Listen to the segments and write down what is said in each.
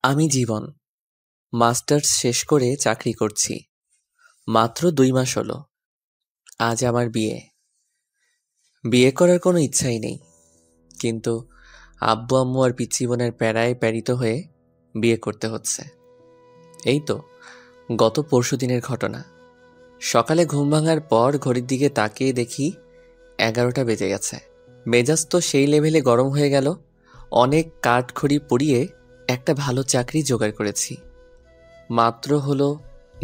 আমি জীবন মাস্টার্স শেষ করে চাকরি করছি। মাত্র 2 মাস হলো। আজ আমার বিয়ে। বিয়ে করার কোনো ইচ্ছাই নেই, কিন্তু আব্বু আম্মু আর পিচ্চি বোনের প্যারায় প্যারিত হয়ে বিয়ে করতে হচ্ছে। এই তো গত পরশুদিনের ঘটনা। সকালে ঘুম ভাঙার পর ঘড়ির দিকে তাকিয়ে দেখি 11টা বেজে গেছে। মেজাজ তো সেই লেভেলে গরম হয়ে গেল। অনেক কাঠখড়ি পুড়িয়ে একটা ভালো চাকরি জোগাড় করেছি। মাত্র হলো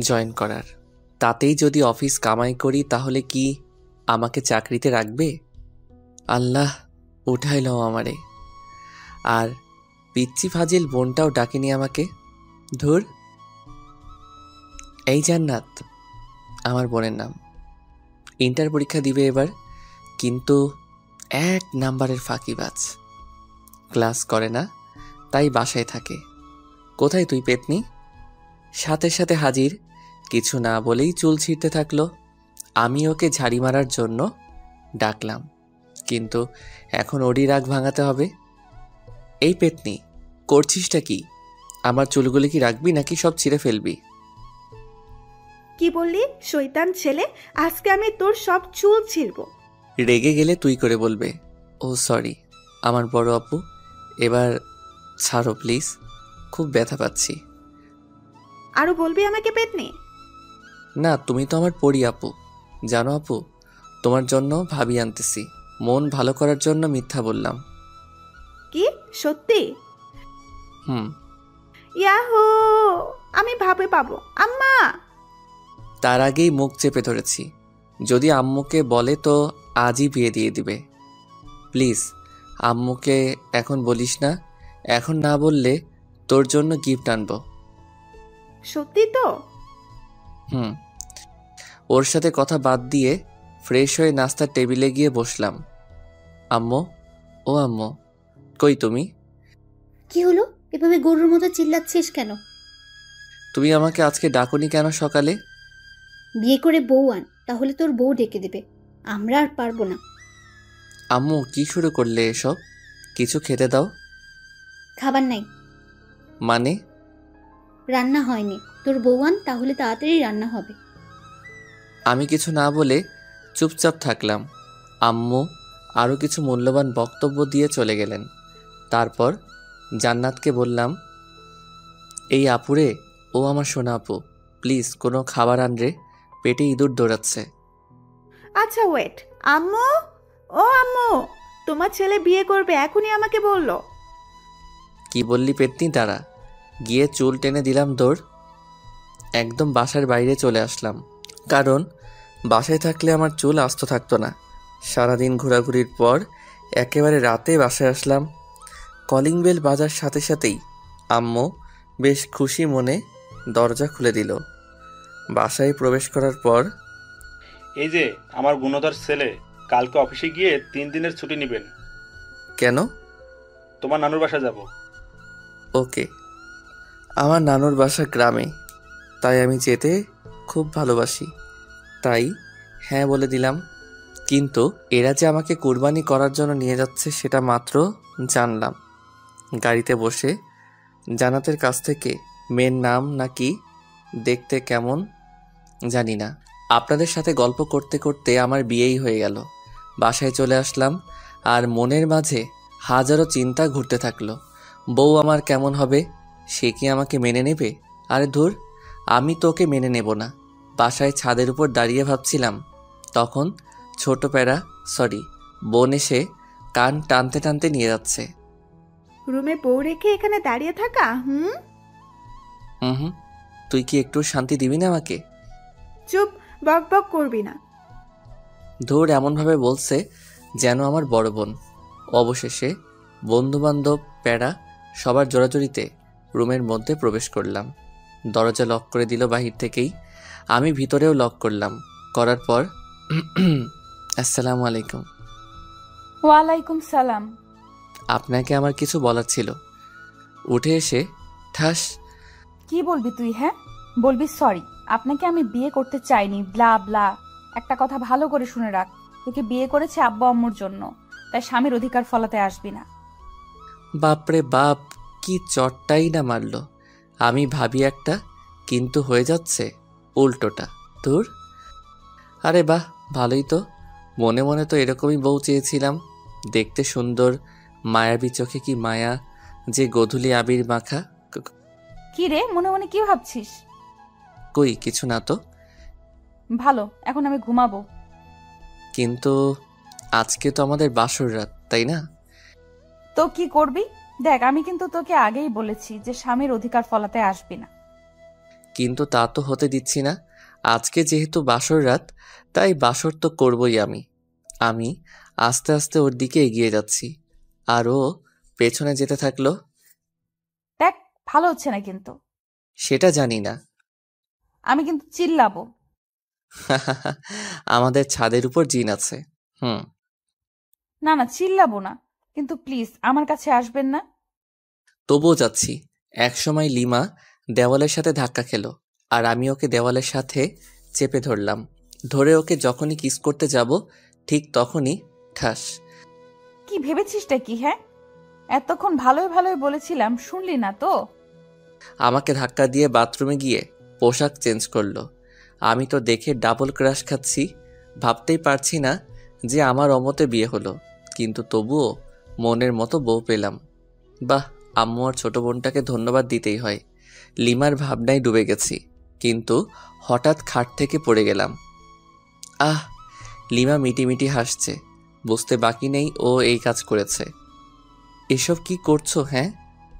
জয়েন করার। তাতেই যদি অফিস কামাই করি তাহলে কি আমাকে চাকরিতে রাখবে? আল্লাহ উঠাইল আমারে। আর পিচ্চি ফাজিল বোনটাও ডাকেনি আমাকে। ধুর। এই জান্নাত আমার বোনের নাম। ইন্টার পরীক্ষা দিবে এবার, কিন্তু 1 নাম্বারের ফাঁকিবাজ। ক্লাস করে না, তাই বাসায় থাকে। কোথায় তুই পেতনি? সাথে সাথে হাজির। কিছু না বলেই চুল ছিঁড়তে থাকলো। আমি ওকে ঝাড়ি মারার জন্য ডাকলাম, কিন্তু এখন ওরই রাগ ভাঙাতে হবে। এই পেতনি, করছিসটা কি? আমার চুলগুলি কি রাখবি নাকি সব ছিঁড়ে ফেলবি? কি বললি শয়তান ছেলে? আজকে আমি তোর সব চুল ছিঁড়বো। রেগে গেলে তুই করে বলবে। ও সরি আমার বড় আপু, এবার ছাড়ো প্লিজ, খুব ব্যথা পাচ্ছি। আরো বলবি আমাকে পেতনি? না, তুমি তো আমার পরি আপু। জানো আপু, তোমার জন্য ভাবি আনতেছি। মন ভালো করার জন্য মিথ্যা বললাম। কি সত্যি? হুম। ইয়াহু, আমি ভাবে পাবো। আম্মা! তার আগেই মুখ চেপে ধরেছি। যদি আম্মুকে বলে তো আজই বিয়ে দিয়ে দিবে। প্লিজ আম্মুকে এখন বলিস না। এখন না বললে তোর জন্য গিফট আনবো। সত্যি তো? হুম। ওর সাথে কথা বাদ দিয়ে ফ্রেশ হয়ে নাস্তার টেবিলে গিয়ে বসলাম। আম্মু, ও আম্মু, কই তুমি? কি হলো? এভাবে গরুর মতো চিল্লাচ্ছিস কেন? তুমি আমাকে আজকে ডাকুনি কেন সকালে? বিয়ে করে বউ আন, তাহলে তোর বউ ডেকে দেবে। আমরা আর পারবো না। আম্মু কি শুরু করলে এসব? কিছু খেতে দাও। খাবার নাই। মানে? রান্না হয়নি। তোর বউ আন, তাহলে তাড়াতাড়ি রান্না হবে। আমি কিছু না বলে চুপচাপ থাকলাম। আম্মু আরও কিছু মূল্যবান বক্তব্য দিয়ে চলে গেলেন। তারপর জান্নাতকে বললাম, এই আপুরে, ও আমার সোনা আপু, প্লিজ কোনো খাবার আন রে, পেটে ইঁদুর দৌড়াচ্ছে। আচ্ছা ওয়েট। আম্মু, ও আম্মু, তোমার ছেলে বিয়ে করবে এখনই আমাকে বললো। কি বললি পেতনি? তারা গিয়ে চুল টেনে দিলাম দৌড়। একদম বাসার বাইরে চলে আসলাম, কারণ বাসায় থাকলে আমার চুল আস্ত থাকতো না। সারাদিন ঘোরাঘুরির পর একেবারে রাতে বাসায় আসলাম। কলিং বেল বাজার সাথে সাথেই আম্মু বেশ খুশি মনে দরজা খুলে দিল। বাসায় প্রবেশ করার পর, এই যে আমার গুণধর ছেলে, কালকে অফিসে গিয়ে 3 দিনের ছুটি নেবেন। কেন? তোমার নানুর বাসা যাব। ওকে। আমার নানুর বাসা গ্রামে, তাই আমি যেতে খুব ভালোবাসি, তাই হ্যাঁ বলে দিলাম। কিন্তু এরা যে আমাকে কুরবানি করার জন্য নিয়ে যাচ্ছে সেটা মাত্র জানলাম গাড়িতে বসে জান্নাতের কাছ থেকে। মেয়ের নাম নাকি দেখতে কেমন জানি না। আপনাদের সাথে গল্প করতে করতে আমার বিয়েই হয়ে গেল। বাসায় চলে আসলাম, আর মনের মাঝে হাজারো চিন্তা ঘুরতে থাকলো। বউ আমার কেমন হবে? সে কি আমাকে মেনে নেবে? আরে ধুর, আমি তোকে মেনে নেব না। বাসায় ছাদের উপর দাঁড়িয়ে ভাবছিলাম, তখন ছোট প্যারা বোন এসে কান টানতে টানতে নিয়ে যাচ্ছে। রুমে বউ রেখে এখানে দাঁড়িয়ে থাকা? হুম। হুম, তুই কি একটু শান্তি দিবি না আমাকে? চুপ, বক বক করবি না। ধুর, এমনভাবে বলছে যেন আমার বড় বোন। অবশেষে বন্ধুবান্ধব প্যারা সবার জোরাজুরিতে রুমের মধ্যে প্রবেশ করলাম। দরজা লক করে দিল বাহির থেকেই। আমি ভিতরেও লক করলাম। করার পর আসসালামু আলাইকুম। ওয়ালাইকুম সালাম। আপনাকে আমার কিছু বলার ছিল। উঠে এসে ঠাস। কি বলবি তুই? হ্যাঁ বলবি সরি, আপনাকে আমি বিয়ে করতে চাইনি, ব্লা ব্লা। একটা কথা ভালো করে শুনে রাখ, তোকে বিয়ে করেছে আব্বা আম্মুর জন্য, তাই স্বামীর অধিকার ফলাতে আসবি না। বাপরে বাপ, কি চটটাই না মারলো। আমি ভাবি একটা, কিন্তু হয়ে যাচ্ছে উল্টোটা। তোর আরে বাহ, ভালোই তো। মনে মনে তো এরকমই বউ চেয়েছিলাম, দেখতে সুন্দর, মায়াবী চোখে কি মায়া, যে গোধূলি আবির মাখা। কি রে, মনে মনে কি ভাবছিস? কই কিছু না তো। ভালো, এখন আমি ঘুমাবো। কিন্তু আজকে তো আমাদের বাসর রাত, তাই না? তো কি করবি? দেখ, আমি কিন্তু তোকে আগেই বলেছি যে স্বামীর অধিকার ফলাতে আসবি না। কিন্তু তা তো হতে দিচ্ছি না। আজকে যেহেতু বাসর রাত, তাই বাসর তো করবই আমি। আমি আস্তে আস্তে ওর দিকে এগিয়ে যাচ্ছি, আর ও পেছনে যেতে থাকলো। দেখ, ভালো হচ্ছে না কিন্তু। সেটা জানি না। আমি কিন্তু চিল্লাবো। আমাদের ছাদের উপর জিন আছে। হুম। না না, চিল্লাবো না, কিন্তু প্লিজ আমার কাছে আসবেন না। তবুও যাচ্ছি। একসময় লিমা দেওয়ালের সাথে ধাক্কা খেলো, আর আমি ওকে দেওয়ালের সাথে চেপে ধরলাম। ধরে ওকে যখনই কিস করতে যাব, ঠিক তখনই ঠাস। কি ভেবেছিসটা কি? হ্যাঁ, এতক্ষণ ভালোই ভালোই বলেছিলাম, শুনলি না তো? আমাকে ধাক্কা দিয়ে বাথরুমে গিয়ে পোশাক চেঞ্জ করলো। আমি তো দেখে ডাবল ক্রাশ খাচ্ছি। ভাবতেই পারছি না যে আমার অমতে বিয়ে হলো, কিন্তু তবুও মনের মতো বউ পেলাম। বাহ, আম্মু আর ছোট বোনটাকে ধন্যবাদ দিতেই হয়। লিমার ভাবনায় ডুবে গেছি, কিন্তু হঠাৎ খাট থেকে পড়ে গেলাম। আহ! লিমা মিটিমিটি হাসছে, বুঝতে বাকি নেই ও এই কাজ করেছে। এসব কি করছো? হ্যাঁ,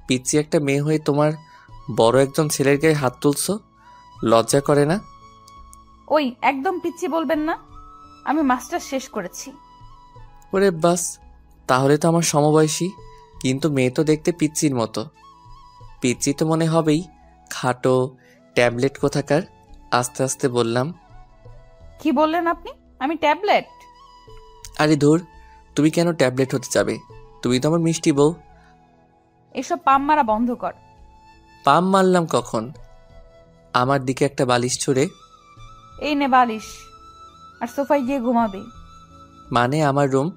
পিচ্ছি একটা মেয়ে হয়ে তোমার বড় একজন ছেলের গায়ে হাত তুলছো, লজ্জা করে না? ওই, একদম পিচ্ছি বলবেন না। আমি মাস্টার শেষ করেছি। ওরে বাস, তাহলে তো আমার সমবয়সী, কিন্তু মেয়ে তো দেখতে পিচ্চির মতো। পিচ্চি তো মনে হবেই, খাটো ট্যাবলেট কোথাকার। আস্তে আস্তে বললাম। কি বললেন আপনি? আমি ট্যাবলেট? আরে ধুর, তুমি কেন ট্যাবলেট হতে যাবে? তুমি তো আমার মিষ্টি বউ। এসব পাম মারা বন্ধ কর। পাম মারলাম কখন? আমার দিকে একটা বালিশ ছুঁড়ে। এই নে বালিশ, আর সোফায় গিয়ে ঘুমাবি। মানে আমার রুম,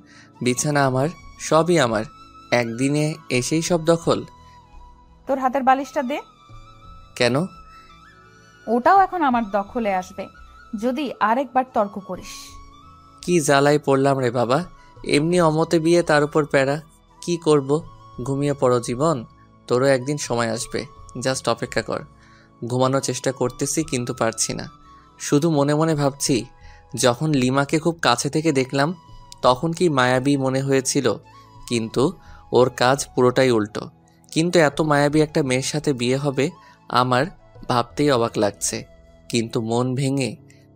বিছানা আমার, সবই আমার। একদিনে এসেই সব দখল? তোর হাতের বালিশটা দে। কেন? ওটাও এখন আমার দখলে আসবে যদি আরেকবার তর্ক করিস। কি জ্বালায় পড়লাম রে বাবা। এমনি অমতে বিয়ে, তার উপর প্যারা। কি করব? ঘুমিয়ে পড়ো জীবন, তোরও একদিন সময় আসবে। জাস্ট অপেক্ষা কর। ঘুমানোর চেষ্টা করতেছি, কিন্তু পারছি না। শুধু মনে মনে ভাবছি, যখন লিমাকে খুব কাছে থেকে দেখলাম তখন কি মায়াবী মনে হয়েছিল, কিন্তু ওর কাজ পুরোটাই উল্টো। কিন্তু এত মায়াবী একটা মেয়ের সাথে বিয়ে হবে আমার ভাবতেই অবাক লাগছে। কিন্তু মন ভেঙে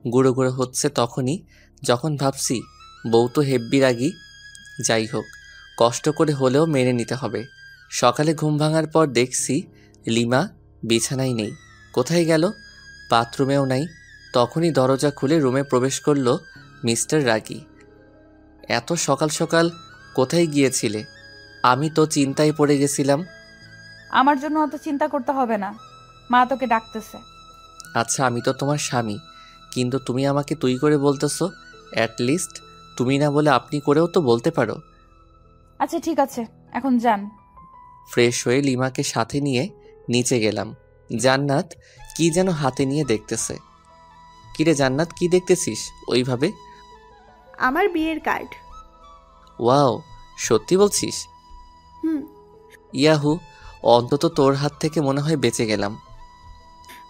গুঁড়ো গুঁড়ো হচ্ছে তখনই, যখন ভাবছি বউ তো হেব্বি রাগী। যাই হোক, কষ্ট করে হলেও মেনে নিতে হবে। সকালে ঘুম ভাঙার পর দেখছি লিমা বিছানায় নেই। কোথায় গেল? বাথরুমেও নাই। তখনই দরজা খুলে রুমে প্রবেশ করলো মিস্টার রাগী। এত সকাল সকাল কোথায় গিয়েছিলে? আমি তো চিন্তায় পড়ে গেছিলাম। আমার জন্য অত চিন্তা করতে হবে না, মা তোকে ডাকতেছে। আচ্ছা, আমি তো তোমার স্বামী, কিন্তু তুমি আমাকে তুই করে বলতেছো। অ্যাটলিস্ট তুমি না বলে আপনি করেও তো বলতে পারো। আচ্ছা ঠিক আছে, এখন যান। ফ্রেশ হয়ে লিমাকে সাথে নিয়ে নিচে গেলাম। জান্নাত কি যেন হাতে নিয়ে দেখতেছে। কিরে জান্নাত, কি দেখতেছিস ওইভাবে? আমার বিয়ের কার্ড। ওয়াও, সত্যি বলছিস? হুম। ইয়াহু, অন্তত তোর হাত থেকে মনে হয় বেঁচে গেলাম।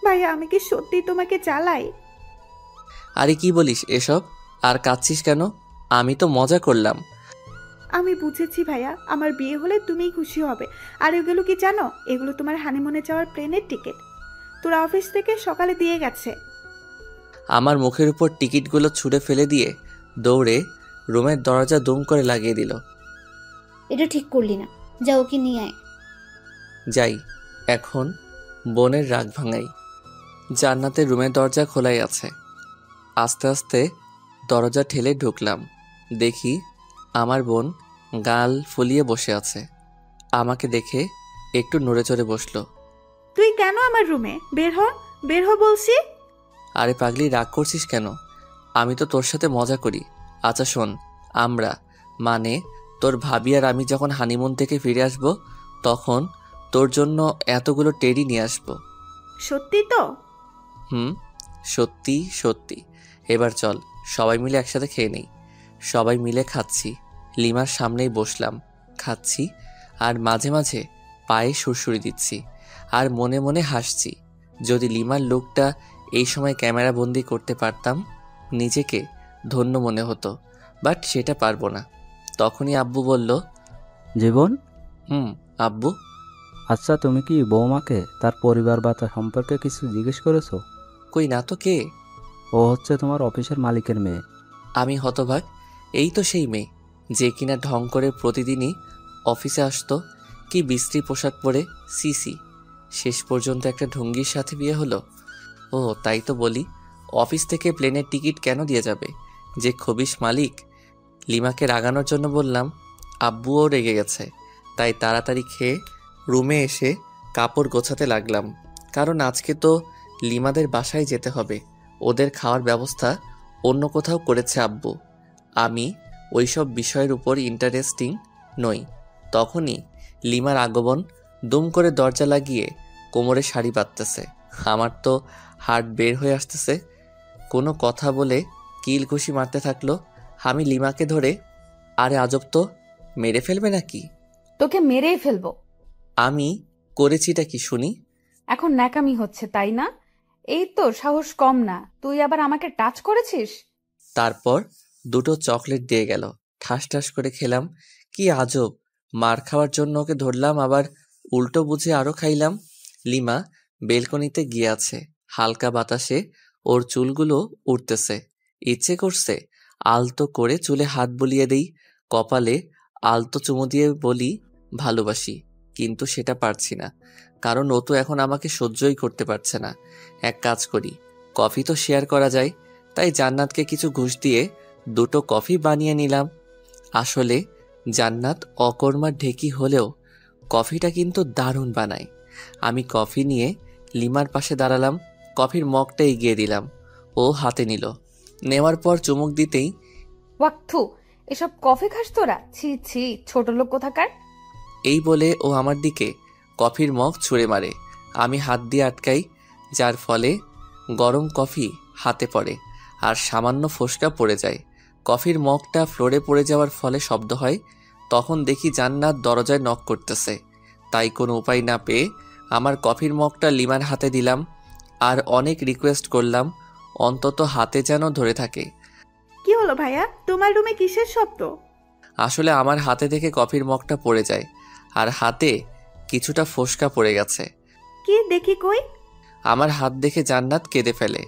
ভাইয়া, আমি কি সত্যি তোমাকে চালাই? আরে কি বলিস এসব? আর কাঁদছিস কেন? আমি তো মজা করলাম। আমি বুঝেছি ভাইয়া, আমার বিয়ে হলে তুমিই খুশি হবে। আর এগুলো কি জানো? এগুলো তোমার হানিমুনে যাওয়ার প্লেনের টিকিট। তোরা অফিস থেকে সকালে দিয়ে গেছে। আমার মুখের উপর টিকিটগুলো ছুঁড়ে ফেলে দিয়ে দৌড়ে রুমের দরজা দুম করে লাগিয়ে দিল। এটা ঠিক করলি না, যা ওকে নিয়ে আয়। যাই, এখন বোনের রাগ ভাঙাই। জান্নাতের রুমের দরজা খোলাই আছে। আস্তে আস্তে দরজা ঠেলে ঢুকলাম। দেখি আমার বোন গাল ফুলিয়ে বসে আছে। আমাকে দেখে একটু নড়ে চড়ে বসলো। তুই কেন আমার রুমে? বের হ, বের হ বলছি। আরে পাগলি, রাগ করছিস কেন? আমি তো তোর সাথে মজা করি। আচ্ছা শোন, আমরা মানে তোর ভাবি আর আমি যখন হানিমুন থেকে ফিরে আসব, তখন তোর জন্য এতগুলো টেডি নিয়ে আসবো। সত্যি তো? হুম, সত্যি সত্যি। এবার চল সবাই মিলে একসাথে খেয়ে নেই। সবাই মিলে খাচ্ছি, লিমার সামনেই বসলাম, খাচ্ছি আর মাঝে মাঝে পায়ে সুরসুরি দিচ্ছি আর মনে মনে হাসছি। যদি লিমার লুকটা এই সময় ক্যামেরা বন্দি করতে পারতাম নিজেকে ধন্য মনে হতো, বাট সেটা পারবো না। তখনই আব্বু বলল, জীবন, আব্বু। আচ্ছা তুমি কি বৌমাকে তার পরিবার বা তার সম্পর্কে কিছু জিজ্ঞেস করেছো? কই না তো, কে? ও হচ্ছে তোমার অফিসের মালিকের মেয়ে। আমি হতবাক। এই তো সেই মেয়ে যে কিনা ঢং করে প্রতিদিনই অফিসে আসতো। কি বিশ্রী পোশাক পরে, সিসি। শেষ পর্যন্ত একটা ঢঙ্গির সাথে বিয়ে হলো। ও তাই তো বলি, অফিস থেকে প্লেনের টিকিট কেন দিয়ে যাবে যে খবিশ মালিক। লিমাকে রাগানোর জন্য বললাম, আব্বুও রেগে গেছে। তাই তাড়াতাড়ি খেয়ে রুমে এসে কাপড় গোছাতে লাগলাম, কারণ আজকে তো লিমাদের বাসায় যেতে হবে। ওদের খাওয়ার ব্যবস্থা অন্য কোথাও করেছে আব্বু। আমি ওইসব বিষয়ের উপর ইন্টারেস্টিং নই। তখনই লিমার আগমন। দুম করে দরজা লাগিয়ে কোমরে শাড়ি বাঁধতেছে। আমার তো হার্ট বের হয়ে আসতেছে। কোনো কথা বলে কিল ঘুষি মারতে থাকলো। আমি লিমাকে ধরে, আরে আজব তো, মেরে ফেলবে নাকি? তোকে মেরেই ফেলবো। আমি করেছিটা কি শুনি? এখন ন্যাকামি হচ্ছে তাই না? এই তো সাহস কম না, তুই আবার আমাকে টাচ করেছিস। তারপর দুটো চকলেট দিয়ে গেল, ঠাস ঠাস করে খেলাম। কি আজব, মার খাওয়ার জন্য ওকে ধরলাম, আবার উল্টো বুঝে আরো খাইলাম। লিমা বেলকনিতে গিয়ে আছে, হালকা বাতাসে ওর চুলগুলো উড়তেছে। ইচ্ছে করছে আলতো করে চুলে হাত বুলিয়ে দেই, কপালে আলতো চুমু দিয়ে বলি ভালোবাসি, কিন্তু সেটা পারছি না, কারণ ও তো এখন আমাকে সহ্যই করতে পারছে না। এক কাজ করি, কফি তো শেয়ার করা যায়। তাই জান্নাতকে কিছু ঘুষ দিয়ে দুটো কফি বানিয়ে নিলাম। আসলে জান্নাত অকর্মার ঢেকি হলেও কফিটা কিন্তু দারুণ বানায়। আমি কফি নিয়ে লিমার পাশে দাঁড়ালাম, কফির মগটা এগিয়ে দিলাম। ও হাতে নিল, নেওয়ার পর চুমুক দিতেই, ওয়াক্থু, এসব কফি খাস তোরা? ছি ছি, ছোট লোক কোথাকার। এই বলে ও আমার দিকে কফির মগ ছুঁড়ে মারে। আমি হাত দিয়ে আটকাই, যার ফলে গরম কফি হাতে পড়ে আর সামান্য ফোসকা পড়ে যায়। কফির মগটা ফ্লোরে পড়ে যাওয়ার ফলে শব্দ হয়। তখন দেখি জান্নাত দরজায় নক করতেছে। তাই কোনো উপায় না পেয়ে আমার কফির মগটা লিমার হাতে দিলাম আর অনেক রিকোয়েস্ট করলাম অন্তত হাতে যেন ধরে থাকে। কি হলো ভাইয়া, তোমার রুমে কিসের শব্দ? আসলে আমার হাতে থেকে কফির মগটা পড়ে যায় আর হাতে কিছুটা ফোসকা পড়ে গেছে। কি দেখি কই? আমার হাত দেখে জান্নাত কেঁদে ফেলে,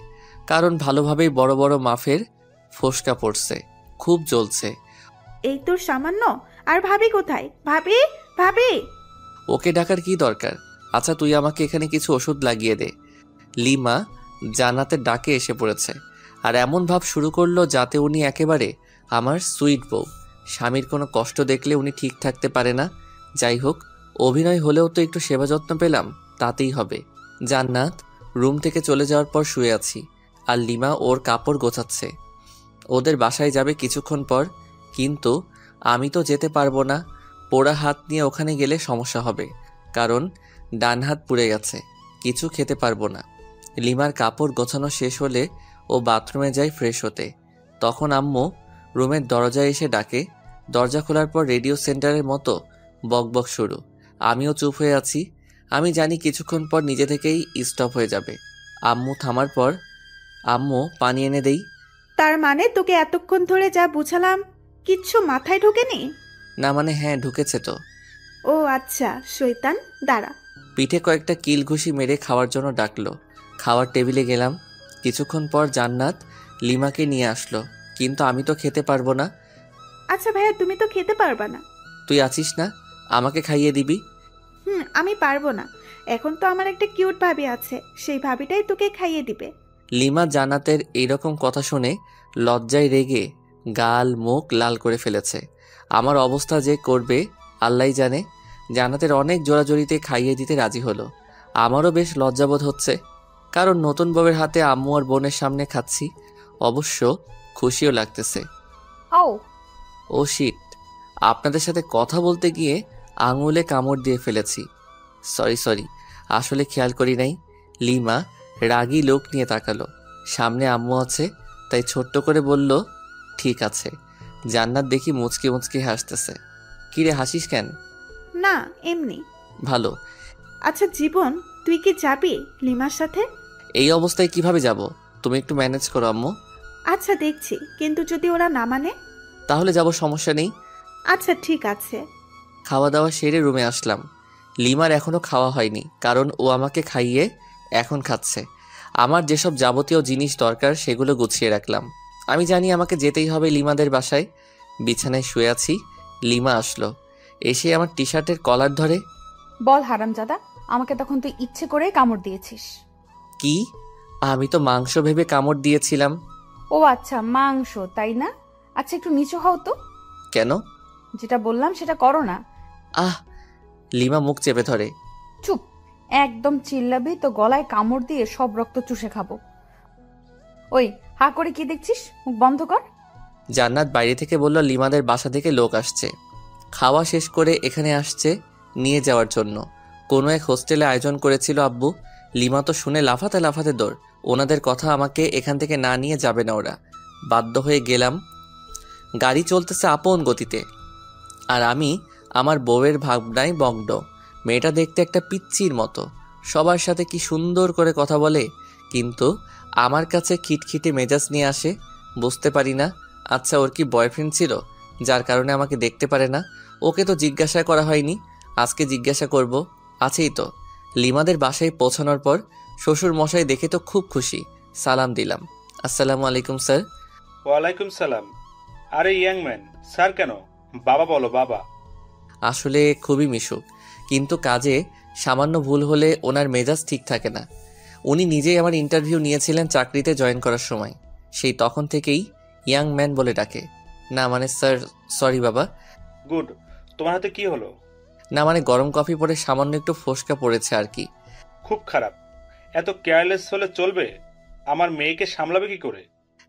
কারণ ভালোভাবেই বড় বড় মাফের ফোসকা পড়ছে, খুব জ্বলছে। এই তোর সামান্য, আর ভাবি কোথায়? ভাবি, ভাবি। ওকে ডাকার কি দরকার? আচ্ছা তুই আমাকে এখানে কিছু ওষুধ লাগিয়ে দে। লিমা জান্নাতের ডাকে এসে পড়েছে আর এমন ভাব শুরু করলো যাতে উনি একেবারে আমার সুইট বউ। স্বামীর কোনো কষ্ট দেখলে উনি ঠিক থাকতে পারে না। যাই হোক, অভিনয় হলেও তো একটু সেবা যত্ন পেলাম, তাতেই হবে। জান্নাত রুম থেকে চলে যাওয়ার পর শুয়ে আছি আর লিমা ওর কাপড় গোছাচ্ছে। ওদের বাসায় যাবে কিছুক্ষণ পর, কিন্তু আমি তো যেতে পারবো না। পোড়া হাত নিয়ে ওখানে গেলে সমস্যা হবে, কারণ ডান হাত পুড়ে গেছে, কিছু খেতে পারবো না। লিমার কাপড় গোছানো শেষ হলে ও বাথরুমে যায় ফ্রেশ হতে। তখন আম্মু রুমের দরজায় এসে ডাকে। দরজা খোলার পর রেডিও সেন্টারের মতো বকবক শুরু। আমিও চুপ হয়ে আছি। আমি জানি কিছুক্ষণ পর নিজে থেকেই স্টপ হয়ে যাবে। আম্মু থামার পর, আম্মু পানি এনে দেই। তার মানে তোকে এতক্ষণ ধরে যা বুঝালাম কিচ্ছু মাথায় ঢোকেনি? না মানে হ্যাঁ, ঢুকেছে তো। ও আচ্ছা, শয়তান, দাঁড়া। পিঠে কয়েকটা কিল ঘুষি মেরে খাওয়ার জন্য ডাকলো। খাওয়ার টেবিলে গেলাম। কিছুক্ষণ পর জান্নাত লিমাকে নিয়ে আসলো, কিন্তু আমি তো খেতে পারবো না। আচ্ছা ভাইয়া, তুমি তো খেতে পারবা না। তুই আছিস না, আমাকে খাইয়ে দিবি। আমি পারবো না। এখন তো আমার একটা কিউট ভাবি আছে, সেই ভাবিটাই তোকে খাইয়ে দিবে। লিমা জান্নাতের এইরকম কথা শুনে লজ্জায় রেগে গাল মুখ লাল করে ফেলেছে। আমার অবস্থা যে করবে আল্লাহই জানে। জান্নাতের অনেক জোরাজোরিতে খাইয়ে দিতে রাজি হলো। আমারও বেশ লজ্জাবোধ হচ্ছে, কারণ নতুন বউয়ের হাতে আম্মু আর বোনের সামনে খাচ্ছি। অবশ্য খুশিও লাগতেছে। ও শিট, আপনাদের সাথে কথা বলতে গিয়ে আঙুলে কামড় দিয়ে ফেলেছি। সরি সরি, আসলে খেয়াল করি নাই। লিমা রাগী লোক নিয়ে তাকালো। সামনে আম্মু আছে, তাই ছোট্ট করে বলল, ঠিক আছে। জান্নাত দেখি মুচকি মুচকি হাসতেছে। কিরে হাসিস কেন? না, এমনি। ভালো। আচ্ছা জীবন, তুই কি যাবি লিমার সাথে? এই অবস্থায় কিভাবে যাব? তুমি একটু ম্যানেজ করো আম্মু। আচ্ছা দেখছি, কিন্তু যদি ওরা না মানে? তাহলে যাব, সমস্যা নেই। আচ্ছা ঠিক আছে। খাওয়া দাওয়া সেরে রুমে আসলাম। লিমার এখনো খাওয়া হয়নি, কারণ ও আমাকে খাইয়ে এখন খাচ্ছে। আমার যেসব যাবতীয় জিনিস দরকার সেগুলো গুছিয়ে রাখলাম। আমি জানি আমাকে যেতেই হবে লিমাদের বাসায়। বিছানায় শুয়ে আছি, লিমা আসলো। এসে আমার টি শার্টের কলার ধরে। বল হারামজাদা, আমাকে তখন তুই ইচ্ছে করে কামড় দিয়েছিস। কি? আমি তো মাংস ভেবে কামড় দিয়েছিলাম। ও আচ্ছা, মাংস তাই না? আচ্ছা একটু নিচু হও তো। কেন? যেটা বললাম সেটা করো না। আহ! লিমা মুখ চেপে ধরে। চুপ, একদম চিল্লাবি তো গলায় কামড় দিয়ে সব রক্ত চুষে খাবো। ওই হা করে কি দেখছিস, মুখ বন্ধ কর। জান্নাত বাইরে থেকে বলল লিমাদের বাসা থেকে লোক আসছে, খাওয়া শেষ করে এখানে আসছে নিয়ে যাওয়ার জন্য। কোনো এক হোস্টেলে আয়োজন করেছিল আব্বু। লিমা তো শুনে লাফাতে লাফাতে দৌড়। ওনাদের কথা, আমাকে এখান থেকে না নিয়ে যাবে না ওরা। বাধ্য হয়ে গেলাম। গাড়ি চলতেছে আপন গতিতে, আর আমি আমার বউয়ের ভাবনায় মগ্ন। মেয়েটা দেখতে একটা পিচ্চির মতো, সবার সাথে কি সুন্দর করে কথা বলে, কিন্তু আমার কাছে খিটখিটে মেজাজ নিয়ে আসে। বুঝতে পারি না, আচ্ছা ওর কি বয়ফ্রেন্ড ছিল যার কারণে আমাকে দেখতে পারে না? ওকে তো জিজ্ঞাসা করা হয়নি, আজকে জিজ্ঞাসা করব। আছেই তো। লিমাদের বাসায় পৌঁছানোর পর শ্বশুর মশাই দেখে তো খুব খুশি। সালাম দিলাম, আসসালামু আলাইকুম স্যার। ওয়ালাইকুম সালাম। আরে ইয়াং ম্যান, স্যার কেন? বাবা বলো, বাবা। আসলে খুবই মিশুক, কিন্তু কাজে সামান্য ভুল হলে ওনার মেজাজ ঠিক থাকে না। উনি নিজেই আমার ইন্টারভিউ নিয়েছিলেন চাকরিতে জয়েন করার সময়, সেই তখন থেকেই ইয়াং ম্যান বলে ডাকে। না মানে স্যার, সরি বাবা। গুড। তোমার হাতে কি হলো? না মানে গরম কফি পরে সামান্য একটু ফোসকা পড়েছে আর কি। খুব খারাপ। এত কেয়ারলেস হলে চলবে? আমার মেয়েকে সামলাবে কি করে?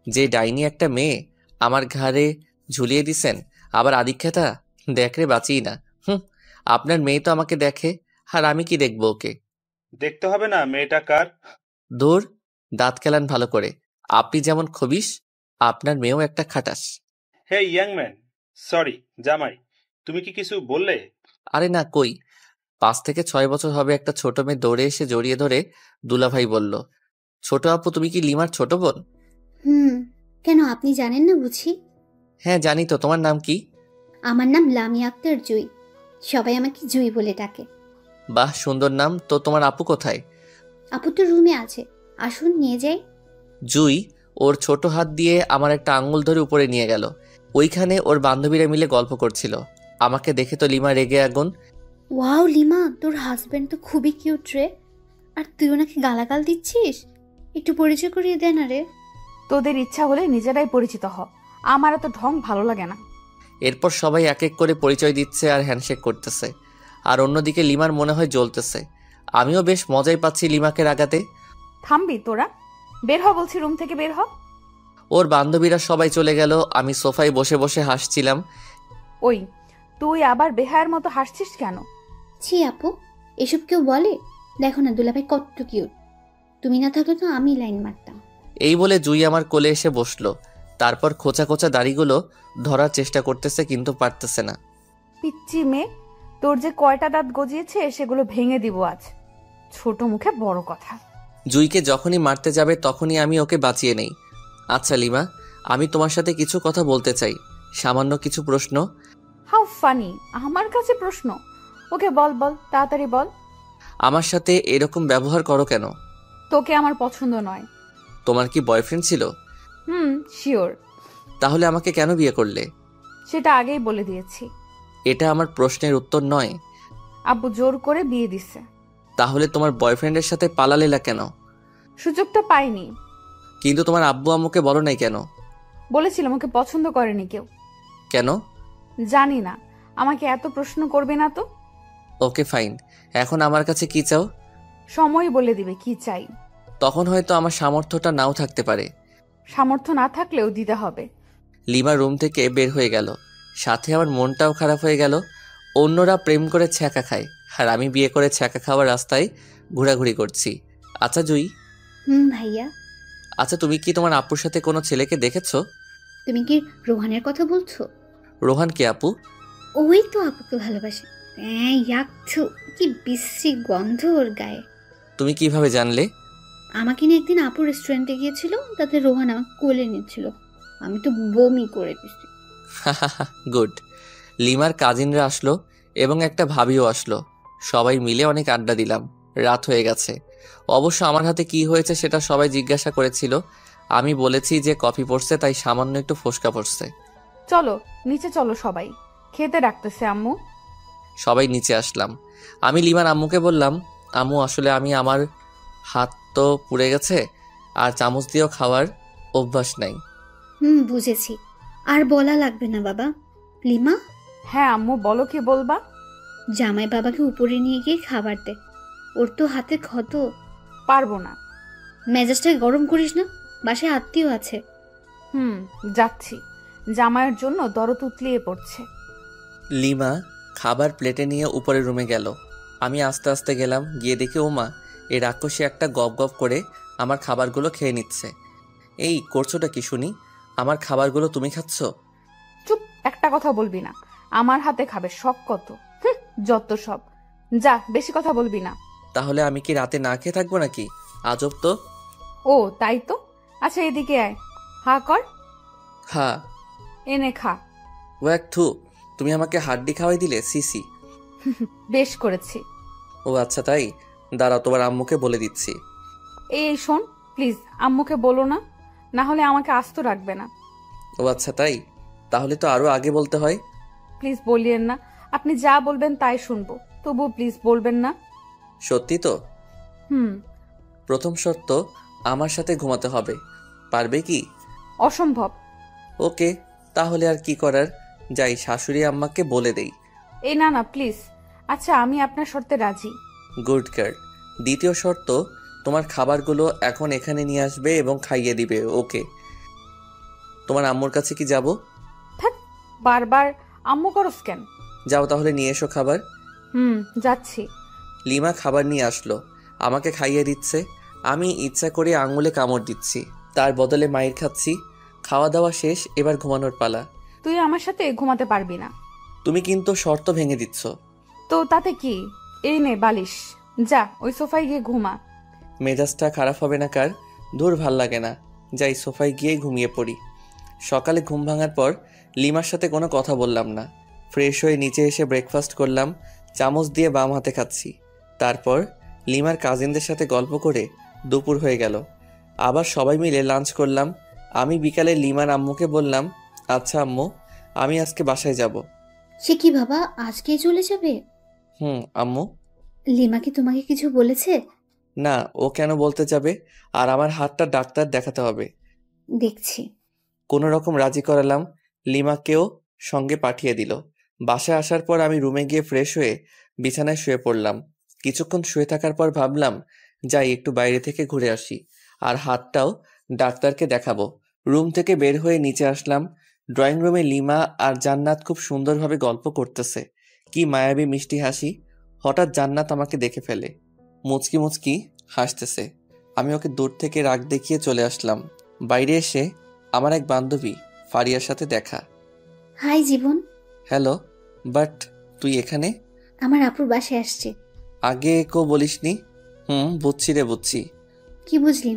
যে ডাইনি একটা মেয়ে আমার ঘাড়ে ঝুলিয়ে দিছেন, আবার আদিক্ষেতা। দেখরে বাঁচিই না। আপনার মেয়ে তো আমাকে দেখে, আর আমি কি দেখবো ওকে? দেখতে হবে না মেয়েটা কার। দূর, দাঁত কেলান ভালো করে। আপনি যেমন খবিস, আপনার মেয়েও একটা খাটাস। হে ইয়াং ম্যান, সরি জামাই, তুমি কি কিছু বললে? আরে না, কই। 5 থেকে 6 বছর হবে একটা ছোট মেয়ে দৌড়ে এসে জড়িয়ে ধরে দুলাভাই বলল, ছোট আপু তুমি কি লিমার ছোট বোন? কেন আপনি জানেন না বুঝি? হ্যাঁ জানি তো, তোমার নাম কি? আমার নাম লামিয়া আক্তার জুই, সবাই আমাকে জুই বলে ডাকে। বাহ, সুন্দর নাম তো। তোমার আপু কোথায়? আপু তো রুমে আছে, আসুন নিয়ে যাই। জুই ওর ছোট হাত দিয়ে আমার একটা আঙ্গুল ধরে উপরে নিয়ে গেল। ওইখানে ওর বান্ধবীরা মিলে গল্প করছিল। আমাকে দেখে তো লিমা রেগে আগুন। ওয়াও লিমা, তোর হাজবেন্ড তো খুবই কিউট রে, আর তুই ওনাকে গালাগাল দিচ্ছিস? একটু পরিচয় করিয়ে দে না রে। তোদের ইচ্ছা হলে নিজেরাই পরিচিত হ, আমার এত ঢং ভালো লাগে না। এরপর সবাই এক এক করে পরিচয় দিচ্ছে আর হ্যান্ডশেক করতেছে, আর অন্যদিকে লিমার মনে হয় জ্বলতেছে। আমিও বেশ মজাই পাচ্ছি লিমাকে রাগাতে। থামবি তোরা? বের হ বলছি, রুম থেকে বের হ। ওর বান্ধবীরা সবাই চলে গেল, আমি সোফায় বসে বসে হাসছিলাম। ওই তুই আবার বেহায়ের মতো হাসছিস কেন? ছি আপু, এসব কেউ বলে? দেখো না দুলাভাই কত কিউট, তুমি না থাকলে তো আমি লাইন মারতাম। এই বলে জুই আমার কোলে এসে বসলো। তারপর খোঁচা খোঁচা দাড়িগুলো ধরার চেষ্টা করতেছে, কিন্তু পারতেছে না। পিচ্চি মেয়ে, তোর যে কয়টা দাঁত গজিয়েছে সেগুলো ভেঙে দিব আজ। ছোট মুখে বড় কথা। জুইকে যখনই মারতে যাবে তখনই আমি ওকে বাঁচিয়ে নেই। আচ্ছা লিমা, আমি তোমার সাথে কিছু কথা বলতে চাই, সামান্য কিছু প্রশ্ন। হাউ ফানি, আমার কাছে প্রশ্ন? ওকে বল বল, তাড়াতাড়ি বল। আমার সাথে এরকম ব্যবহার করো কেন? তোকে আমার পছন্দ নয়। তোমার কি বয়ফ্রেন্ড ছিল? শিওর। তাহলে আমাকে কেন বিয়ে করলে? সেটা আগেই বলে দিয়েছি। এটা আমার প্রশ্নের উত্তর নয়। আব্বু জোর করে বিয়ে দিছে। তাহলে তোমার বয়ফ্রেন্ডের সাথে পালালেলা কেন? সুযোগটা পাইনি। কিন্তু তোমার আব্বু আম্মুকে বলো নাই কেন? বলেছিলাম, ওকে পছন্দ করেনি কেউ। কেন? জানি না, আমাকে এত প্রশ্ন করবে না তো। ওকে ফাইন, এখন আমার কাছে কি চাও? সময় বলে দিবে কি চাই। তখন হয়তো আমার সামর্থ্যটা নাও থাকতে পারে। সামর্থ্য না থাকলেও দিতে হবে। লিমা রুম থেকে বের হয়ে গেল, সাথে আমার মনটাও খারাপ হয়ে গেল। অন্যরা প্রেম করে ছ্যাঁকা খায়, আর আমি বিয়ে করে ছ্যাঁকা খাওয়ার রাস্তায় ঘোরাঘুরি করছি। আচ্ছা জুই, ভাইয়া। আচ্ছা তুমি কি তোমার আপুর সাথে কোনো ছেলেকে দেখেছো? তুমি কি রোহানের কথা বলছো? রোহান কে আপু? ওই তো আপুকে ভালোবাসে। ইয়াকছু, কি বিশ্রী গন্ধ ওর গায়ে। তুমি কিভাবে জানলে? আমাকে নিয়ে একদিন আপু রেস্টুরেন্টে গিয়েছিল, তাতে রোহান আমাকে কোলে নিচ্ছিল, আমি তো বমি করে দিচ্ছি। গুড। লিমার কাজিনরা আসলো এবং একটা ভাবিও আসলো। সবাই মিলে অনেক আড্ডা দিলাম। রাত হয়ে গেছে। অবশ্য আমার হাতে কি হয়েছে সেটা সবাই জিজ্ঞাসা করেছিল। আমি বলেছি যে কফি পড়ছে, তাই সামান্য একটু ফোসকা পড়ছে। চলো নিচে চলো, সবাই খেতে ডাকতেছে আম্মু। সবাই নিচে আসলাম। আমি লিমার আম্মুকে বললাম, আম্মু আসলে আমার হাত তো পুড়ে গেছে, আর চামচ দিয়েও খাওয়ার অভ্যাস নাই। বুঝেছি, আর বলা লাগবে না বাবা। লিমা, হ্যাঁ আম্মু, বলো কি বলবা? জামাই বাবাকে উপরে নিয়ে গিয়ে খাবার দে, ওর তো হাতে ক্ষত। পারবো না। মেজাজটাকে গরম করিস না, বাসায় আত্মীয় আছে। যাচ্ছি। জামাইয়ের জন্য দরদ উতলিয়ে পড়ছে। লিমা খাবার প্লেটে নিয়ে উপরের রুমে গেল। আমি আস্তে আস্তে গেলাম, গিয়ে দেখি ওমা, এই রাক্ষসী একটা গপ গপ করে আমার খাবারগুলো খেয়ে নিচ্ছে। এই করছোটা কি শুনি? আমার খাবারগুলো তুমি খাচ্ছ? চুপ, একটা কথা বলবি না। আমার হাতে খাবে, শখ কত। যত সব। যা, বেশি কথা বলবি না। তাহলে আমি কি রাতে না খেয়ে থাকবো নাকি? আজব তো। ও তাই তো। আচ্ছা এদিকে আয়, হা কর। হ্যাঁ। এনে খা। ওয়াক থু, তুমি আমাকে হাড্ডি খাওয়াই দিলে? সিসি। বেশ করেছি। ও আচ্ছা তাই, দাঁড়াও তোমার আম্মুকে বলে দিচ্ছি। এই শোন, প্লিজ আম্মুকে বলো না, না হলে আমাকে আস্ত রাখবে না। ও আচ্ছা তাই, তাহলে তো আরো আগে বলতে হয়। প্লিজ বলিয়েন না, আপনি যা বলবেন তাই শুনবো, তবু প্লিজ বলবেন না। সত্যি তো? হুম। প্রথম শর্ত, আমার সাথে ঘুমাতে হবে। পারবে কি? অসম্ভব। ওকে, তাহলে আর কি করার, যাই শাশুড়ি আম্মাকে বলে দেই। এই না না প্লিজ। আচ্ছা আমি আপনার শর্তে রাজি। Good girl. দ্বিতীয় শর্ত, তোমার খাবারগুলো এখন এখানে নিয়ে আসবে এবং খাইয়ে দিবে। ওকে। তোমার আম্মুর কাছে কি যাব? থাক, বারবার আম্মু করস কেন? যাও তাহলে নিয়ে এসো খাবার। যাচ্ছি। লিমা খাবার নিয়ে আসলো, আমাকে খাইয়ে দিচ্ছে। আমি ইচ্ছা করে আঙুলে কামড় দিচ্ছি, তার বদলে মাইর খাচ্ছি। খাওয়া দাওয়া শেষ, এবার ঘুমানোর পালা। তুই আমার সাথে ঘুমাতে পারবি না। তুমি কিন্তু শর্ত ভেঙে দিচ্ছ। তো তাতে কি, এই নে বালিশ, যা ওই সোফায় গিয়ে ঘুমা। মেজাজটা খারাপ হবে না কার? দূর ভাল লাগে না, যাই সোফায় গিয়ে ঘুমিয়ে পড়ি। সকালে ঘুম ভাঙার পর লিমার সাথে কোনো কথা বললাম না। ফ্রেশ হয়ে নিচে এসে ব্রেকফাস্ট করলাম, চামচ দিয়ে বাম হাতে খাচ্ছি। তারপর লিমার কাজিনদের সাথে গল্প করে দুপুর হয়ে গেল। আবার সবাই মিলে লাঞ্চ করলাম। আমি বিকালে লিমার আম্মুকে বললাম, আচ্ছা আম্মু, আমি আজকে বাসায় যাব। সে কি বাবা, আজকেই চলে যাবে? আম্মু। লিমা কি তোমাকে কিছু বলেছে? না, ও কেন বলতে যাবে? আর আমার হাতটা ডাক্তার দেখাতে হবে। দেখছি। কোনো রকম রাজি করালাম, লিমাকেও সঙ্গে পাঠিয়ে দিল। বাসায় আসার পর আমি রুমে গিয়ে ফ্রেশ হয়ে বিছানায় শুয়ে পড়লাম। কিছুক্ষণ শুয়ে থাকার পর ভাবলাম, যাই একটু বাইরে থেকে ঘুরে আসি, আর হাতটাও ডাক্তারকে দেখাবো। রুম থেকে বের হয়ে নিচে আসলাম। ড্রয়িং রুমে লিমা আর জান্নাত খুব সুন্দরভাবে গল্প করতেছে। কি মায়াবী মিষ্টি হাসি। হঠাৎ জান্নাত আমাকে দেখে ফেলে, মুচকি মুচকি হাসতেছে। আমি ওকে দূর থেকে রাগ দেখিয়ে চলে আসলাম। বাইরে এসে আমার এক বান্ধবী ফারিয়ার সাথে দেখা। High Jibon. হ্যালো, বাট তুই এখানে? আমার আপুর বাসায় আসছে। আগে বলিসনি। বুঝছি রে, বুঝছি। কি বুঝলি?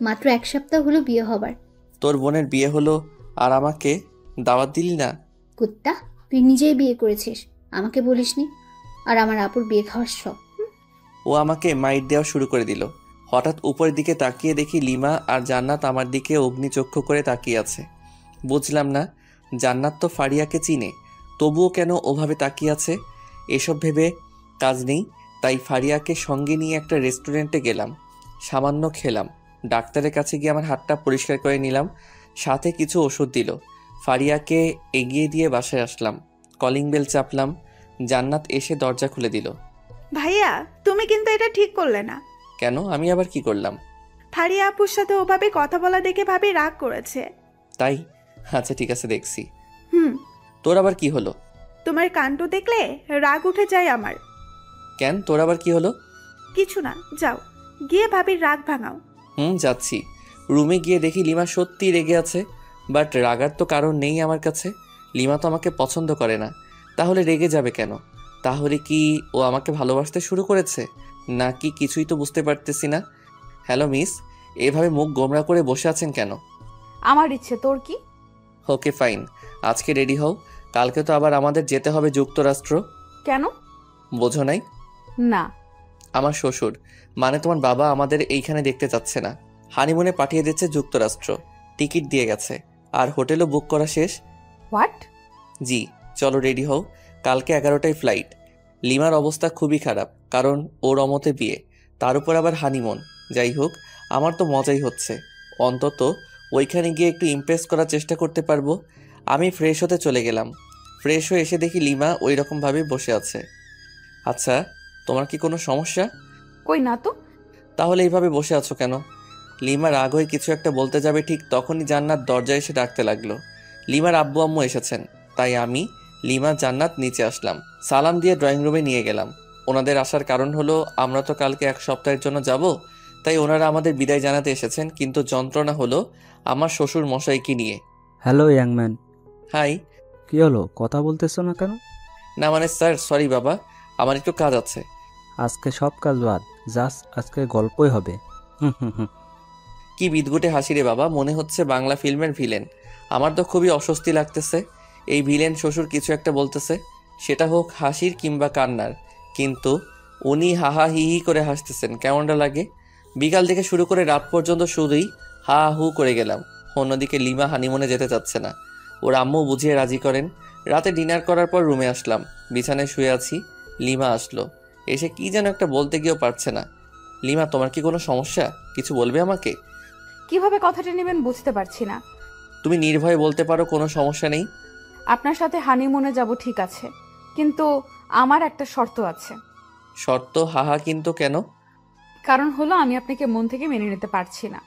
মাত্র 1 সপ্তাহ হলো বিয়ে হবার। তোর বোনের বিয়ে হলো আর আমাকে দাওয়াত দিলি না? কুত্তা, তুই নিজেই বিয়ে করেছিস, আমাকে বলিসনি। আর আমার আপুর বিয়ে খাওয়ার সব। ও আমাকে মাইট দেওয়া শুরু করে দিল। হঠাৎ উপরের দিকে তাকিয়ে দেখি লিমা আর জান্নাত আমার দিকে অগ্নিচক্ষু করে তাকিয়ে আছে। বুঝলাম না, জান্নাত তো ফারিয়াকে চিনে, তবুও কেন ওভাবে তাকিয়ে আছে। এসব ভেবে কাজ নেই, তাই ফারিয়াকে সঙ্গে নিয়ে একটা রেস্টুরেন্টে গেলাম। সামান্য খেলাম। ডাক্তারের কাছে গিয়ে আমার হাতটা পরিষ্কার করে নিলাম, সাথে কিছু ওষুধ দিল। ফারিয়াকে এগিয়ে দিয়ে বাসায় আসলাম। Calling bell চাপলাম। জান্নাত এসে দরজা খুলে দিল। ভাইয়া, তুমি কিন্তু এটা ঠিক করলে না। কেন? আমি আবার কি করলাম? ফারিয়া আপুর সাথে ওভাবে কথা বলা দেখে ভাবি রাগ করেছে। তাই? আচ্ছা ঠিক আছে, দেখছি। হুম। তোর আবার কি হলো? তোমার কাণ্ড দেখলে রাগ উঠে যায় আমার। কেন, তোর আবার কি হলো? কিছু না, যাও গিয়ে ভাবির রাগ ভাঙাও। যাচ্ছি। রুমে গিয়ে দেখি লিমা সত্যি রেগে আছে, বাট রাগার তো কারণ নেই আমার কাছে। লিমা তো আমাকে পছন্দ করে না, তাহলে রেগে যাবে কেন? তাহলে কি ও আমাকে ভালোবাসতে শুরু করেছে নাকি কিছুই তো বুঝতে পারতেছি না। হ্যালো মিস, এভাবে মুখ গোমরা করে বসে আছেন কেন? আমার ইচ্ছে, তোর কি? ওকে ফাইন, আজকে রেডি হও, কালকে তো আবার আমাদের যেতে হবে যুক্তরাষ্ট্র। কেন? বোঝো নাই? না। আমার শ্বশুর, মানে তোমার বাবা আমাদের এইখানে দেখতে চাচ্ছে না, হানিমুনে পাঠিয়ে দিচ্ছে যুক্তরাষ্ট্র। টিকিট দিয়ে গেছে, আর হোটেলও বুক করা শেষ। হোয়াট? জি, চলো রেডি হও, কালকে 11টায় ফ্লাইট। লিমার অবস্থা খুবই খারাপ, কারণ ওর অমতে বিয়ে, তার উপর আবার হানিমুন। যাই হোক, আমার তো মজাই হচ্ছে, অন্তত ওইখানে গিয়ে একটু ইমপ্রেস করার চেষ্টা করতে পারবো। আমি ফ্রেশ হতে চলে গেলাম। ফ্রেশ হয়ে এসে দেখি লিমা ওই রকমভাবেই বসে আছে। আচ্ছা, তোমার কি কোনো সমস্যা? কই না তো। তাহলে এইভাবে বসে আছো কেন? লিমা রাগ হয়ে কিছু একটা বলতে যাবে, ঠিক তখনই জান্নাত দরজায় এসে ডাকতে লাগলো। লিমার আব্বু আম্মু এসেছেন, তাই আমি, লিমা, জান্নাত নিচে আসলাম। সালাম দিয়ে ড্রয়িং রুমে নিয়ে গেলাম। ওনাদের আসার কারণ হলো আমরা তো কালকে 1 সপ্তাহের জন্য যাব, তাই ওনারা আমাদের বিদায় জানাতে এসেছেন। কিন্তু যন্ত্রণা হলো আমার শ্বশুর মশাইকে নিয়ে। হ্যালো ইয়াংম্যান। হাই। কি হলো, কথা বলতেছো না কেন? না মানে স্যার, সরি বাবা, আমার একটু কাজ আছে। আজকে সব কাজ বাদ, জাস্ট আজকে গল্পই হবে। হুম হুম হুম। কি বিদঘুটে হাসি রে বাবা, মনে হচ্ছে বাংলা ফিল্মের ভিলেন। আমার তো খুবই অস্বস্তি লাগতেছে। এই ভিলেন শ্বশুর কিছু একটা বলতেছে, সেটা হোক হাসির কিংবা কান্নার, কিন্তু উনি হাহা হি হি করে হাসতেছেন, কেমনটা লাগে? বিকাল থেকে শুরু করে রাত পর্যন্ত শুধুই হা হু করে গেলাম। অন্যদিকে লিমা হানিমুনে যেতে চাচ্ছে না, ওর আম্মু বুঝিয়ে রাজি করেন। রাতে ডিনার করার পর রুমে আসলাম, বিছানায় শুয়ে আছি। লিমা আসলো, এসে কি যেন একটা বলতে গিয়েও পারছে না। লিমা, তোমার কি কোনো সমস্যা? কিছু বলবে আমাকে? কিভাবে কথাটা নেবেন বুঝতে পারছি না। তুমি নির্ভয়ে বলতে পারো, কোনো সমস্যা নেই। আপনার সাথে হানিমুনে যাব ঠিক আছে, কিন্তু আমার একটা শর্ত আছে। শর্ত? হাহা, কিন্তু কেন? কারণ হলো আমি আপনাকে মন থেকে মেনে নিতে পারছি না।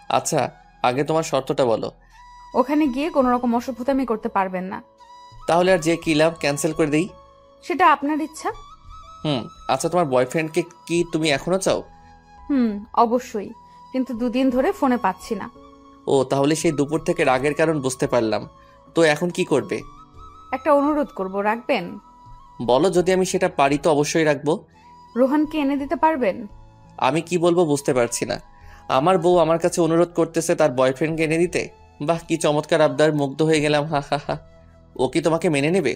আচ্ছা, আগে তোমার শর্তটা বলো। ওখানে গিয়ে কোনো রকম অসভ্যতামি করতে পারবেন না। তাহলে আর যে কি লাভ, ক্যান্সেল করে দেই। সেটা আপনার ইচ্ছা। আচ্ছা, তোমার বয়ফ্রেন্ডকে কি তুমি এখনো চাও? অবশ্যই, কিন্তু 2 দিন ধরে ফোনে পাচ্ছি না। ও, তাহলে সেই দুপুর থেকে রাগের কারণ বুঝতে পারলাম। তো এখন কি করবে? একটা অনুরোধ করব, রাখবেন? বলো, যদি আমি সেটা পারি তো অবশ্যই রাখবো। রোহানকে এনে দিতে পারবেন? আমি কি বলবো বুঝতে পারছি না। আমার বউ আমার কাছে অনুরোধ করতেছে তার বয়ফ্রেন্ডকে এনে দিতে। বাহ, কি চমৎকার আবদার, মুগ্ধ হয়ে গেলাম। হা হা হা। ও কি তোমাকে মেনে নেবে?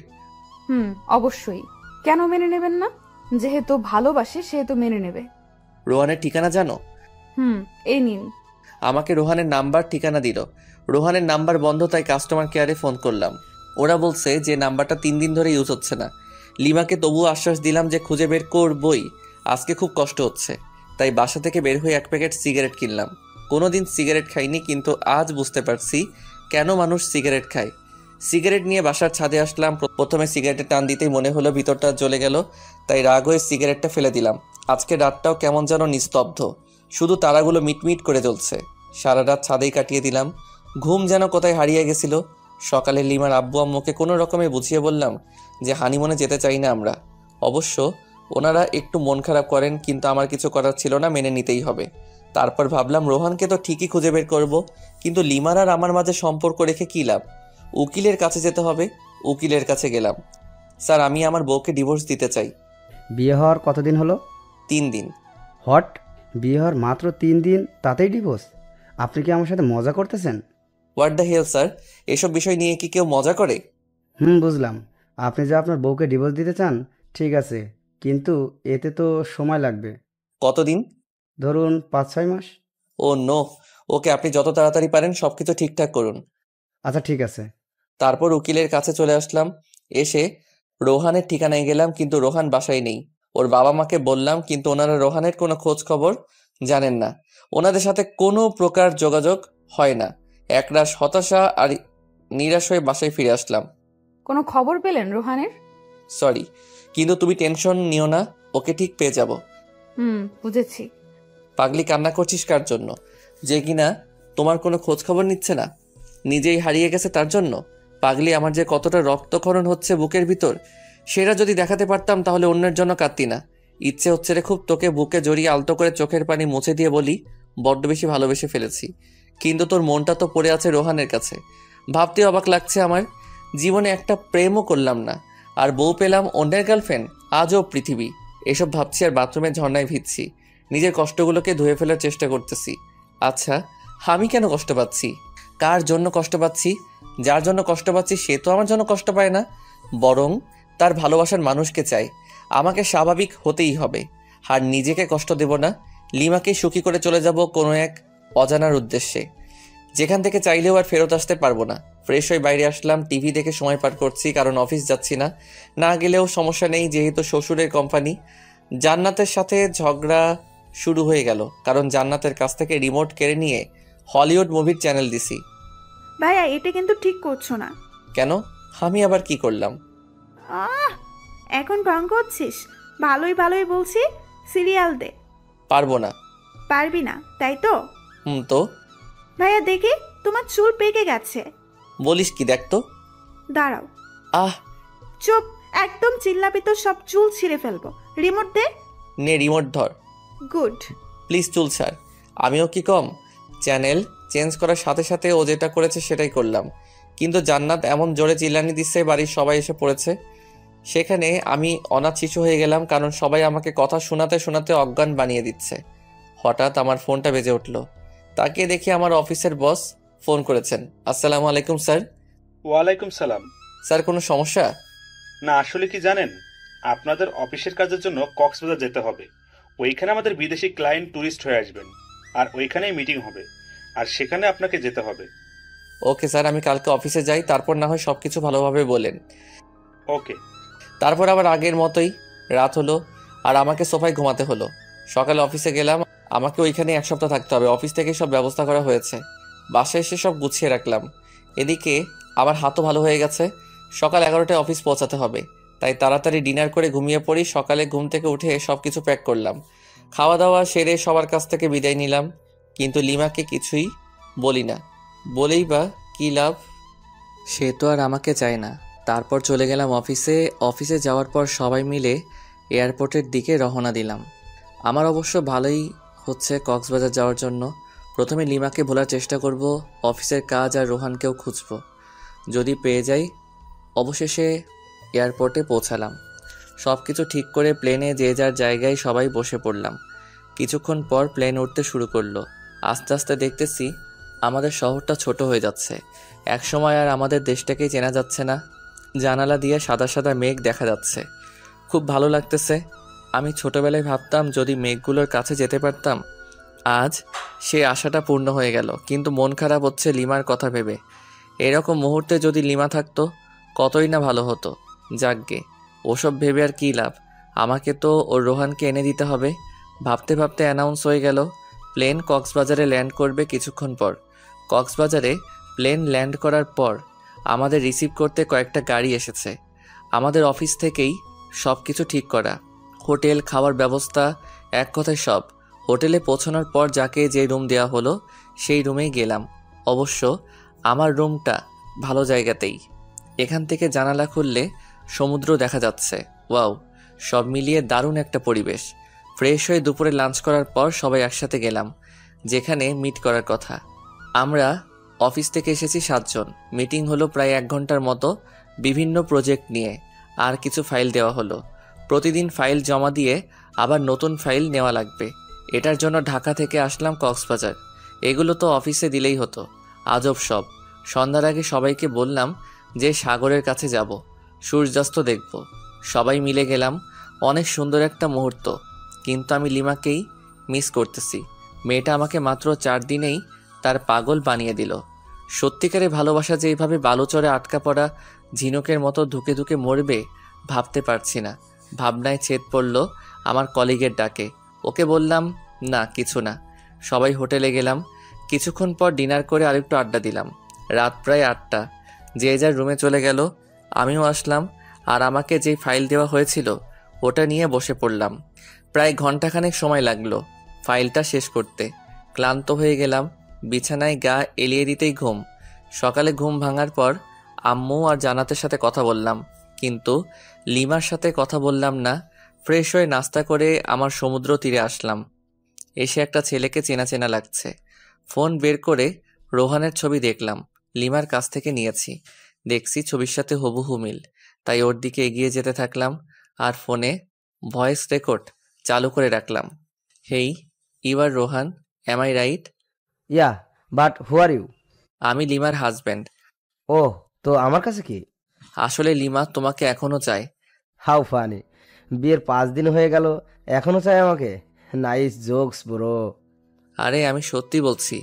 অবশ্যই। কেন মেনে নেবেন না? যেহেতু ভালোবাসে সেহেতু মেনে নেবে। রোহানের ঠিকানা জানো? এই নিন। আমাকে রোহানের নাম্বার ঠিকানা দিল। রোহানের নাম্বার বন্ধ, তাই কাস্টমার কেয়ারে ফোন করলাম। ওরা বলছে যে নাম্বারটা 3 দিন ধরে ইউজ হচ্ছে না। লিমাকে তবুও আশ্বাস দিলাম যে খুঁজে বের করবই। আজকে খুব কষ্ট হচ্ছে, তাই বাসা থেকে বের হয়ে 1 প্যাকেট সিগারেট কিনলাম। কোনোদিন সিগারেট খাইনি, কিন্তু আজ বুঝতে পারছি কেন মানুষ সিগারেট খায়। সিগারেট নিয়ে বাসার ছাদে আসলাম। প্রথমে সিগারেটের টান দিতেই মনে হলো ভিতরটা জ্বলে গেল, তাই রাগ হয়ে সিগারেটটা ফেলে দিলাম। আজকে রাতটাও কেমন যেন নিস্তব্ধ, শুধু তারাগুলো মিটমিট করে জ্বলছে। সারা রাত ছাদেই কাটিয়ে দিলাম, ঘুম যেন কোথায় হারিয়ে গেছিল। সকালে লিমার আব্বু আম্মুকে কোনো রকমে বুঝিয়ে বললাম যে হানিমুনে যেতে চাই না আমরা। অবশ্য ওনারা একটু মন খারাপ করেন, কিন্তু আমার কিছু করার ছিল না, মেনে নিতেই হবে। তারপর ভাবলাম রোহানকে তো ঠিকই খুঁজে বের করব, কিন্তু লিমার আর আমার মাঝে সম্পর্ক রেখে কী লাভ? উকিলের কাছে যেতে হবে। উকিলের কাছে গেলাম। স্যার, আমি আমার বউকে ডিভোর্স দিতে চাই। বিয়ে হওয়ার কতদিন হলো? 3 দিন। হট, বিয়ে হওয়ার মাত্র 3 দিন তাতেই ডিভোর্স? আপনি কি আমার সাথে মজা করতেছেন? হোয়াট দ্য হেল স্যার, এসব বিষয় নিয়ে কি কেউ মজা করে? বুঝলাম। আপনি যে আপনার বউকে ডিভোর্স দিতে চান, ঠিক আছে, কিন্তু এতে তো সময় লাগবে। কতদিন? ধরুন 5-6 মাস। ও নো। ওকে, আপনি যত তাড়াতাড়ি পারেন সবকিছু ঠিকঠাক করুন। আচ্ছা ঠিক আছে। তারপর উকিলের কাছে চলে আসলাম। এসে রোহানের ঠিকানায় গেলাম, কিন্তু রোহান বাসায় নেই। ওর বাবা মাকে বললাম, কিন্তু ওনারা রোহানের কোনো খোঁজ খবর জানেন না। ওনাদের সাথে কোনো প্রকার যোগাযোগ হয় না। একরাশ হতাশা আর নিরাশ হয়ে বাসায় ফিরে আসলাম। কোনো খবর পেলেন রোহানের? সরি, কিন্তু তুমি টেনশন নিও না, ওকে ঠিক পেয়ে যাব। বুঝেছি। পাগলি, কান্না করছিস কার জন্য? যে কিনা তোমার কোনো খোঁজ খবর নিচ্ছে না, নিজেই হারিয়ে গেছে তার জন্য? পাগলি, আমার যে কতটা রক্তক্ষরণ হচ্ছে বুকের ভিতর, সেটা যদি দেখাতে পারতাম তাহলে অন্যের জন্য কাঁদতি না। ইচ্ছে হচ্ছে রে খুব তোকে বুকে জড়িয়ে আলতো করে চোখের পানি মুছে দিয়ে বলি, বড্ড বেশি ভালোবেসে ফেলেছি। কিন্তু তোর মনটা তো পড়ে আছে রোহানের কাছে। ভাবতে অবাক লাগছে আমার, জীবনে একটা প্রেমও করলাম না, আর বউ পেলাম অন্যের গার্লফ্রেন্ড। আজও পৃথিবী। এসব ভাবছি আর বাথরুমের ঝর্ণায় ভিজছি। নিজের কষ্টগুলোকে ধুয়ে ফেলার চেষ্টা করতেছি। আচ্ছা, আমি কেন কষ্ট পাচ্ছি? কার জন্য কষ্ট পাচ্ছি? যার জন্য কষ্ট পাচ্ছি সে তো আমার জন্য কষ্ট পায় না, বরং তার ভালোবাসার মানুষকে চাই। আমাকে স্বাভাবিক হতেই হবে, আর নিজেকে কষ্ট দেব না। লিমাকে সুখী করে চলে যাব কোনো এক অজানার উদ্দেশ্যে, যেখান থেকে চাইলেও আর ফেরত আসতে পারবো না। ফ্রেশ হয়ে বাইরে আসলাম, টিভি দেখে সময় পার করছি, কারণ অফিস যাচ্ছি না। না গেলেও সমস্যা নেই, যেহেতু শ্বশুরের কোম্পানি। জান্নাতের সাথে ঝগড়া শুরু হয়ে গেল, কারণ জান্নাতের কাছ থেকে রিমোট কেড়ে নিয়ে হলিউড মুভির চ্যানেল দিছি। ভাইয়া এটা কিন্তু ঠিক করছো না। কেন? আমি আবার কি করলাম? আহ, এখন ঢং করছিস? ভালোই ভালোই বলছি, সিরিয়াল দে। পারবো না। পারবি না তাই তো? তো ভাইয়া দেখি, তোমার চুল পেকে গেছে। বলিস কি? দেখ তো। দাঁড়াও। আহ, চুপ, একদম চিল্লাবি তো সব চুল ছিঁড়ে ফেলবো। রিমোট দে। নে রিমোট ধর। গুড। প্লিজ চুল ছাড়। আমিও কি কম? চ্যানেল চেঞ্জ করার সাথে সাথে ও যেটা করেছে সেটাই করলাম, কিন্তু জান্নাত এমন জোরে চিল্লানি দিচ্ছে বাড়ির সবাই এসে পড়েছে। সেখানে আমি অনাথ শিশু হয়ে গেলাম, কারণ সবাই আমাকে কথা শোনাতে শোনাতে অজ্ঞান বানিয়ে দিচ্ছে। হঠাৎ আমার ফোনটা বেজে উঠল। তাকিয়ে দেখি আমার অফিসের বস ফোন করেছেন। আসসালামু আলাইকুম স্যার। ওয়ালাইকুম সালাম। স্যার, কোনো সমস্যা? না, আসলে কি জানেন, আপনাদের অফিসের কাজের জন্য কক্সবাজার যেতে হবে। ওইখানে আমাদের বিদেশি ক্লায়েন্ট ট্যুরিস্ট হয়ে আসবেন, আর ওইখানেই মিটিং হবে, আর সেখানে আপনাকে যেতে হবে। ওকে স্যার, আমি কালকে অফিসে যাই, তারপর না হয় সব কিছু ভালোভাবে বলেন। ওকে। তারপর আবার আগের মতোই রাত হলো, আর আমাকে সোফায় ঘুমাতে হলো। সকালে অফিসে গেলাম, আমাকে ওইখানে 1 সপ্তাহ থাকতে হবে। অফিস থেকে সব ব্যবস্থা করা হয়েছে, বাসায় এসে সব গুছিয়ে রাখলাম। এদিকে আমার হাতও ভালো হয়ে গেছে। সকাল 11টায় অফিস পৌঁছাতে হবে, তাই তাড়াতাড়ি ডিনার করে ঘুমিয়ে পড়ি। সকালে ঘুম থেকে উঠে সব কিছু প্যাক করলাম, খাওয়া দাওয়া সেরে সবার কাছ থেকে বিদায় নিলাম। কিন্তু লিমাকে কিছুই বলি না, বলেই বা কী লাভ? সে তো আর আমাকে চায় না। তারপর চলে গেলাম অফিসে। অফিসে যাওয়ার পর সবাই মিলে এয়ারপোর্টের দিকে রওনা দিলাম। আমার অবশ্য ভালোই হচ্ছে কক্সবাজার যাওয়ার জন্য। প্রথমে লিমাকে ভোলার চেষ্টা করব, অফিসের কাজ আর রোহানকেও খুঁজব, যদি পেয়ে যাই। অবশেষে এয়ারপোর্টে পৌঁছালাম। সব কিছু ঠিক করে প্লেনে যে যার জায়গায় সবাই বসে পড়লাম। কিছুক্ষণ পর প্লেন উঠতে শুরু করলো। আস্তে আস্তে দেখতেছি আমাদের শহরটা ছোট হয়ে যাচ্ছে। একসময় আর আমাদের দেশটাকেই চেনা যাচ্ছে না। জানালা দিয়ে সাদা সাদা মেঘ দেখা যাচ্ছে, খুব ভালো লাগতেছে। আমি ছোটবেলায় ভাবতাম যদি মেঘগুলোর কাছে যেতে পারতাম। আজ সে আশাটা পূর্ণ হয়ে গেল, কিন্তু মন খারাপ হচ্ছে লিমার কথা ভেবে। এরকম মুহূর্তে যদি লিমা থাকতো কতই না ভালো হতো। যাকগে, ওসব ভেবে আর কী লাভ, আমাকে তো ওর রোহানকে এনে দিতে হবে। ভাবতে ভাবতে অ্যানাউন্স হয়ে গেল প্লেন কক্সবাজারে ল্যান্ড করবে কিছুক্ষণ পর। কক্সবাজারে প্লেন ল্যান্ড করার পর আমাদের রিসিভ করতে কয়েকটা গাড়ি এসেছে। আমাদের অফিস থেকেই সব কিছু ঠিক করা, হোটেল, খাওয়ার ব্যবস্থা, এক কথায় সব। হোটেলে পৌঁছানোর পর যাকে যে রুম দেওয়া হলো সেই রুমেই গেলাম। অবশ্য আমার রুমটা ভালো জায়গাতেই, এখান থেকে জানালা খুললে সমুদ্র দেখা যাচ্ছে। ওয়াও, সব মিলিয়ে দারুণ একটা পরিবেশ। ফ্রেশ হয়ে দুপুরে লাঞ্চ করার পর সবাই একসাথে গেলাম যেখানে মিট করার কথা। আমরা অফিস থেকে এসেছি 7 জন। মিটিং হলো প্রায় 1 ঘন্টার মতো, বিভিন্ন প্রজেক্ট নিয়ে। আর কিছু ফাইল দেওয়া হলো, প্রতিদিন ফাইল জমা দিয়ে আবার নতুন ফাইল নেওয়া লাগবে। এটার জন্য ঢাকা থেকে আসলাম কক্সবাজার। এগুলো তো অফিসে দিলেই হতো। আজব সব। সন্ধ্যার আগে সবাইকে বললাম যে সাগরের কাছে যাব, সূর্যাস্ত দেখব। সবাই মিলে গেলাম। অনেক সুন্দর একটা মুহূর্ত, কিন্তু আমি লিমাকেই মিস করতেছি। মেয়েটা আমাকে মাত্র 4 দিনেই তার পাগল বানিয়ে দিল। সত্যিকারে ভালোবাসা যে এইভাবে বালুচরে আটকা পড়া ঝিনুকের মতো ধুকে ধুকে মরবে ভাবতে পারছি না। ভাবনায় ছেদ পড়ল আমার কলিগের ডাকে। ওকে বললাম না, কিছু না। সবাই হোটেলে গেলাম। কিছুক্ষণ পর ডিনার করে আরেকটু আড্ডা দিলাম। রাত প্রায় 8টা। যে যার রুমে চলে গেল, আমিও আসলাম। আর আমাকে যেই ফাইল দেওয়া হয়েছিল ওটা নিয়ে বসে পড়লাম। প্রায় ঘন্টাখানেক সময় লাগলো ফাইলটা শেষ করতে। ক্লান্ত হয়ে গেলাম, বিছানায় গা এলিয়ে দিতেই ঘুম। সকালে ঘুম ভাঙার পর আম্মু আর জান্নাতের সাথে কথা বললাম, কিন্তু লিমার সাথে কথা বললাম না। ফ্রেশ হয়ে নাস্তা করে আমার সমুদ্র তীরে আসলাম। এসে একটা ছেলেকে চেনা চেনা লাগছে। ফোন বের করে রোহানের ছবি দেখলাম, লিমার কাছ থেকে নিয়েছি। দেখছি ছবির সাথে হুবহু মিল, তাই ওর দিকে এগিয়ে যেতে থাকলাম আর ফোনে ভয়েস রেকর্ড চালু করে রাখলাম। Hey, you are Rohan, am I right? Yeah, but who are you? আমি লিমার হাজব্যান্ড। ওহ, তো আমার কাছে কি? আসলে লিমা তোমাকে এখনো চায়। How funny! বিয়ের 5 দিন হয়ে গেল, এখনো চাই আমাকে? Nice jokes bro. আরে আমি সত্যি বলছি,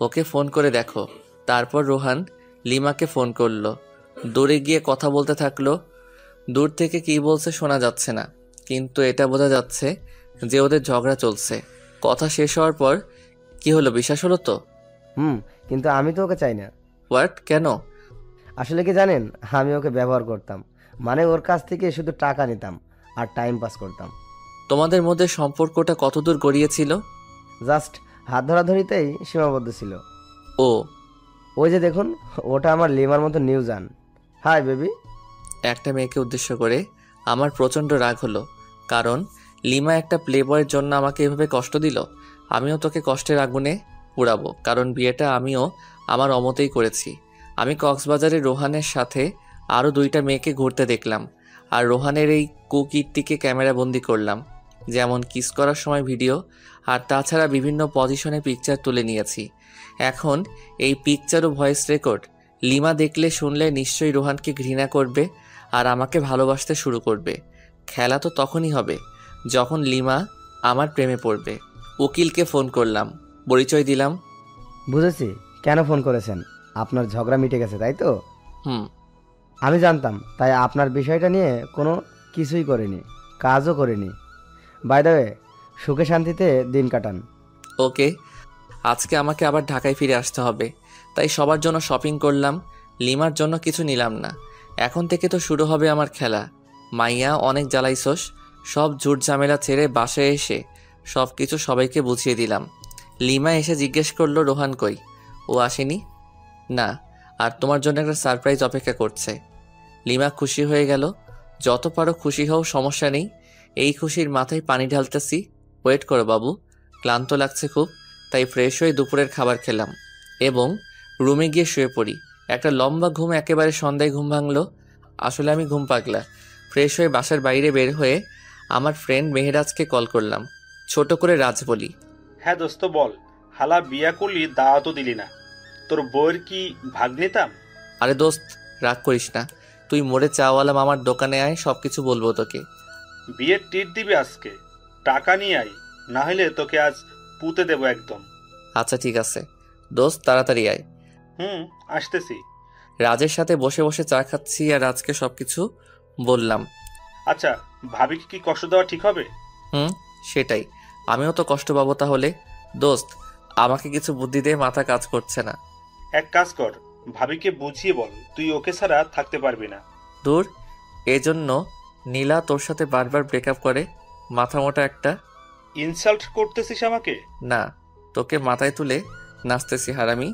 ওকে ফোন করে দেখো। তারপর রোহান লিমাকে ফোন করলো। দূরে গিয়ে কথা বলতে থাকলো। দূর থেকে কি বলছে শোনা যাচ্ছে না, কিন্তু এটা বোঝা যাচ্ছে যে ওদের ঝগড়া চলছে। কথা শেষ হওয়ার পর, কি হলো, বিশ্বাস হলো তো? কিন্তু আমি তো ওকে চাই না। হোয়াট? কেন? আসলে কি জানেন, আমি ওকে ব্যবহার করতাম, মানে ওর কাছ থেকে শুধু টাকা নিতাম আর টাইম পাস করতাম। তোমাদের মধ্যে সম্পর্কটা কতদূর গড়িয়েছিল? জাস্ট হাত ধরাধরিতেই সীমাবদ্ধ ছিল। ও, ওই যে দেখুন, ওটা আমার লিমার মতো নিউজান। Hi baby. একটা মেয়েকে উদ্দেশ্য করে আমার প্রচণ্ড রাগ হলো, কারণ লিমা একটা প্লে বয়ের জন্য আমাকে এভাবে কষ্ট দিল। আমিও তোকে কষ্টের আগুনে পুড়াবো, কারণ বিয়েটা আমিও আমার অমতেই করেছি। আমি কক্সবাজারে রোহানের সাথে আরও 2টা মেয়েকে ঘুরতে দেখলাম, আর রোহানের এই কুকীর্তিকে ক্যামেরাবন্দি করলাম, যেমন কিস করার সময় ভিডিও, আর তাছাড়া বিভিন্ন পজিশনে পিকচার তুলে নিয়েছি। এখন এই পিকচার ও ভয়েস রেকর্ড লিমা দেখলে শুনলে নিশ্চয়ই রোহানকে ঘৃণা করবে আর আমাকে ভালোবাসতে শুরু করবে। খেলা তো তখনই হবে যখন লিমা আমার প্রেমে পড়বে। উকিলকে ফোন করলাম, পরিচয় দিলাম। বুঝেছি কেন ফোন করেছেন, আপনার ঝগড়া মিটে গেছে তাই তো? হুম। আমি জানতাম, তাই আপনার বিষয়টা নিয়ে কোনো কিছুই করিনি, কাজও করিনি। বাই দ্য ওয়ে, সুখে শান্তিতে দিন কাটান। ওকে, আজকে আমাকে আবার ঢাকায় ফিরে আসতে হবে, তাই সবার জন্য শপিং করলাম, লিমার জন্য কিছু নিলাম না। এখন থেকে তো শুরু হবে আমার খেলা। মাইয়া, অনেক জ্বালাইছস, সব ঝুট ঝামেলা ছেড়ে বাসায় এসে সব কিছু সবাইকে বুঝিয়ে দিলাম। লিমা এসে জিজ্ঞেস করলো, রোহান কই? ও আসেনি? না, আর তোমার জন্য একটা সারপ্রাইজ অপেক্ষা করছে। লিমা খুশি হয়ে গেল। যত পারো খুশি হও, সমস্যা নেই। এই খুশির মাথায় পানি ঢালতেছি। ওয়েট করো বাবু, ক্লান্ত লাগছে খুব, তাই ফ্রেশ হয়ে দুপুরের খাবার খেলাম এবং রুমে গিয়ে শুয়ে পড়ি। একটা লম্বা ঘুম, একেবারে সন্ধ্যায় ঘুম ভাঙলো। আসলে আমি ঘুম পাগলা। ফ্রেশ হয়ে বাসার বাইরে বের হয়ে আমার ফ্রেন্ড মেহেরাজকে কল করলাম। ছোট করে রাজ বলি, হ্যাঁ দোস্ত বল, হালা বিয়া করলি দাওয়াতও দিলি না, তোর বউয়ের কি ভাগ নিতাম? আরে দোস্ত, রাগ করিস না, তুই মোড়ে চাওয়ালা মামার দোকানে আয়, সব কিছু বলবো তোকে। বিয়ের টিট দিবি আজকে, টাকা নিয়ে আয়, না হলে তোকে আজ পুঁতে দেবো একদম। আচ্ছা ঠিক আছে দোস্ত, তাড়াতাড়ি আয়। আসতেছি। রাজের সাথে বসে বসে চা খাচ্ছি আর রাজকে সবকিছু বললাম। আচ্ছা, ভাবিকে কি কষ্ট দেওয়া ঠিক হবে? সেটাই, আমিও তো কষ্ট পাবো তাহলে। দোস্ত, আমাকে কিছু বুদ্ধি দে, মাথা কাজ করছে না। এক কাজ কর, ভাবিকে বুঝিয়ে বল তুই ওকে ছাড়া থাকতে পারবি না। দূর, এজন্য নীলা তোর সাথে বারবার ব্রেকআপ করে? মাথা মোটা একটা। ইনসাল্ট করতেছিস আমাকে? না, তোকে মাথায় তুলে নাচতেছি হারামি।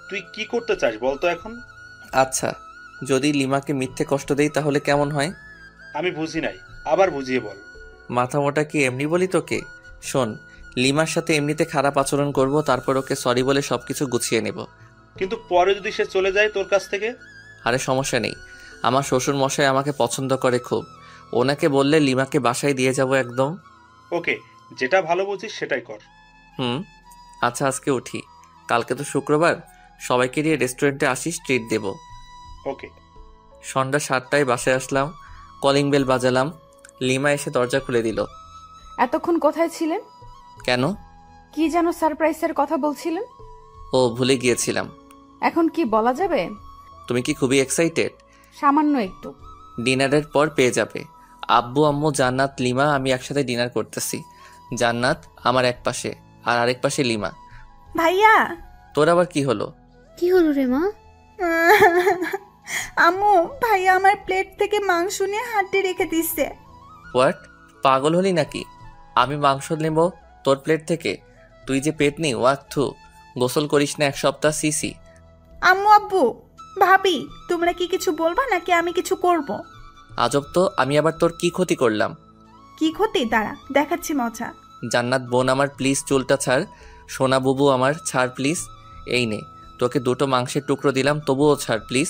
তুই কি করতে চাস বলতো এখন? আচ্ছা, যদি লিমাকে মিথ্যে কষ্ট দেই তাহলে কেমন হয়? আমি বুঝি নাই, আবার বুঝিয়ে বল। মাথা মোটা কি এমনি বলি তোকে? শোন, লিমার সাথে এমনিতে খারাপ আচরণ করব, তারপর ওকে সরি বলে সবকিছু গুছিয়ে নেব। কিন্তু পরে যদি সে চলে যায় তোর কাছ থেকে? আরে সমস্যা নেই, আমার শ্বশুর মশাই আমাকে পছন্দ করে খুব, ওনাকে বললে লিমাকে বাসায় দিয়ে যাব একদম। ওকে, যেটা ভালো বুঝিস সেটাই কর। আচ্ছা আজকে উঠি, কালকে তো শুক্রবার, সবাইকে নিয়ে রেস্টুরেন্টে আসিস, ট্রিট দেব। ওকে। সন্ধ্যা 7টায় বাসায় আসলাম, কলিং বেল বাজালাম। লিমা এসে দরজা খুলে দিল। এতক্ষণ কোথায় ছিলেন? কেন? কি যেন সারপ্রাইজের কথা বলছিলেন? ও, ভুলে গিয়েছিলাম। এখন কি বলা যাবে? তুমি কি খুবই এক্সাইটেড? সামান্য একটু। ডিনারের পর পেয়ে যাবে। আব্বু, আম্মু, জান্নাত, লিমা, আমি একসাথে ডিনার করতেছি। জান্নাত আমার এক পাশে আর আরেক পাশে লিমা। ভাইয়া। তোর আবার কি হলো? কি হলো রে মা? আম্মু, ভাইয়া আমার প্লেট থেকে মাংস নিয়ে হাড্ডি রেখে দিচ্ছে। হোয়াট? পাগল হলি নাকি? আমি মাংস নেব তোর প্লেট থেকে? তুই যে পেট নি, ওয়াক থু, গোসল করিস না 1 সপ্তাহ, সিসি। আম্মু, আব্বু, ভাবি, তোমরা কি কিছু বলবা নাকি আমি কিছু করব? আজব তো, আমি আবার তোর কি ক্ষতি করলাম? কি ক্ষতি? দাঁড়া, দেখাচ্ছি মজা। জান্নাত বোন আমার, প্লিজ চুলটা ছাড়। সোনা বুবু আমার, ছাড় প্লিজ। এই নে, তোকে 2টো মাংসের টুকরো দিলাম, তবুও ছাড় প্লিজ।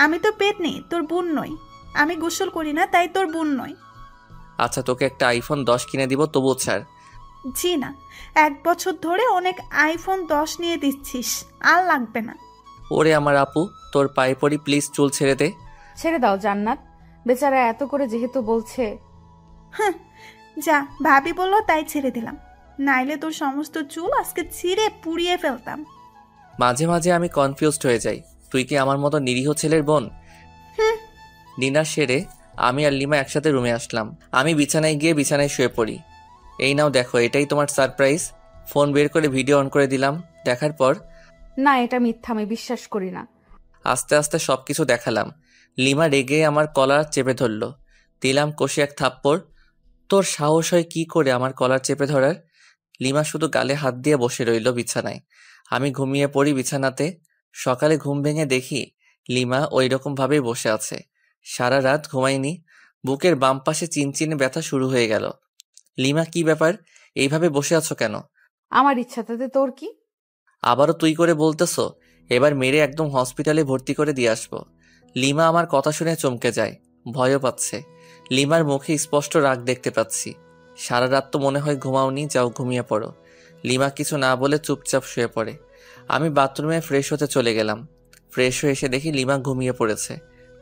আমি তো পেট নেই, তোর বোন নই। আমি গোসল করি না, তাই তোর বোন নই। আচ্ছা, তোকে একটা আইফোন 10 কিনে দিব, তবুও ছাড়। জি না, 1 বছর ধরে অনেক আইফোন 10 নিয়ে দিচ্ছিস, আর লাগবে না। ওরে আমার আপু, তোর পায়ে পড়ি, প্লিজ চুল ছেড়ে দে। ছেড়ে দাও জান্নাত, বেচারা এত করে যেহেতু বলছে। হ্যাঁ, যা, ভাবি বললো তাই ছেড়ে দিলাম, নাইলে তোর সমস্ত চুল আজকে ছিঁড়ে পুড়িয়ে ফেলতাম। মাঝে মাঝে আমি কনফিউজড হয়ে যাই, তুই কি আমার মতো নিরীহ ছেলের বোন? হুম। ডিনার সেরে আমি আর লিমা একসাথে রুমে আসলাম। আমি বিছানায় গিয়ে বিছানায় শুয়ে পড়ি। এই নাও দেখো, এটাই তোমার সারপ্রাইজ। ফোন বের করে ভিডিও অন করে দিলাম। দেখার পর না, এটা মিথ্যা, আমি বিশ্বাস করি না। আস্তে আস্তে সবকিছু দেখালাম। লিমা রেগে আমার কলার চেপে ধরল। দিলাম কষে এক থাপ্পড়। তোর সাহস হয় কি করে আমার কলার চেপে ধরার? লিমা শুধু গালে হাত দিয়ে বসে রইল বিছানায়। আমি ঘুমিয়ে পড়ি বিছানাতে। সকালে ঘুম ভেঙে দেখি লিমা ওই রকম ভাবেই বসে আছে। সারা রাত ঘুমাইনি। বুকের বাম পাশে চিনচিনে ব্যথা শুরু হয়ে গেল। লিমা, কি ব্যাপার? এইভাবে বসে আছো কেন? আমার ইচ্ছা, তাতে তোর কি? আবারও তুই করে বলতেছো? এবার মেরে একদম হসপিটালে ভর্তি করে দিয়ে আসবো। লিমা আমার কথা শুনে চমকে যায়, ভয়ও পাচ্ছে। লিমার মুখে স্পষ্ট রাগ দেখতে পাচ্ছি। সারা রাত তো মনে হয় ঘুমাওনি, যাও ঘুমিয়ে পড়ো। লিমা কিছু না বলে চুপচাপ শুয়ে পড়ে। আমি বাথরুমে ফ্রেশ হতে চলে গেলাম। ফ্রেশ হয়ে এসে দেখি লিমা ঘুমিয়ে পড়েছে।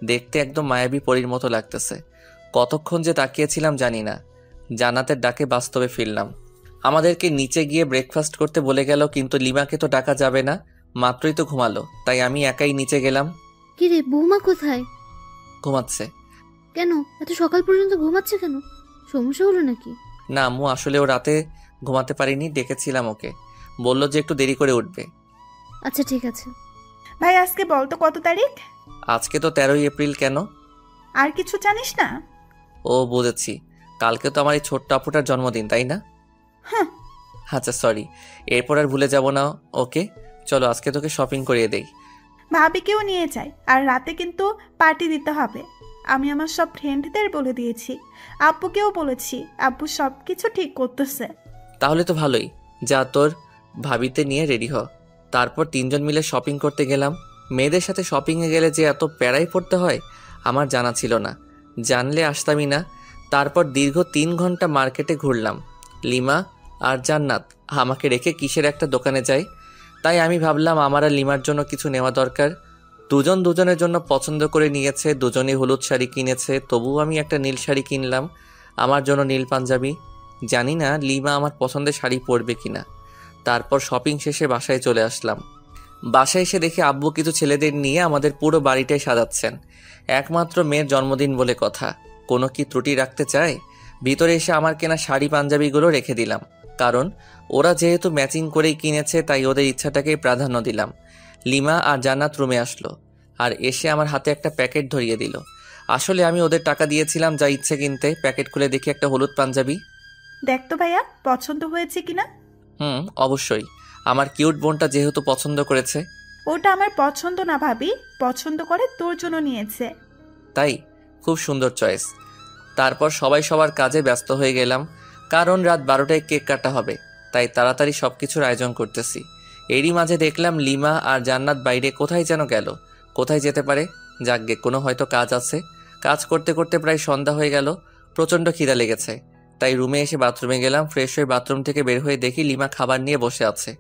দেখতে একদম মায়াবী পরীর মতো লাগতেছে। কতক্ষণ যে তাকিয়েছিলাম জানি না। জান্নাতের ডাকে বাস্তবে ফিরলাম। আমাদেরকে নিচে গিয়ে ব্রেকফাস্ট করতে বলে গেল, কিন্তু লিমাকে তো ডাকা যাবে না, মাত্রই তো ঘুমালো। তাই আমি একাই নিচে গেলাম। কিরে, বৌমা কোথায়? ঘুমাচ্ছে। কেন এত সকাল পর্যন্ত ঘুমাচ্ছে কেন? সমস্যা হলো নাকি? না আম্মু, আসলে ও রাতে ঘুমাতে পারিনি, ডেকেছিলাম ওকে। বলল যে একটু দেরি করে উঠবে। আচ্ছা ঠিক আছে। ভাই, আজকে বল তো কত তারিখ? আজকে তো 13ই এপ্রিল। কেন? আর কিছু জানিস না? ও বুঝেছি, কালকে তো আমার এই ছোট্ট আপুটার জন্মদিন, তাই না? হ্যাঁ। আচ্ছা সরি, এরপর আর ভুলে যাব না। ওকে চলো, আজকে তোকে শপিং করিয়ে দেই। ভাবিকেও নিয়ে যাই, আর রাতে কিন্তু পার্টি দিতে হবে। আমি আমার সব ফ্রেন্ডদের বলে দিয়েছি, আব্বুকেও বলেছি, আব্বু সব কিছু ঠিক করতেছে। তাহলে তো ভালোই। যা, তোর ভাবিতে নিয়ে রেডি হ। তারপর 3জন মিলে শপিং করতে গেলাম। মেয়েদের সাথে শপিংয়ে গেলে যে এত প্যারাই পড়তে হয় আমার জানা ছিল না, জানলে আসতামই না। তারপর দীর্ঘ 3 ঘন্টা মার্কেটে ঘুরলাম। লিমা আর জান্নাত আমাকে রেখে কিসের একটা দোকানে যায়। তাই আমি ভাবলাম আমার আর লিমার জন্য কিছু নেওয়া দরকার। দুজন দুজনের জন্য পছন্দ করে নিয়েছে, দুজনেই হলুদ শাড়ি কিনেছে, তবুও আমি একটা নীল শাড়ি কিনলাম, আমার জন্য নীল পাঞ্জাবি। জানি না লিমা আমার পছন্দের শাড়ি পরবে কিনা। তারপর শপিং শেষে বাসায় চলে আসলাম। বাসায় এসে দেখি আব্বু কিছু ছেলেদের নিয়ে আমাদের পুরো বাড়িটাই সাজাচ্ছেন। একমাত্র মেয়ের জন্মদিন বলে কথা, কোনো কি ত্রুটি রাখতে চায়? ভিতরে এসে আমার কেনা শাড়ি পাঞ্জাবিগুলো রেখে দিলাম, কারণ ওরা যেহেতু ম্যাচিং করেই কিনেছে তাই ওদের ইচ্ছাটাকেই প্রাধান্য দিলাম। লিমা আর জান্নাত রুমে আসলো আর এসে আমার হাতে একটা প্যাকেট ধরিয়ে দিল। আসলে আমি ওদের টাকা দিয়েছিলাম যা ইচ্ছে কিনতে। প্যাকেট খুলে দেখি একটা হলুদ পাঞ্জাবি। দেখ তো ভাইয়া, পছন্দ হয়েছে কিনা? অবশ্যই, আমার কিউট বোনটা যেহেতু পছন্দ করেছে। ওটা আমার পছন্দ না ভাবি, পছন্দ করে তোর জন্য নিয়েছে। তাই? খুব সুন্দর চয়েস। তারপর সবাই সবার কাজে ব্যস্ত হয়ে গেলাম, কারণ রাত 12টায় কেক কাটা হবে, তাই তাড়াতাড়ি সব কিছুর আয়োজন করতেছি। এরই মাঝে দেখলাম লিমা আর জান্নাত বাইরে কোথায় যেন গেল। কোথায় যেতে পারে? যাকগে, কোনো হয়তো কাজ আছে। কাজ করতে করতে প্রায় সন্ধ্যা হয়ে গেল। প্রচণ্ড খিদা লেগেছে, তাই রুমে এসে বাথরুমে গেলাম। ফ্রেশ হয়ে বাথরুম থেকে বের হয়ে দেখি লিমা খাবার নিয়ে বসে আছে।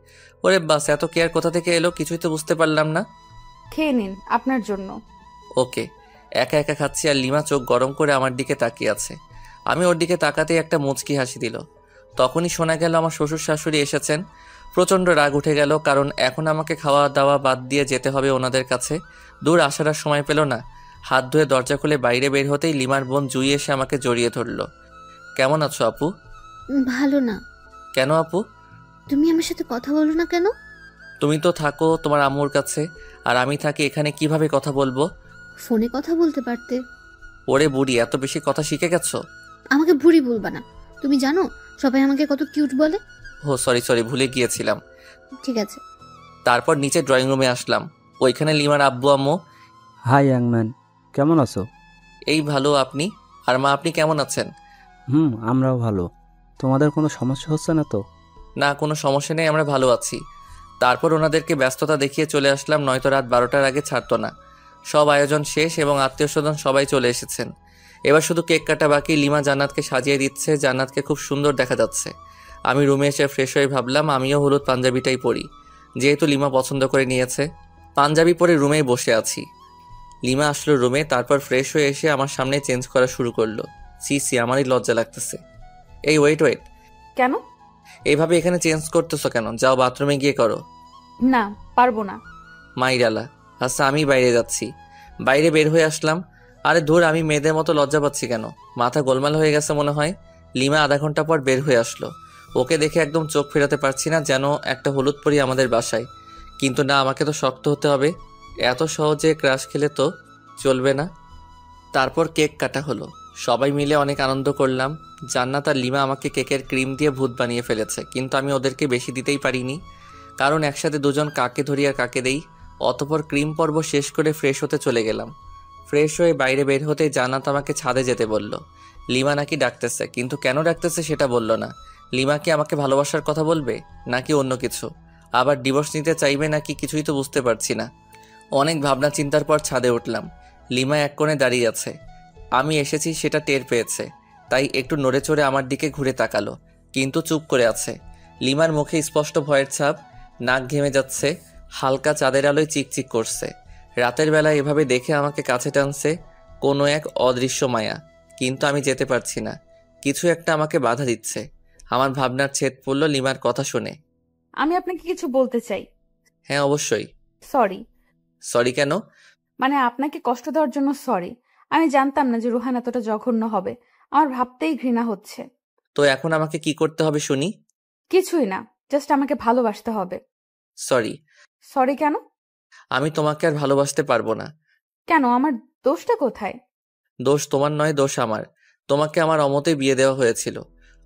ওরে বাস, এত কেয়ার কোথা থেকে এলো কিছুই তো বুঝতে পারলাম না। খেয়ে নিন, আপনার জন্য। ওকে। একা একা খাচ্ছি আর লিমা চোখ গরম করে আমার দিকে তাকিয়ে আছে। আমি ওর দিকে তাকাতেই একটা মুচকি হাসি দিল। তখনই শোনা গেল আমার শ্বশুর শাশুড়ি এসেছেন। প্রচণ্ড রাগ উঠে গেল, কারণ এখন আমাকে খাওয়া দাওয়া বাদ দিয়ে যেতে হবে ওনাদের কাছে। দূর আসার আর সময় পেল না। হাত ধুয়ে দরজা খুলে বাইরে বের হতেই লিমার বোন জুই এসে আমাকে জড়িয়ে ধরল। কেমন আছো আপু? ভালো না। কেন আপু? তুমি আমার সাথে কথা বলো না কেন? তুমি তো থাকো তোমার আম্মুর কাছে, আর আমি থাকি এখানে, কিভাবে কথা বলবো? ফোনে কথা বলতে পারতে। ওরে বুড়ি, এত বেশি কথা শিখে গেছো? আমাকে বুড়ি বলবা না। তুমি জানো সবাই আমাকে কত কিউট বলে? ও সরি, ভুলে গিয়েছিলাম। ঠিক আছে। তারপর নিচে ড্রয়িং রুমে আসলাম। ওইখানে লিমার আব্বু আম্মু। হাই ইয়াংম্যান, কেমন আছো? এই ভালো, আপনি? আর মা, আপনি কেমন আছেন? আমরাও ভালো। তোমাদের কোনো সমস্যা হচ্ছে না তো? না, কোনো সমস্যা নেই, আমরা ভালো আছি। তারপর ওনাদেরকে ব্যস্ততা দেখিয়ে চলে আসলাম, নয়তো রাত 12টার আগে ছাড়তো না। সব আয়োজন শেষ এবং আত্মীয় স্বজন সবাই চলে এসেছেন। এবার শুধু কেক কাটা বাকি। লিমা জান্নাতকে সাজিয়ে দিচ্ছে, জান্নাতকে খুব সুন্দর দেখা যাচ্ছে। আমি রুমে এসে ফ্রেশ হয়ে ভাবলাম আমিও হলুদ পাঞ্জাবিটাই পরি, যেহেতু লিমা পছন্দ করে নিয়েছে। পাঞ্জাবি পরে রুমেই বসে আছি। লিমা আসলো রুমে, তারপর ফ্রেশ হয়ে এসে আমার সামনে চেঞ্জ করা শুরু করলো। সি আমারই লজ্জা লাগতেছে। এই ওয়েট, কেন? এইভাবে এখানে চেঞ্জ করতেছো কেন? যাও বাথরুমে গিয়ে করো। না, পারবো না। মাইরালা, আচ্ছা আমি বাইরে যাচ্ছি। বাইরে বের হয়ে আসলাম। আরে ধুর, আমি মেয়েদের মতো লজ্জা পাচ্ছি কেন? মাথা গোলমাল হয়ে গেছে মনে হয়। লিমা আধা ঘন্টা পর বের হয়ে আসলো। ওকে দেখে একদম চোখ ফেরাতে পারছি না, যেন একটা হলুদ পরি আমাদের বাসায়। কিন্তু না, আমাকে তো শক্ত হতে হবে। এত সহজে ক্রাশ খেলে তো চলবে না। তারপর কেক কাটা হলো, সবাই মিলে অনেক আনন্দ করলাম। জান্নাত আর লিমা আমাকে কেকের ক্রিম দিয়ে ভূত বানিয়ে ফেলেছে, কিন্তু আমি ওদেরকে বেশি দিতেই পারিনি, কারণ একসাথে দুজন কাকে ধরি আর কাকে দেই। অতপর ক্রিম পর্ব শেষ করে ফ্রেশ হতে চলে গেলাম। ফ্রেশ হয়ে বাইরে বের হতে জান্নাত আমাকে ছাদে যেতে বলল। লিমা নাকি ডাকতেছে, কিন্তু কেন ডাকতেছে সেটা বলল না। লিমা কি আমাকে ভালোবাসার কথা বলবে, নাকি অন্য কিছু? আবার ডিভোর্স নিতে চাইবে নাকি, কিছুই তো বুঝতে পারছি না। অনেক ভাবনা চিন্তার পর ছাদে উঠলাম। লিমা এক কোণে দাঁড়িয়ে আছে। আমি এসেছি সেটা টের পেয়েছে, তাই একটু নড়ে চড়ে আমার দিকে ঘুরে তাকালো, কিন্তু চুপ করে আছে। লিমার মুখে স্পষ্ট ভয়ের ছাপ, নাক ঘেমে যাচ্ছে, হালকা চাঁদের আলোয় চিকচিক করছে। রাতের বেলা এভাবে দেখে আমাকে কাছে টানছে কোনো এক অদৃশ্য মায়া, কিন্তু আমি যেতে পারছি না। কিছু একটা আমাকে বাধা দিচ্ছে। আমার ভাবনার ছেদ পড়ল লিমার কথা শুনে। আমি আপনাকে কিছু বলতে চাই। হ্যাঁ অবশ্যই। সরি। সরি কেন? মানে আপনাকে কষ্ট দেওয়ার জন্য সরি। আমি জানতাম না যে রুহান এতটা জঘন্য হবে। আমার ভাবতেই ঘৃণা হচ্ছে। তো এখন আমাকে কি করতে হবে শুনি? কিছুই না, জাস্ট আমাকে ভালোবাসতে হবে। সরি। সরি কেন? আমি তোমাকে আর ভালোবাসতে পারবো না। কেন? আমার দোষটা কোথায়? দোষ তোমার নয়, দোষ আমার। তোমাকে আমার অমতে বিয়ে দেওয়া হয়েছিল।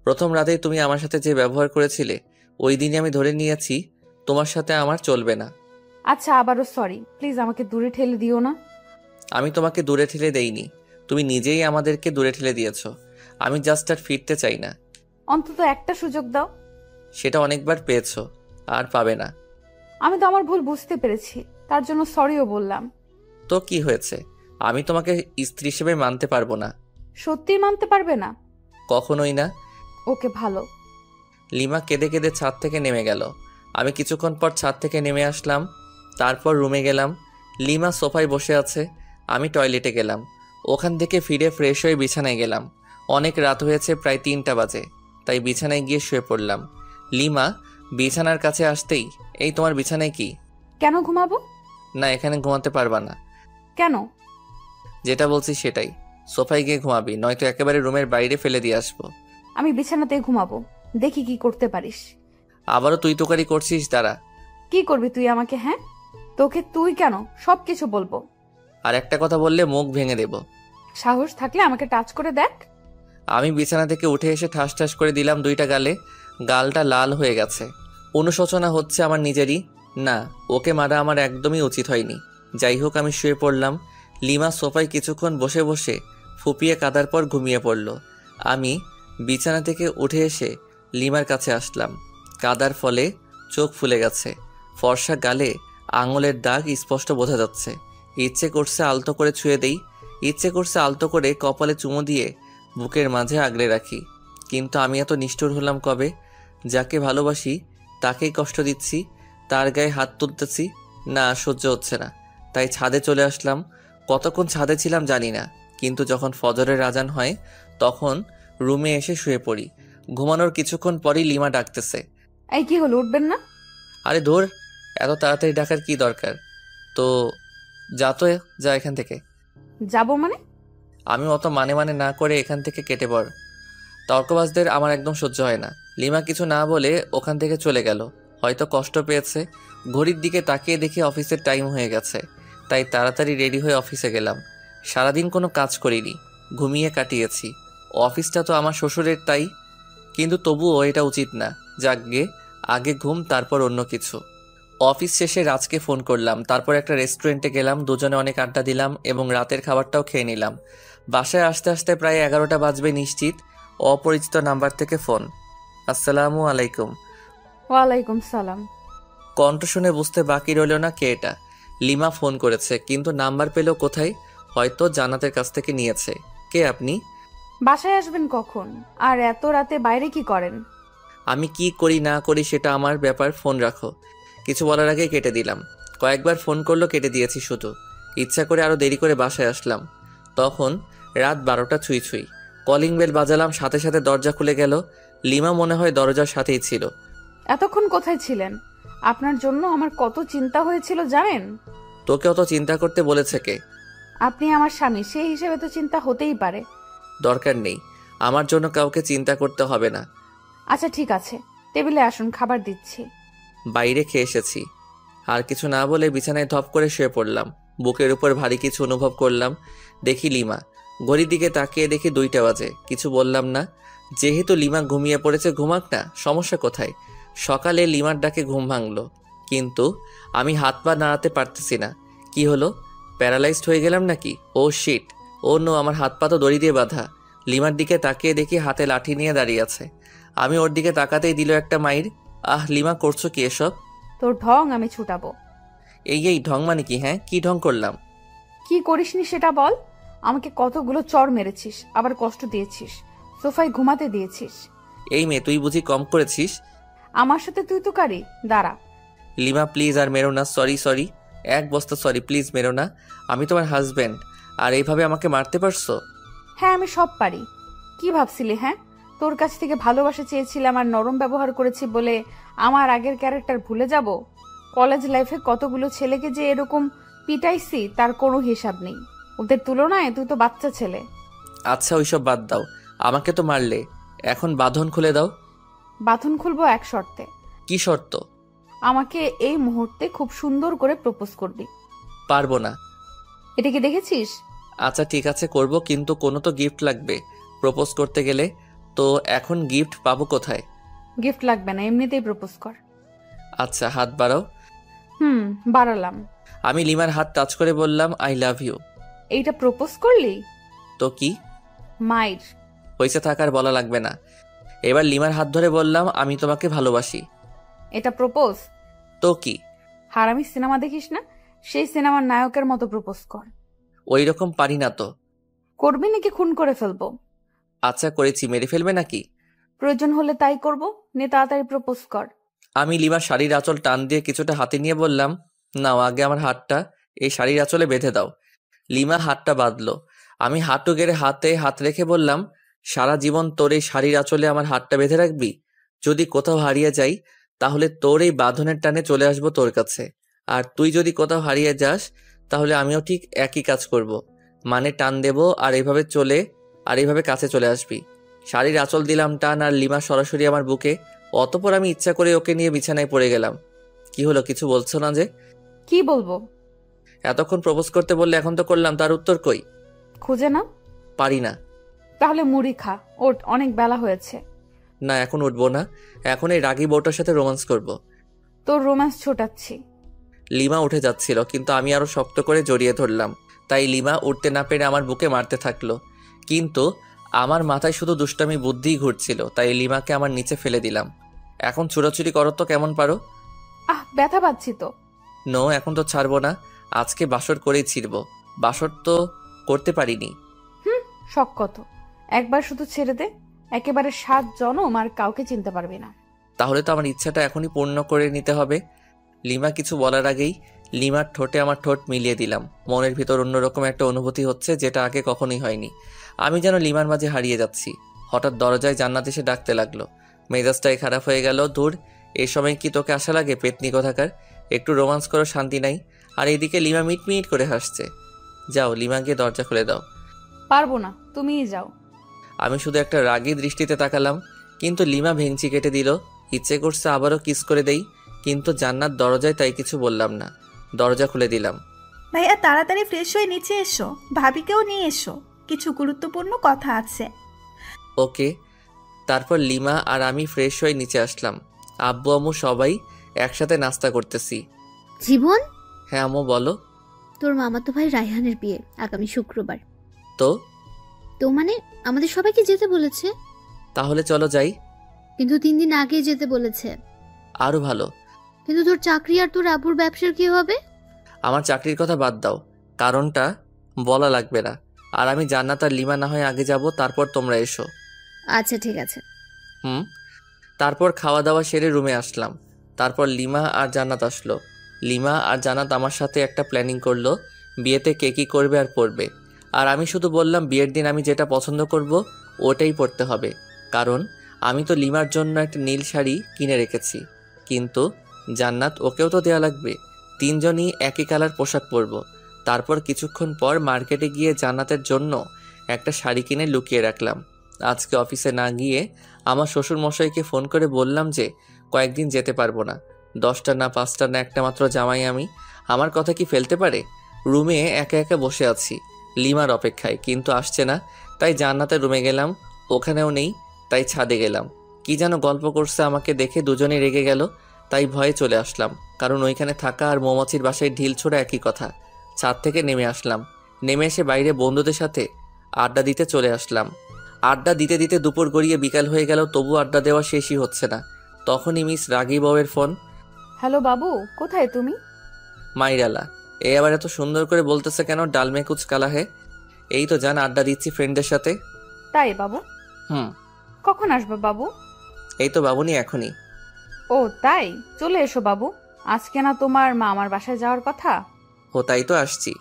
প্রথম রাতেই তুমি আমার সাথে যে ব্যবহার করেছিলে, ওই দিনই আমি ধরে নিয়েছি তোমার সাথে আমার চলবে না। আচ্ছা, আবারও সরি। প্লিজ আমাকে দূরে ঠেলে দিও না। আমি তোমাকে দূরে ঠেলে দেইনি, তুমি নিজেই আমাদেরকে দূরে ঠেলে দিয়েছো। আমি জাস্ট আর ফিরতে চাই না। অন্তত একটা সুযোগ দাও। সেটা অনেকবার পেয়েছো, আর পাবে না। আমি তো আমার ভুল বুঝতে পেরেছি, তার জন্য সরিও বললাম। তো কি হয়েছে? আমি তোমাকে স্ত্রী হিসেবে মানতে পারবো না। সত্যিই মানতে পারবে না? কখনোই না। ওকে, ভালো। লিমা কেঁদে কেঁদে ছাদ থেকে নেমে গেল। আমি কিছুক্ষণ পর ছাদ থেকে নেমে আসলাম, তারপর রুমে গেলাম। লিমা সোফায় বসে আছে, আমি টয়লেটে গেলাম। ওখান থেকে ফিরে ফ্রেশ হয়ে বিছানায় গেলাম। অনেক রাত হয়েছে, প্রায় 3টা বাজে, তাই বিছানায় গিয়ে শুয়ে পড়লাম। লিমা বিছানার কাছে আসতেই, এই তোমার বিছানায় কি? কেন ঘুমাবো? না, এখানে ঘুমাতে পারবা না। কেন? যেটা বলছি সেটাই, সোফায় গিয়ে ঘুমাবি, নয়তো একেবারে রুমের বাইরে ফেলে দিয়ে আসবো। আমি বিছানাতেই ঘুমাবো, দেখি কি করতে পারিস। আবারও তুই তোকারি করছিস, দাঁড়া। কি করবি তুই আমাকে? হ্যাঁ, তোকে তুই কেন, সবকিছু বলবো। আর একটা কথা বললে মুখ ভেঙে দেব। সাহস থাকলে আমাকে টাচ করে দেখ। আমি বিছানা থেকে উঠে এসে ঠাস ঠাস করে দিলাম 2টা গালে। গালটা লাল হয়ে গেছে। অনুশোচনা হচ্ছে আমার নিজেরই। না, ওকে মারা আমার একদমই উচিত হয়নি। যাই হোক, আমি শুয়ে পড়লাম। লিমা সোফায় কিছুক্ষণ বসে বসে ফুপিয়ে কাঁদার পর ঘুমিয়ে পড়ল। আমি বিছানা থেকে উঠে এসে লিমার কাছে আসলাম। কাদার ফলে চোখ ফুলে গেছে, ফর্সা গালে আঙুলের দাগ স্পষ্ট বোঝা যাচ্ছে। ইচ্ছে করছে আলতো করে ছুঁয়ে দেই, ইচ্ছে করছে আলতো করে কপালে চুমো দিয়ে বুকের মাঝে আগলে রাখি। কিন্তু আমি এত নিষ্ঠুর হলাম কবে? যাকে ভালোবাসি তাকেই কষ্ট দিচ্ছি, তার গায়ে হাত তুলতেছি। না, সহ্য হচ্ছে না, তাই ছাদে চলে আসলাম। কতক্ষণ ছাদে ছিলাম জানি না, কিন্তু যখন ফজরের আজান হয় তখন রুমে এসে শুয়ে পড়ি। ঘুমানোর কিছুক্ষণ পরই লিমা ডাকতেছে। এই কি হলো, উঠবেন না? আরে ধুর, এত তাড়াতাড়ি ডাকার কি দরকার? তো যা এখান থেকে। যাবো মানে? আমি অত মানে না করে এখান থেকে কেটে পড়। তর্কবাজদের আমার একদম সহ্য হয় না। লিমা কিছু না বলে ওখান থেকে চলে গেল, হয়তো কষ্ট পেয়েছে। ঘড়ির দিকে তাকিয়ে দেখি অফিসের টাইম হয়ে গেছে, তাই তাড়াতাড়ি রেডি হয়ে অফিসে গেলাম। সারাদিন কোনো কাজ করিনি, ঘুমিয়ে কাটিয়েছি। অফিসটা তো আমার শ্বশুরের, তাই, কিন্তু তবুও এটা উচিত না। যাকগে, আগে ঘুম, তারপর অন্য কিছু। অফিস শেষে রাজকে ফোন করলাম, তারপর একটা রেস্টুরেন্টে গেলাম। দুজনে অনেক আড্ডা দিলাম এবং রাতের খাবারটাও খেয়ে নিলাম। বাসায় আসতে আসতে প্রায় 11টা বাজবে নিশ্চিত। অপরিচিত নাম্বার থেকে ফোন। আসসালামু আলাইকুম। ওয়ালাইকুম সালাম। কণ্ঠ শুনে বুঝতে বাকি রইল না কে এটা। লিমা ফোন করেছে, কিন্তু নাম্বার পেল কোথায়? হয়তো জান্নাতের কাছ থেকে নিয়েছে। কে আপনি? বাসায় আসবেন কখন? আর এত রাতে বাইরে কি করেন? আমি কি করি না করি সেটা আমার ব্যাপার, ফোন রাখো। কিছু বলার আগে কেটে দিলাম। কয়েকবার ফোন করলো, কেটে দিয়েছি শুধু। ইচ্ছা করে আরও দেরি করে বাসায় আসলাম। তখন রাত 12টা ছুঁই ছুঁই। কলিং বেল বাজালাম, সাথে সাথে দরজা খুলে গেল। লিমা মনে হয় দরজার সাথেই ছিল। এতক্ষণ কোথায় ছিলেন? আপনার জন্য আমার কত চিন্তা হয়েছিল জানেন? তোকে অত চিন্তা করতে বলেছে কে? আপনি আমার স্বামী, সেই হিসেবে তো চিন্তা হতেই পারে। দরকার নেই, আমার জন্য কাউকে চিন্তা করতে হবে না। আচ্ছা ঠিক আছে, টেবিলে আসুন, খাবার দিচ্ছি। বাইরে খেয়ে এসেছি। আর কিছু না বলে বিছানায় ধপ করে শুয়ে পড়লাম। বুকের উপর ভারী কিছু অনুভব করলাম। দেখি লিমা। ঘড়ির দিকে তাকিয়ে দেখি 2টা বাজে। কিছু বললাম না। যেহেতু লিমা ঘুমিয়ে পড়েছে, ঘুমাক না, সমস্যা কোথায়? সকালে লিমার ডাকে ঘুম ভাঙলো, কিন্তু আমি হাত পা নাড়াতে পারতেছি না। কি হলো? প্যারালাইজড হয়ে গেলাম নাকি? ও শিট, ও নো, আমার হাত পা তো দড়ি দিয়ে বাঁধা। লিমার দিকে তাকিয়ে দেখি হাতে লাঠি নিয়ে দাঁড়িয়ে আছে। আমি ওর দিকে তাকাতেই দিল একটা মাইর। আহ লিমা, করছো কি এসব? তোর ঢং আমি ছুটাবো। এই ঢং মানে কি? হ্যাঁ, কি ঢং করলাম? কি করিসনি সেটা বল। আমাকে কতগুলো চড় মেরেছিস, আবার কষ্ট দিয়েছিস, সোফায় ঘুমাতে দিয়েছিস। এই মেয়ে, তুই বুঝি কম করেছিস? আমার সাথে তুই তো কারি। দাঁড়া। লিমা প্লিজ আর মেরো না। সরি, এক বস্তা সরি, প্লিজ মেরো না। আমি তোমার হাজব্যান্ড, আর এইভাবে আমাকে মারতে পারছো? হ্যাঁ, আমি সব পারি। কি ভাবছিলি? হ্যাঁ, তোর কাছ থেকে ভালোবাসা চেয়েছিলাম আর নরম ব্যবহার করেছি বলে আমার আগের ক্যারেক্টার ভুলে যাব? কলেজ লাইফে কতগুলো ছেলেকে যে এরকম পিটাইছি তার কোনো হিসাব নেই। ওদের তুলনায় তুই তো বাচ্চা ছেলে। আচ্ছা ওইসব বাদ দাও, আমাকে তো মারলে, এখন বাঁধন খুলে দাও। বাঁধন খুলবো এক শর্তে। কি শর্ত? আমাকে এই মুহূর্তে খুব সুন্দর করে প্রপোজ করবি। পারবো না। এটা কি দেখেছিস? আচ্ছা ঠিক আছে করব, কিন্তু কোনো তো গিফট লাগবে প্রপোজ করতে গেলে। তো এখন গিফট পাবো কোথায়? গিফট লাগবে না, এমনিতেই প্রপোজ কর। আচ্ছা হাত বাড়াও। বাড়ালাম। আমি লিমার হাত টাচ করে বললাম আই লাভ ইউ। এইটা প্রপোজ করলি? তো কি মাইর। হয়েছে, থাকার বলা লাগবে না। এবার লিমার হাত ধরে বললাম আমি তোমাকে ভালোবাসি। এটা প্রপোজ? তো কি? হারামি সিনেমা দেখিস না? সেই সিনেমার নায়কের মতো প্রপোজ কর। ওই রকম পারি না তো। করবি নাকি খুন করে ফেলবো? আচ্ছা করেছি, মেরে ফেলবে নাকি? প্রয়োজন হলে তাই করব। নে তাড়াতাড়ি প্রপোজ কর। আমি লিমার শাড়ির আঁচল টান দিয়ে কিছুটা হাতে নিয়ে বললাম নাও আগে আমার হাতটা এই শাড়ির আঁচলে বেঁধে দাও। লিমা হাতটা বাঁধলো। আমি হাঁটু গেড়ে হাতে হাত রেখে বললাম সারা জীবন তোর এই শাড়ির আঁচলে আমার হাতটা বেঁধে রাখবি? যদি কোথাও হারিয়ে যাই তাহলে তোর এই বাঁধনের টানে চলে আসবো তোর কাছে, আর তুই যদি কোথাও হারিয়ে যাস তাহলে আমিও ঠিক একই কাজ করব, মানে টান দেব আর এইভাবে কাছে চলে আসবি। শাড়ির আঁচল দিলাম টান, আর লিমা সরাসরি আমার বুকে। অতপর আমি ইচ্ছা করে ওকে নিয়ে বিছানায় পড়ে গেলাম। কি হলো, কিছু বলছো না যে? কি বলবো? এতক্ষণ প্রপোজ করতে বললে, এখন তো করলাম, তার উত্তর কই? খুঁজে না? পারি না। তাহলে মুড়ি খা, ওঠ, অনেক বেলা হয়েছে। না এখন উঠবো না, এখন এই রাগী বউটার সাথে রোমান্স করব। তোর রোম্যান্স ছোটাচ্ছি। লিমা উঠে যাচ্ছিল, কিন্তু আমি আরো শক্ত করে জড়িয়ে ধরলাম। তাই লিমা উঠতে না পেরে আমার বুকে মারতে থাকলো, কিন্তু আমার মাথায় শুধু দুষ্টামি বুদ্ধিই ঘুরছিল। তাই লিমাকে আমার নিচে ফেলে দিলাম। এখন ছুড়াছুড়ি করো তো কেমন পারো। ব্যথা পাচ্ছি তো। নো, এখন তো ছাড়বো না, আজকে বাসর করেই ছিড়বো। বাসর তো করতে পারিনি। শখ কত, একবার শুধু ছেড়ে দে, একেবারে 7 জনম আর কাউকে চিনতে পারবি না। তাহলে তো আমার ইচ্ছাটা এখনই পূর্ণ করে নিতে হবে। লিমা কিছু বলার আগেই লিমার ঠোঁটে আমার ঠোঁট মিলিয়ে দিলাম। মনের ভিতর অন্যরকম একটা অনুভূতি হচ্ছে, যেটা আগে কখনোই হয়নি। আমি যেন লিমার মাঝে হারিয়ে যাচ্ছি। হঠাৎ দরজায় জান্নাত এসে ডাকতে লাগলো। মেজাজটাই খারাপ হয়ে গেল। দূর, এই সময় কি তোকে আশা লাগে পেতনি কোথাকার? একটু রোমান্স করো, শান্তি নাই। আর এইদিকে লিমা মিটমিট করে হাসছে। যাও, লিমা গিয়ে দরজা খুলে দাও। পারবো না, তুমিই যাও। আমি শুধু একটা রাগী দৃষ্টিতে তাকালাম, কিন্তু লিমা ভেঙচি কেটে দিল। ইচ্ছে করছে আবারও কিস করে দেই, কিন্তু জান্নাত দরজায়, তাই কিছু বললাম না। দরজা খুলে দিলাম। ভাইয়া তাড়াতাড়ি ফ্রেশ হয়ে নিচে এসো, ভাবিকেও নিয়ে এসো, কিছু গুরুত্বপূর্ণ কথা আছে। ওকে। তারপর লিমা আর আমি ফ্রেশ হয়ে নিচে আসলাম। আব্বু আম্মু সবাই একসাথে নাস্তা করতেছি। জীবন, হ্যাঁ আম্মু বলো। তোর মামাতো ভাই রায়হানের বিয়ে আগামী শুক্রবার। তো তো মানে আমাদের সবাইকে যেতে বলেছে। তাহলে চলো যাই। কিন্তু 3 দিন আগে যেতে বলেছে। আরো ভালো। কিন্তু তোর চাকরি আর তোর আব্বুর ব্যবসার কি হবে? আমার চাকরির কথা বাদ দাও, কারণটা বলা লাগবে না। আর আমি জান্নাত আর লিমা না হয় আগে যাব, তারপর তোমরা এসো। আচ্ছা ঠিক আছে। তারপর খাওয়া দাওয়া সেরে রুমে আসলাম। তারপর লিমা আর জান্নাত আসলো। লিমা আর জান্নাত আমার সাথে একটা প্ল্যানিং করলো, বিয়েতে কে কী করবে আর পরবে। আর আমি শুধু বললাম বিয়ের দিন আমি যেটা পছন্দ করব ওটাই পরতে হবে, কারণ আমি তো লিমার জন্য একটা নীল শাড়ি কিনে রেখেছি। কিন্তু জান্নাত, ওকেও তো দেয়া লাগবে। 3 জনই একই কালার পোশাক পরবো। তারপর কিছুক্ষণ পর মার্কেটে গিয়ে জান্নাতের জন্য একটা শাড়ি কিনে লুকিয়ে রাখলাম। আজকে অফিসে না গিয়ে আমার শ্বশুর মশাইকে ফোন করে বললাম যে কয়েকদিন যেতে পারবো না। 10টা না 5টা না একটা মাত্র জামাই আমি, আমার কথা কি ফেলতে পারে? রুমে একা একা বসে আছি লিমার অপেক্ষায়, কিন্তু আসছে না। তাই জান্নাতের রুমে গেলাম, ওখানেও নেই। তাই ছাদে গেলাম, কি যেন গল্প করছে। আমাকে দেখে দুজনেই রেগে গেল, তাই ভয়ে চলে আসলাম, কারণ ওইখানে থাকা আর মৌমাছির বাসায় ঢিল ছোড়া একই কথা। ছাদ থেকে নেমে আসলাম, নেমে এসে বাইরে বন্ধুদের সাথে আড্ডা দিতে চলে আসলাম। আড্ডা দিতে দিতে দুপুর গড়িয়ে বিকাল হয়ে গেল, তবু আড্ডা দেওয়া শেষই হচ্ছে না। তখনই মিস রাগী বউয়ের ফোন। হ্যালো বাবু, কোথায় তুমি? মাইরালা, এ আবার এত সুন্দর করে বলতেছে কেন? ডালমে কুচ কালা হে। এই তো জান, আড্ডা দিচ্ছি ফ্রেন্ডদের সাথে। তাই বাবু? হুম। কখন আসবে বাবু? এই তো বাবুনি, এখনই। ও তাই, চলে এসো বাবু। আজকে না তোমার মা আমার বাসায় যাওয়ার কথা? ও তাই তো আসছি।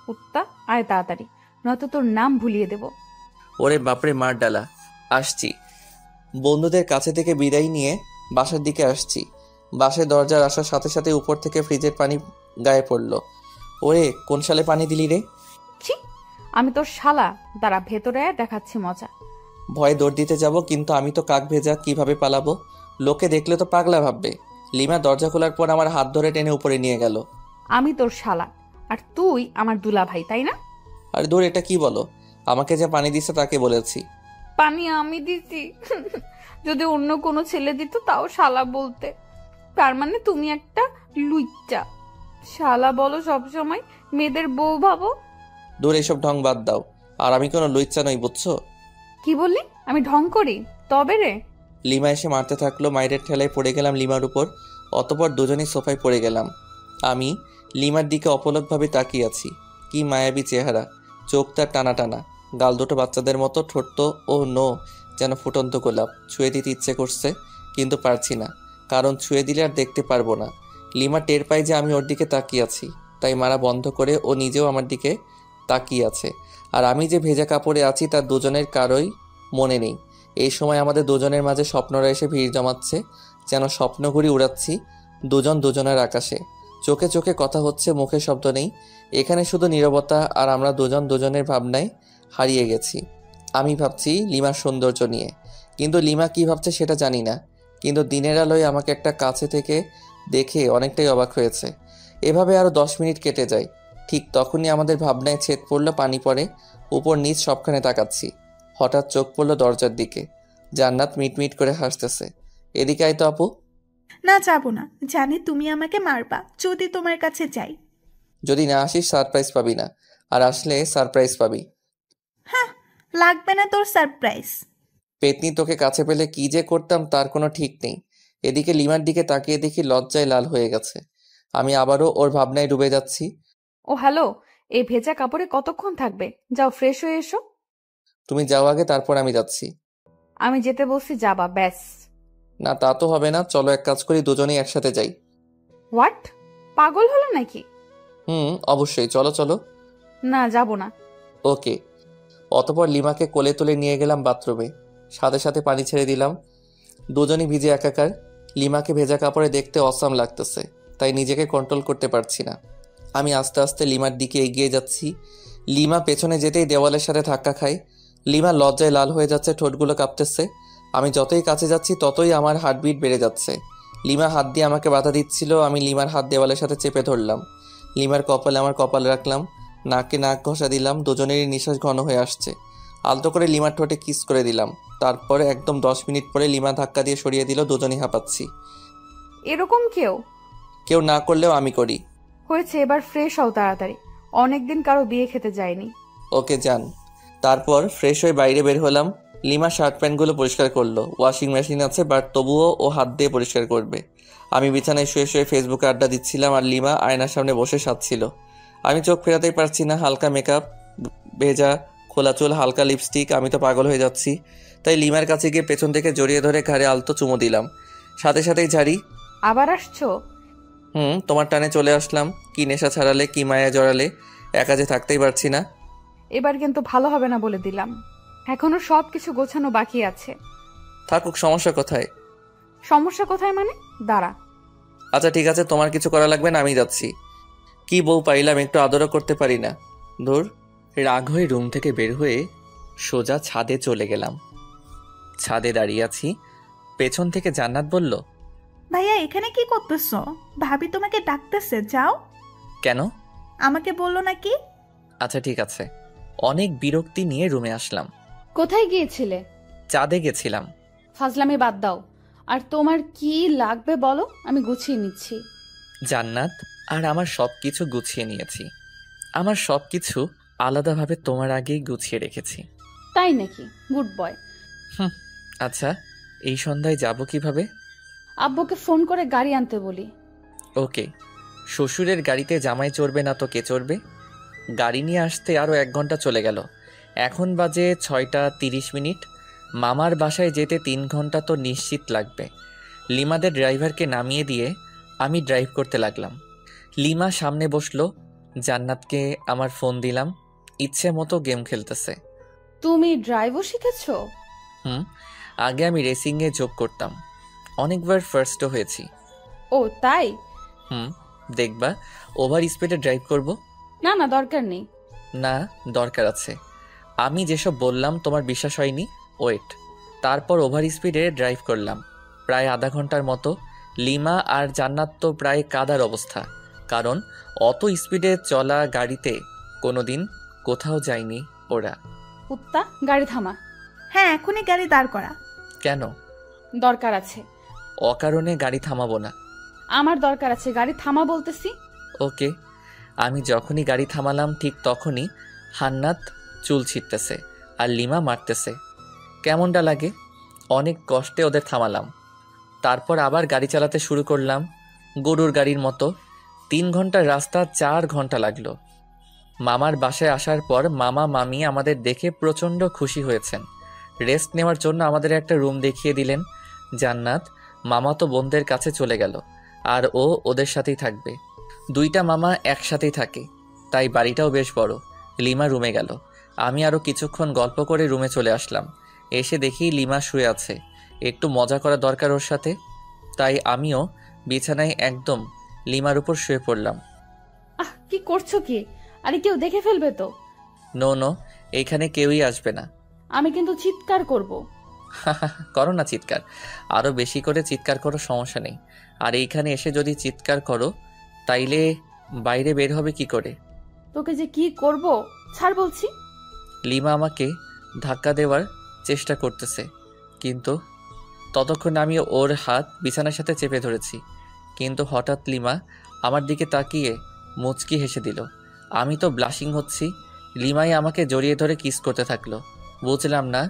উত্তা, আয় তাড়াতাড়ি, নয়তো তোর নাম ভুলিয়ে দেব। ওরে বাপরে, মার ডালা। আসছি। বন্ধুদের কাছে থেকে বিদায় নিয়ে বাসার দিকে আসছি। বাসায় দরজার আসার সাথে সাথে উপর থেকে ফ্রিজের পানি গায়ে পড়লো। ওরে, কোন সালে পানি দিলি রে? ছি, আমি তোর শালা, দাঁড়া ভেতরে আয়, দেখাচ্ছি মজা। ভয়ে দৌড় দিতে যাব, কিন্তু আমি তো কাক ভেজা, কিভাবে পালাবো? লোকে দেখলে তো পাগলা ভাববে। লিমা দরজা খোলার পর আমার হাত ধরে টেনে উপরে নিয়ে গেল। আমি তোর শালা, আর তুই আমার দুলা ভাই, তাই না? আরে দূর, এটা কি বলো? আমাকে যে পানি দিচ্ছে তাকে বলেছি। পানি আমি দিছি? যদি অন্য কোনো ছেলে দিত তাও শালা বলতে। তার মানে তুমি একটা লুইচ্চা। শালা বলো সবসময়, মেয়েদের বউ ভাবো। দূর, এসব ঢং বাদ দাও। আর আমি কোনো লুইচ্চা নই, বুঝছো? কি বললি? আমি ঢং করি? তবে রে। লিমা এসে মারতে থাকলো, মায়ের ঠেলায় পড়ে গেলাম লিমার উপর। অতপর দুজনেই সোফায় পড়ে গেলাম। আমি লিমার দিকে অপলকভাবে তাকিয়ে আছি। কি মায়াবী চেহারা, চোখ তার টানা টানা, গাল দুটো বাচ্চাদের মতো, ঠোঁট ও নো যেন ফুটন্ত গোলাপ। ছুঁয়ে দিতে ইচ্ছে করছে, কিন্তু পারছি না, কারণ ছুঁয়ে দিলে আর দেখতে পারবো না। লিমা টের পায় যে আমি ওর দিকে তাকিয়ে আছি, তাই মারা বন্ধ করে ও নিজেও আমার দিকে তাকিয়ে আছে। আর আমি যে ভেজা কাপড়ে আছি তার দুজনের কারোই মনে নেই। এই সময় আমাদের দুজনের মাঝে স্বপ্নরা এসে ভিড় জমাচ্ছে, যেন স্বপ্নঘুড়ি উড়াচ্ছি দুজন দুজনের আকাশে। চোখে চোখে কথা হচ্ছে, মুখে শব্দ নেই। এখানে শুধু নীরবতা, আর আমরা দুজন দুজনের ভাবনায় হারিয়ে গেছি। আমি ভাবছি লিমার সৌন্দর্য নিয়ে, কিন্তু লিমা কি ভাবছে সেটা জানি না। কিন্তু দিনের আলোয় আমাকে একটা কাছে থেকে দেখে অনেকটাই অবাক হয়েছে। এভাবে আরও 10 মিনিট কেটে যায়। ঠিক তখনই আমাদের ভাবনায় ছেদ পড়লো, পানি পড়ে উপর নিচ সবখানে তাকাচ্ছি। হঠাৎ চোখ পড়লো দরজার দিকে। জান্নাত মিটমিট করে হাসতেছে। এদিকে আয় তো আপু। না, যাবো না, জানি তুমি আমাকে মারবা যদি তোমার কাছে যাই। যদি না আসিস সারপ্রাইজ পাবি না, আর আসলে সারপ্রাইজ পাবি। হ্যাঁ, লাগবে না তোর সারপ্রাইজ। পেতনি, তোকে কাছে পেলে কি যে করতাম তার কোনো ঠিক নেই। এদিকে লিমার দিকে তাকিয়ে দেখি লজ্জায় লাল হয়ে গেছে। আমি আবারও ওর ভাবনায় ডুবে যাচ্ছি। ও হ্যালো, এই ভেজা কাপড়ে কতক্ষণ থাকবে? যাও ফ্রেশ হয়ে এসো। তুমি যাও আগে, তারপর আমি যাচ্ছি। আমি যেতে বলছি, যাবা ব্যাস। না, তা তো হবে না। চলো এক কাজ করি, দুজনেই একসাথে যাই। হোয়াট? পাগল হলো নাকি? অবশ্যই, চলো চলো। না, যাব না। ওকে। অতপর লিমাকে কোলে তুলে নিয়ে গেলাম বাথরুমে, সাথে সাথে পানি ছেড়ে দিলাম। দুজনই ভিজে একাকার। লিমাকে ভেজা কাপড়ে দেখতে অসাম লাগতেছে, তাই নিজেকে কন্ট্রোল করতে পারছি না। আমি আস্তে আস্তে লিমার দিকে এগিয়ে যাচ্ছি। লিমা পেছনে যেতেই দেওয়ালের সাথে ধাক্কা খায়। লিমা লজ্জায় লাল হয়ে যাচ্ছে, ঠোঁটগুলো কাঁপতেছে। আমি যতই কাছে যাচ্ছি ততই আমার হার্টবিট বেড়ে যাচ্ছে। লিমা হাত দিয়ে আমাকে বাধা দিচ্ছিল, আমি লিমার হাত দেওয়ালের সাথে চেপে ধরলাম। লিমার কপালে আমার কপাল রাখলাম, নাকে নাক ঘষা দিলাম। দুজনেরই নিঃশ্বাস ঘন হয়ে আসছে। আলতো করে লিমার ঠোঁটে কিস করে দিলাম। তারপরে একদম 10 মিনিট পরে লিমা ধাক্কা দিয়ে সরিয়ে দিল। দুজনেই হাঁপাচ্ছি। এরকম কেউ না করলেও আমি করি। হয়েছে, এবার ফ্রেশ হও তাড়াতাড়ি। অনেকদিন কারো বিয়ে খেতে যায়নি। ওকে যান। তারপর ফ্রেশ হয়ে বাইরে বের হলাম। লিমা শার্ট প্যান্টগুলো পরিষ্কার করলো। ওয়াশিং মেশিন আছে, বাট তবুও ও হাত দিয়ে পরিষ্কার করবে। আমি বিছানায় শুয়ে শুয়ে ফেসবুকে আড্ডা দিচ্ছিলাম, আর লিমা আয়নার সামনে বসে সাজছিল। আমি চোখ ফেরাতেই পারছি না। হালকা মেকআপ, ভেজা খোলা চুল, হালকা লিপস্টিক। আমি তো পাগল হয়ে যাচ্ছি। তাই লিমার কাছে গিয়ে পেছন থেকে জড়িয়ে ধরে ঘাড়ে আলতো চুমো দিলাম। সাথে সাথেই ঝাড়ি। আবার আসছো? তোমার টানে চলে আসলাম। কি নেশা ছাড়ালে, কি মায়া জড়ালে, একা যে থাকতেই পারছি না। এবার কিন্তু ভালো হবে না বলে দিলাম। এখনো সবকিছু গোছানো বাকি আছে। থাকুক, সমস্যা কোথায়? সমস্যা কোথায় মানে? দাঁড়া। আচ্ছা ঠিক আছে, তোমার কিছু করা লাগবে না, আমি যাচ্ছি। কি বউ পাইলাম, একটু আদরও করতে পারি না। ধুর। রাগ হয়ে রুম থেকে বের হয়ে সোজা ছাদে চলে গেলাম। ছাদে দাঁড়িয়ে আছি, পেছন থেকে জান্নাত বলল, ভাইয়া এখানে কি করতেছো? ভাবি তোমাকে ডাকতেছে, যাও। কেন? আমাকে বললো নাকি? আচ্ছা ঠিক আছে। অনেক বিরক্তি নিয়ে রুমে আসলাম। কোথায় গিয়েছিলে? চাঁদে গেছিলাম। ফাজলামি বাদ দাও। আর তোমার কি লাগবে বলো, আমি গুছিয়ে নিচ্ছি। জান্নাত, আর আমার সব কিছু গুছিয়ে নিয়েছি। আমার সব কিছু আলাদাভাবে তোমার আগেই গুছিয়ে রেখেছি। তাই নাকি? Good boy. আচ্ছা, এই সন্ধ্যায় যাব কিভাবে? আব্বুকে ফোন করে গাড়ি আনতে বলি। ওকে। শ্বশুরের গাড়িতে জামাই চড়বে না তো কে চড়বে? গাড়ি নিয়ে আসতে আরও 1 ঘন্টা চলে গেল। এখন বাজে 6টা 30 মিনিট। মামার বাসায় যেতে 3 ঘন্টা তো নিশ্চিত লাগবে। লিমাদের ড্রাইভারকে নামিয়ে দিয়ে আমি ড্রাইভ করতে লাগলাম। লিমা সামনে বসলো। জান্নাতকে আমার ফোন দিলাম। ইচ্ছে মতো গেম খেলতেছে। তুমি ড্রাইভও শিখেছো? আগে আমি রেসিংয়ে যোগ করতাম, অনেকবার ফার্স্টও হয়েছি। ও তাই? দেখবা ওভার স্পিডে ড্রাইভ করব? না না, দরকার নেই। না, দরকার আছে। আমি যেসব বললাম তোমার বিশ্বাস হয়নি। ওয়েট। তারপর ওভার স্পিডে ড্রাইভ করলাম প্রায় আধা ঘন্টার মতো। লিমা আর জান্নাত তো প্রায় কাদার অবস্থা, কারণ অত স্পিডে চলা গাড়িতে কোনোদিন কোথাও যায়নি ওরা। কুত্তা, গাড়ি থামা। হ্যাঁ, এখনই গাড়ি দাঁড় করা। কেন? দরকার আছে। অকারণে গাড়ি থামাবো না। আমার দরকার আছে, গাড়ি থামা বলতেছি। ওকে। আমি যখনই গাড়ি থামালাম ঠিক তখনই হান্নাত চুল ছিটতেছে আর লিমা মারতেছে। কেমনটা লাগে? অনেক কষ্টে ওদের থামালাম। তারপর আবার গাড়ি চালাতে শুরু করলাম গরুর গাড়ির মতো। 3 ঘন্টার রাস্তা 4 ঘন্টা লাগলো। মামার বাসায় আসার পর মামা মামি আমাদের দেখে প্রচণ্ড খুশি হয়েছেন। রেস্ট নেওয়ার জন্য আমাদের একটা রুম দেখিয়ে দিলেন। জান্নাত মামাতো বোনদের কাছে চলে গেল, আর ও ওদের সাথেই থাকবে। 2টা মামা একসাথেই থাকে, তাই বাড়িটাও বেশ বড়। লিমা রুমে গেল। আমি আরও কিছুক্ষণ গল্প করে রুমে চলে আসলাম। এসে দেখি লিমা শুয়ে আছে। একটু মজা করা দরকার ওর সাথে, তাই আমিও বিছানায় একদম লিমার উপর শুয়ে পড়লাম। কি করছো কি? আরে কেউ দেখে ফেলবে তো। নো নো, এইখানে কেউই আসবে না। আমি কিন্তু চিৎকার করব। করো না চিৎকার, আরও বেশি করে চিৎকার করো, সমস্যা নেই। আর এইখানে এসে যদি চিৎকার করো তাইলে বাইরে বের হবে কি করে? তোকে যে কি করব, ছাড় বলছি। লিমা আমাকে ধাক্কা দেওয়ার চেষ্টা করতেছে, কিন্তু ততক্ষণ আমি ওর হাত বিছানার সাথে চেপে ধরেছি। কিন্তু হঠাৎ লিমা আমার দিকে তাকিয়ে মুচকি হেসে দিল। আমি তো ব্লাশিং হচ্ছি। লিমাই আমাকে জড়িয়ে ধরে কিস করতে থাকলো। বুঝলাম না।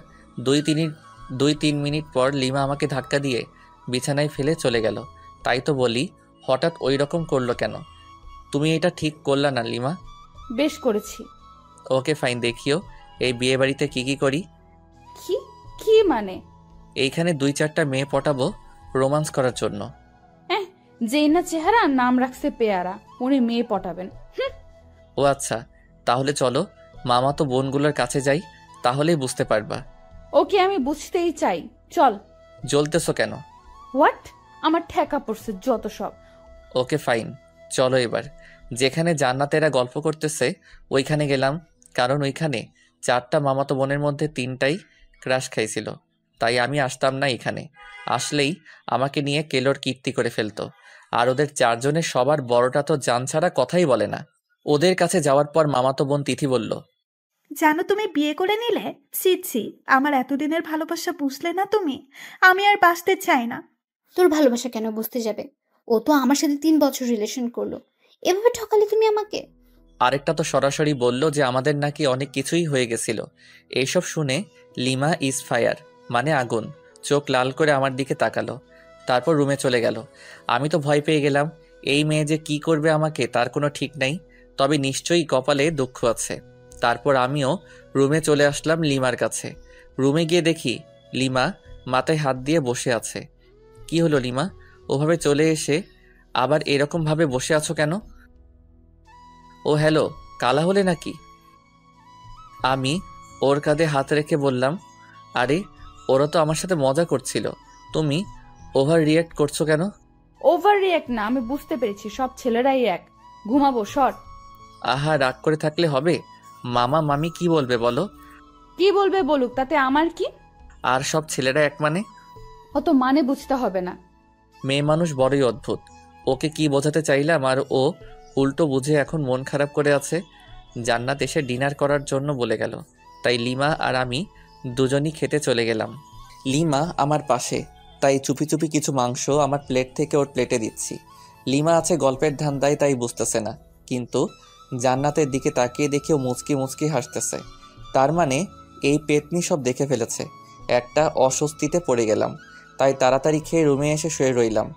2-3 মিনিট পর লিমা আমাকে ধাক্কা দিয়ে বিছানায় ফেলে চলে গেল। তাই তো বলি, হঠাৎ ওই রকম করলো কেন? তুমি এটা ঠিক করলা না লিমা। বেশ করেছি। ওকে ফাইন, দেখিও এই বিয়ে বাড়িতে কি করি। কি কি মানে? এইখানে 2-4টা মেয়ে পটাবো রোমান্স করার জন্য। যেই না চেহারা, নাম রাখছে পেয়ারা, উনি মেয়ে পটাবেন। ও আচ্ছা, তাহলে চলো মামা তো বোনগুলোর কাছে যাই, তাহলেই বুঝতে পারবা। ওকে, আমি বুঝতেই চাই, চল। জ্বলতেছো কেন? হোয়াট? আমার ঠেকা পড়ছে যত সব। ওকে ফাইন, চলো এবার। যেখানে জান্নাতেরা গল্প করতেছে ওইখানে গেলাম, কারণ ওইখানে 4টা মামাতো বোনের মধ্যে 3টাই ক্রাশ খাইছিল। তাই আমি আসতাম না এখানে। আসলেই আমাকে নিয়ে কেলোর কীর্তি করে ফেলতো। আর ওদের 4 জনের সবার বড়টা তো জান ছাড়া কথাই বলে না। ওদের কাছে যাওয়ার পর মামাতো বোন তিথি বলল, জানো তুমি বিয়ে করে নিলে? ছি ছি, আমার এতদিনের ভালোবাসা বুঝলে না তুমি? আমি আর বাঁচতে চাই না। তোর ভালোবাসা কেন বুঝতে যাবে? ও তো আমার সাথে 3 বছর রিলেশন করলো। এভাবে ঠকালে তুমি আমাকে? আরেকটা তো সরাসরি বলল যে আমাদের নাকি অনেক কিছুই হয়ে গেছিল। এইসব শুনে লিমা ইজ ফায়ার মানে আগুন, চোখ লাল করে আমার দিকে তাকালো, তারপর রুমে চলে গেল। আমি তো ভয় পেয়ে গেলাম। এই মেয়ে যে কি করবে আমাকে তার কোনো ঠিক নাই, তবে নিশ্চয়ই কপালে দুঃখ আছে। তারপর আমিও রুমে চলে আসলাম লিমার কাছে। রুমে গিয়ে দেখি লিমা মাথায় হাত দিয়ে বসে আছে। কি হলো লিমা, ওভাবে চলে এসে আবার এরকম ভাবে বসে আছো কেন? ও হ্যালো, কালা হলে নাকি? আমি ওর কাঁধে হাত রেখে বললাম, আরে ওরা তো আমার সাথে মজা করছিল, তুমি ওভার রিয়্যাক্ট করছো কেন? ওভার রিয়াক্ট না, আমি বুঝতে পেরেছি সব ছেলেরাই এক। ঘুমাবো, শর্ট। আহা, রাগ করে থাকলে হবে? মামা মামি কি বলবে বলো? কি বলবে বলুক, তাতে আমার কি? আর সব ছেলেরা এক মানে? অত মানে বুঝতে হবে না। মেয়ে মানুষ বড়ই অদ্ভুত। ওকে কি বোঝাতে চাইলাম আর ও উল্টো বুঝে এখন মন খারাপ করে আছে। জান্নাত এসে ডিনার করার জন্য বলে গেল, তাই লিমা আর আমি দুজনই খেতে চলে গেলাম। লিমা আমার পাশে, তাই চুপি চুপি কিছু মাংস আমার প্লেট থেকে ওর প্লেটে দিচ্ছি। লিমা আছে গল্পের ধান্দায়, তাই বুঝতেছে না, কিন্তু জান্নাতের দিকে তাকিয়ে দেখেও মুচকি মুচকি হাসতেছে। তার মানে এই পেতনি সব দেখে ফেলেছে। একটা অস্বস্তিতে পড়ে গেলাম, তাই তাড়াতাড়ি খেয়ে রুমে এসে শুয়ে রইলাম।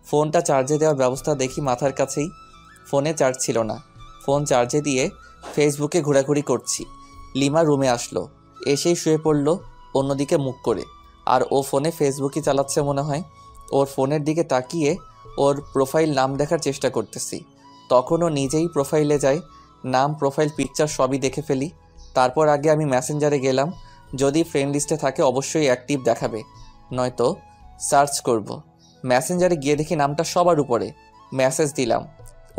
ফোনটা চার্জে দেওয়ার ব্যবস্থা দেখি মাথার কাছেই, ফোনে চার্জ ছিল না। ফোন চার্জে দিয়ে ফেসবুকে ঘোরাঘুরি করছি। লিমা রুমে আসলো, এসেই শুয়ে পড়লো অন্যদিকে মুখ করে, আর ও ফোনে ফেসবুকই চালাচ্ছে মনে হয়। ওর ফোনের দিকে তাকিয়ে ওর প্রোফাইল নাম দেখার চেষ্টা করতেছি। তখন ও নিজেই প্রোফাইলে যায়, নাম প্রোফাইল পিকচার সবই দেখে ফেলি। তারপর আগে আমি মেসেঞ্জারে গেলাম, যদি ফ্রেন্ড লিস্টে থাকে অবশ্যই অ্যাক্টিভ দেখাবে, নয়তো সার্চ করব। মেসেঞ্জারে গিয়ে দেখি নামটা সবার উপরে। মেসেজ দিলাম,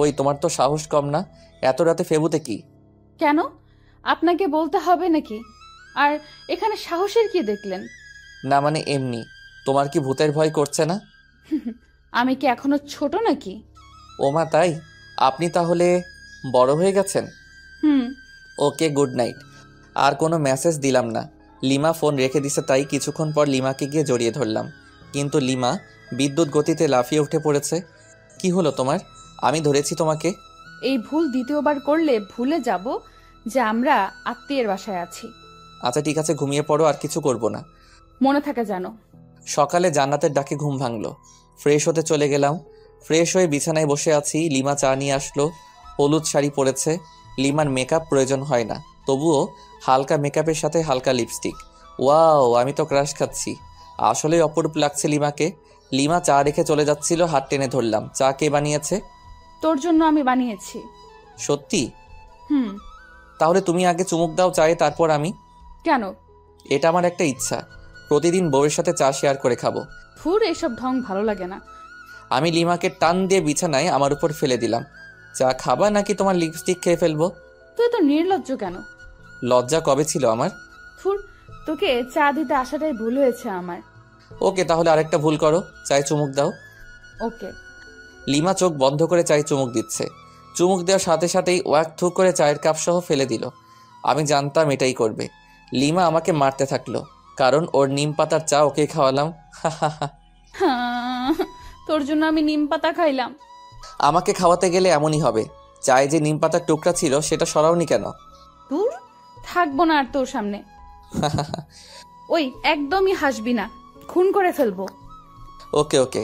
ওই তোমার তো সাহস কম না, এত রাতে ফেবুতে কি? কেন, আপনাকে বলতে হবে নাকি? আর এখানে সাহসের কি দেখলেন? না মানে এমনি, তোমার কি ভূতের ভয় করছে না? আমি কি এখনো ছোট নাকি? ওমা তাই? আপনি তাহলে বড় হয়ে গেছেন? হুম। ওকে, গুড নাইট। আর কোনো মেসেজ দিলাম না। লিমা ফোন রেখে দিছে, তাই কিছুক্ষণ পর লিমাকে গিয়ে জড়িয়ে ধরলাম, কিন্তু লিমা বিদ্যুৎ গতিতে লাফিয়ে উঠে পড়েছে। কি হলো তোমার? আমি ধরেছি তোমাকে। এই ভুল দ্বিতীয়বার করলে ভুলে যাব যে আমরা আত্মীয়ের বাসায় আছি। আচ্ছা ঠিক আছে, ঘুমিয়ে পড়ো, আর কিছু করব না। মনে থাকে জানো। সকালে জান্নাতের ডাকে ঘুম ভাঙলো। ফ্রেশ হতে চলে গেলাম। ফ্রেশ হয়ে বিছানায় বসে আছি, লিমা চা নিয়ে আসলো। হলুদ শাড়ি পরেছে। লিমার মেকআপ প্রয়োজন হয় না, তবুও হালকা মেকআপের সাথে হালকা লিপস্টিক। ওয়াও, আমি তো ক্রাশ খাচ্ছি। আসলেই অপরূপ লাগছে লিমাকে। লিমা চা রেখে চলে যাচ্ছিল, হাত টেনে ধরলাম। চা কে বানিয়েছে? তোর জন্য আমি বানিয়েছি। সত্যি? হুম। তাহলে তুমি আগে চুমুক দাও চায়ে, তারপর আমি। কেন? এটা আমার একটা ইচ্ছা, প্রতিদিন বউয়ের সাথে চা শেয়ার করে খাবো। ফুর, এসব ঢং ভালো লাগে না। আমি লিমাকে টান দিয়ে বিছানায় আমার উপর ফেলে দিলাম। চা খাবা নাকি তোমার লিপস্টিক খেয়ে ফেলবো? তুই তো নির্লজ্জ কেন? লজ্জা কবে ছিল আমার? ফুর, তোকে চা দিতে আসাটাই ভুল হয়েছে আমার। ওকে, তাহলে আরেকটা ভুল করো, চায়ে চুমুক দাও। ওকে। লিমা চোখ বন্ধ করে চায়ে চুমুক দিচ্ছে। চুমুক দেওয়ার সাথে সাথেই ওয়াক থুক করে চায়ের কাপ সহ ফেলে দিল। আমি জানতাম এটাই করবে। লিমা আমাকে মারতে থাকলো, কারণ ওর নিম পাতার চা ওকে খাওয়ালাম। তোর জন্য আমি নিম পাতা খাইলাম। আমাকে খাওয়াতে গেলে এমনই হবে। চায়ে যে নিম পাতার টুকরা ছিল সেটা সরাওনি কেন? দূর, থাকবো না আর তোর সামনে। ওই একদমই হাসবি না, খুন করে ফেলবো। ওকে ওকে।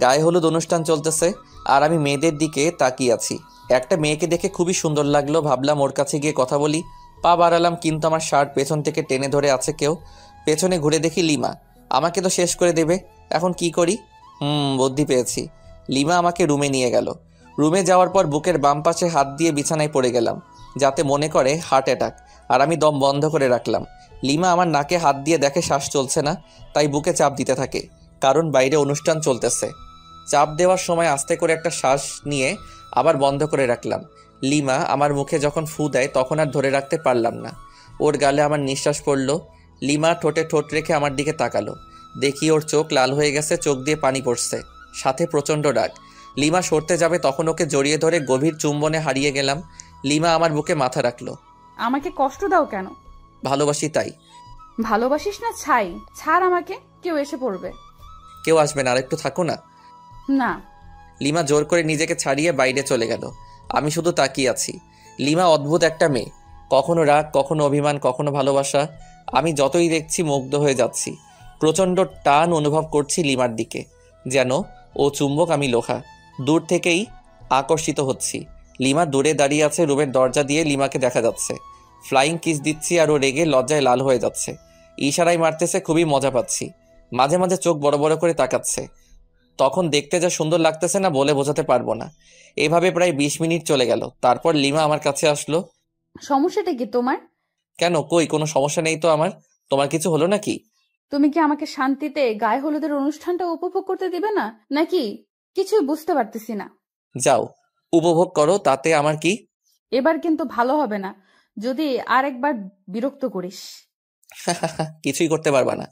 গায়ে হলুদ অনুষ্ঠান চলতেছে, আর আমি মেয়েদের দিকে তাকিয়ে আছি। একটা মেয়েকে দেখে খুবই সুন্দর লাগলো, ভাবলাম ওর কাছে গিয়ে কথা বলি। পা বাড়ালাম, কিন্তু আমার শার্ট পেছন থেকে টেনে ধরে আছে কেউ। পেছনে ঘুরে দেখি লিমা। আমাকে তো শেষ করে দেবে, এখন কি করি? বুদ্ধি পেয়েছি। লিমা আমাকে রুমে নিয়ে গেল। রুমে যাওয়ার পর বুকের বাম পাশে হাত দিয়ে বিছানায় পড়ে গেলাম, যাতে মনে করে হার্ট অ্যাটাক, আর আমি দম বন্ধ করে রাখলাম। লিমা আমার নাকে হাত দিয়ে দেখে শ্বাস চলছে না, তাই বুকে চাপ দিতে থাকে, কারণ বাইরে অনুষ্ঠান চলতেছে। চাপ দেওয়ার সময় আস্তে করে একটা শ্বাস নিয়ে আবার বন্ধ করে রাখলাম। লিমা আমার মুখে যখন ফু দেয় তখন আর ধরে রাখতে পারলাম না, ওর গালে আমার নিঃশ্বাস পড়ল। লিমা ঠোঁটে ঠোঁট রেখে আমার দিকে তাকালো, দেখি ওর চোখ লাল হয়ে গেছে, চোখ দিয়ে পানি পড়ছে, সাথে প্রচণ্ড রাগ। লিমা সরতে যাবে, তখন ওকে জড়িয়ে ধরে গভীর চুম্বনে হারিয়ে গেলাম। লিমা আমার বুকে মাথা রাখলো। আমাকে কষ্ট দাও কেন? ভালোবাসি তাই। ভালোবাসিস না ছাই, ছাড় আমাকে, কেউ এসে পড়বে। কেউ আসবে না, আর একটু থাকো না। না। লিমা জোর করে নিজেকে ছাড়িয়ে বাইরে চলে গেল। আমি শুধু তাকিয়ে আছি। লিমা অদ্ভুত একটা মেয়ে, কখনো রাগ, কখনো অভিমান, কখনো ভালোবাসা। আমি যতই দেখছি মুগ্ধ হয়ে যাচ্ছি। প্রচণ্ড টান অনুভব করছি লিমার দিকে, যেন ও চুম্বক, আমি লোহা। দূর থেকেই আকর্ষিত হচ্ছি। লিমা দূরে দাঁড়িয়ে আছে, রুমের দরজা দিয়ে লিমাকে দেখা যাচ্ছে। ফ্লাইং কিস দিচ্ছি আর ও রেগে লজ্জায় লাল হয়ে যাচ্ছে। ইশারায় মারতেছে, খুবই মজা পাচ্ছি। মাঝে মাঝে চোখ বড় বড় করে তাকাচ্ছে। তখন দেখতে যা সুন্দর লাগতেছে না, বলে বোঝাতে পারবো না। এভাবে প্রায় 20 মিনিট চলে গেল। তারপর লিমা আমার কাছে আসলো। সমস্যাটা কি তোমার? কেন, কই কোনো সমস্যা নেই তো আমার। তোমার কিছু হলো নাকি? তুমি কি আমাকে শান্তিতে গায়ে হলুদের অনুষ্ঠানটা উপভোগ করতে দিবে না, নাকি? কিছুই বুঝতে পারতেছি না। যাও, উপভোগ করো, তাতে আমার কি। এবার কিন্তু ভালো হবে না যদি আরেকবার বিরক্ত করিস। কিছুই করতে পারবা না।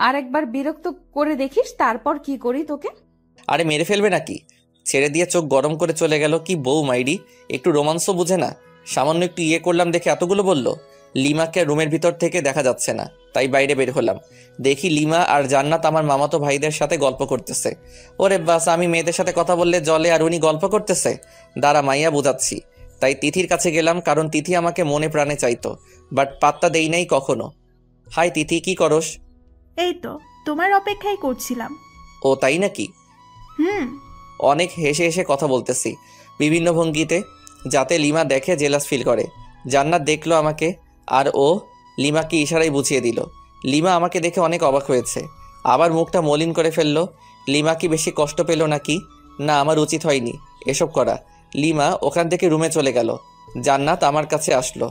আরেকবার বিরক্ত করে দেখিস, তারপর কি করি তোকে। আরে মেরে ফেলবে নাকি? ছেড়ে দিয়ে চোখ গরম করে চলে গেল। কি বউ মাইরি, একটু রোমান্স বুঝে না? সামান্য একটু ইয়ে করলাম দেখে এতগুলো বলল। লিমাকে রুমের ভিতর থেকে দেখা যাচ্ছে না, তাই বাইরে বের হলাম। দেখি লিমা আর জান্নাত আমার মামাতো ভাইদের সাথে গল্প করতেছে। ওরে বাস, আমি মেয়েদের সাথে কথা বললে জলে, আর উনি গল্প করতেছে। দাঁড়া, মাইয়া বোঝাচ্ছি। তাই তিথির কাছে গেলাম, কারণ তিথি আমাকে মনে প্রাণে চাইতো, বাট পাত্তা দেই নাই কখনো। হাই তিথি, কি করস? এই তো তোমার অপেক্ষাই করছিলাম। ও তাই নাকি? হুম। অনেক হেসে হেসে কথা বলতেছি বিভিন্ন ভঙ্গিতে, যাতে লিমা দেখে জেলাস ফিল করে। জান্নাত দেখলো আমাকে, আর ও লিমাকে ইশারায় বুঝিয়ে দিল। লিমা আমাকে দেখে অনেক অবাক হয়েছে, আবার মুখটা মলিন করে ফেললো। লিমা কি বেশি কষ্ট পেল নাকি? না, আমার উচিত হয়নি এসব করা। লিমা ওখান থেকে রুমে চলে গেল। জান্নাত আমার কাছে আসলো।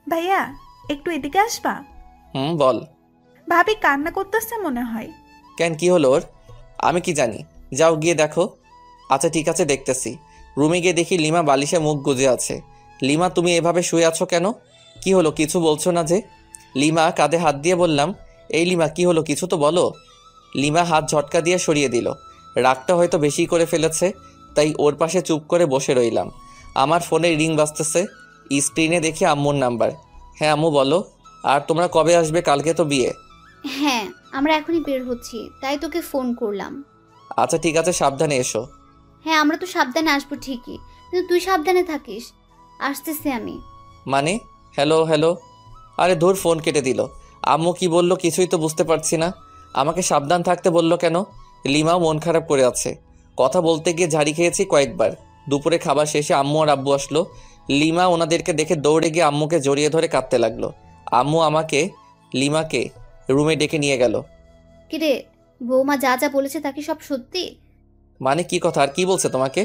ভাইয়া, একটু এদিকে আসবা? বল। ভাবি কান্না করতেছে মনে হয়। কেন, কি হলো ওর? আমি কি জানি, যাও গিয়ে দেখো। আচ্ছা ঠিক আছে, দেখতেছি। রুমে গিয়ে দেখি লিমা বালিশে মুখ গুজে আছে। লিমা, তুমি এভাবে শুয়ে আছো কেন? কি হলো, কিছু বলছো না যে? লিমা কাঁধে হাত দিয়ে বললাম, এই লিমা কি হলো, কিছু তো বলো। লিমা হাত ঝটকা দিয়ে সরিয়ে দিল। রাগটা হয়তো বেশি করে ফেলেছে, তাই ওর পাশে চুপ করে বসে রইলাম। আমার ফোনে রিং বাজতেছে, স্ক্রিনে দেখি আম্মুর নাম্বার। হ্যাঁ আম্মু বলো। আর তোমরা কবে আসবে? কালকে তো বিয়ে। হ্যাঁ, আমরা এখনই বের হচ্ছি, তাই তোকে ফোন করলাম। আচ্ছা ঠিক আছে, সাবধানে এসো। হ্যাঁ, আমরা তো সাবধানে আসবো ঠিকই, কিন্তু তুই সাবধানে থাকিস। আসতেছি আমি। মানে? Hello hello. আরে ধুর, ফোন কেটে দিল। আম্মু কি বললো কিছুই তো বুঝতে পারছি না। আমাকে সাবধান থাকতে বললো কেন? লিমাও মন খারাপ করে আছে। কথা বলতে গিয়ে ঝাড়ি খেয়েছি কয়েকবার। দুপুরে খাবার শেষে আম্মু আর আব্বু আসলো। লিমা ওনাদেরকে দেখে দৌড়ে গিয়ে আম্মুকে জড়িয়ে ধরে কাঁদতে লাগলো। আম্মু আমাকে লিমাকে রুমে ডেকে নিয়ে গেল। কিরে, বৌমা যা যা বলেছে তা কি সব সত্যি? মানে কি কথা, আর কি বলছে তোমাকে?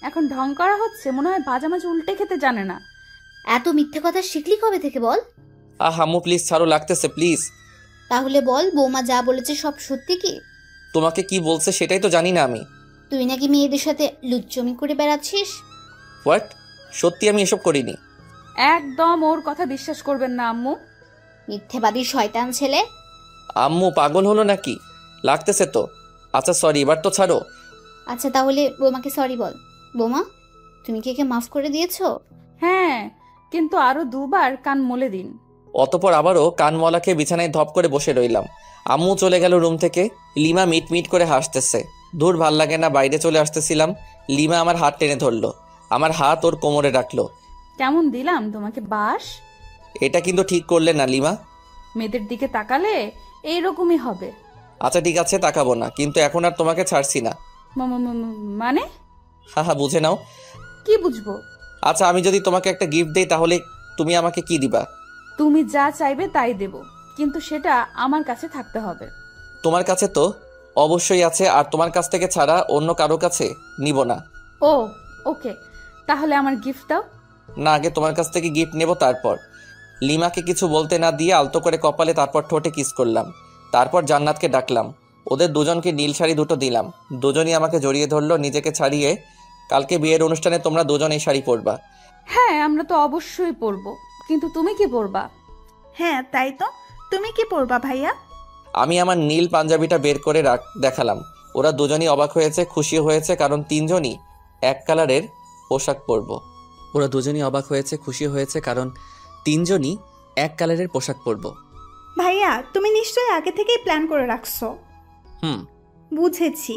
এখন ঢং করা হচ্ছে, মনে হয় ভাজা মাছ উল্টে খেতে জানে না। এত মিথ্যে কথা শিখলি কবে থেকে বল? আম্মু প্লিজ ছাড়ো, লাগতেছে প্লিজ। তাহলে বল, বৌমা যা বলেছে সব সত্যি কি? তোমাকে কি বলছে সেটাই তো জানি না আমি। তুই নাকি মেয়েদের সাথে লুচ্চমি করে বেড়াচ্ছিস? হোয়াট? সত্যি আমি এসব করিনি। একদম ওর কথা বিশ্বাস করবেন না আম্মু। মিথ্যেবাদী শয়তান ছেলে। আম্মু পাগল হলো নাকি? লাগতেছে তো। আচ্ছা সরি, এবার তো ছাড়ো। আচ্ছা তাহলে বৌমাকে সরি বল। বৌমা, তুমি কি একে মাফ করে দিয়েছো? হ্যাঁ, কিন্তু আরো 2 বার কান মলে দিন। অতপর আবারও কানমলা খেয়ে বিছানায় ধপ করে বসে রইলাম। আম্মু চলে গেল রুম থেকে। লিমা মিট মিট করে হাসতেছে। দূর, ভাল লাগে না, বাইরে চলে আসতেছিলাম। লিমা আমার হাত টেনে ধরলো, আমার হাত ওর কোমরে রাখলো। কেমন দিলাম তোমাকে বাস? এটা কিন্তু ঠিক করলে না লিমা। মেয়েদের দিকে তাকালে এইরকমই হবে। আচ্ছা ঠিক আছে, তাকাবো না, কিন্তু এখন আর তোমাকে ছাড়ছি না। মানে? হ্যাঁ বুঝে নাও। কি বুঝবো? আচ্ছা, আমি যদি তোমাকে একটা গিফট দেই তাহলে তুমি আমাকে কি দিবা? তুমি যা চাইবে তাই দেব, কিন্তু সেটা আমার কাছে থাকতে হবে। তোমার কাছে তো অবশ্যই আছে, আর তোমার কাছ থেকে ছাড়া অন্য কারো কাছে নিব না। ও ওকে, তাহলে আমার গিফট দাও। না, আগে তোমার কাছ থেকে গিফট নেব তারপর। লিমাকে কিছু বলতে না দিয়ে আলতো করে কপালে, তারপর ঠোঁটে কিস করলাম। তারপর জান্নাতকে ডাকলাম। ওদের দুজনকে নীল শাড়ি দুটো দিলাম। দুজনই আমাকে জড়িয়ে ধরলো নিজেকে ছাড়িয়ে। কালকে বিয়ের অনুষ্ঠানে তোমরা দুজন এই শাড়ি পরবা। হ্যাঁ, আমরা তো অবশ্যই পরবো, কিন্তু তুমি কি পরবা? হ্যাঁ তাই তো, তুমি কি পরবা ভাইয়া? আমি আমার নীল পাঞ্জাবিটা বের করে দেখালাম। ওরা দুজনই অবাক হয়েছে, খুশি হয়েছে, কারণ তিনজনই এক কালারের পোশাক পরবো। ওরা দুজনই অবাক হয়েছে, খুশি হয়েছে, কারণ তিনজনই এক কালারের পোশাক পরবো। ভাইয়া, তুমি নিশ্চয়ই আগে থেকেই প্ল্যান করে রাখছো। বুঝেছি।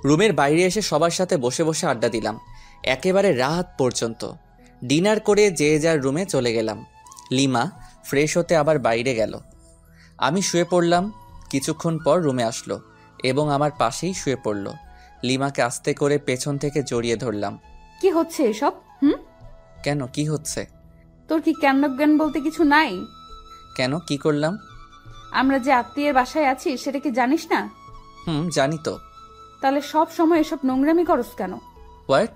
রুমের বাইরে এসে সবার সাথে বসে বসে আড্ডা দিলাম একেবারে রাত পর্যন্ত। ডিনার করে যে যার রুমে চলে গেলাম। লিমা ফ্রেশ হতে আবার বাইরে গেল। আমি শুয়ে পড়লাম। কিছুক্ষণ পর রুমে আসলো এবং আমার পাশেই শুয়ে পড়ল। লিমাকে আস্তে করে পেছন থেকে জড়িয়ে ধরলাম। কি হচ্ছে এসব? কেন, কি হচ্ছে? তোর কি জ্ঞান বলতে কিছু নাই? কেন, কি করলাম? আমরা যে আত্মীয়ের বাসায় আছি সেটা কি জানিস না? জানি তো। তাহলে সব সময় এসব নোংরামি করস কেন? হোয়াট?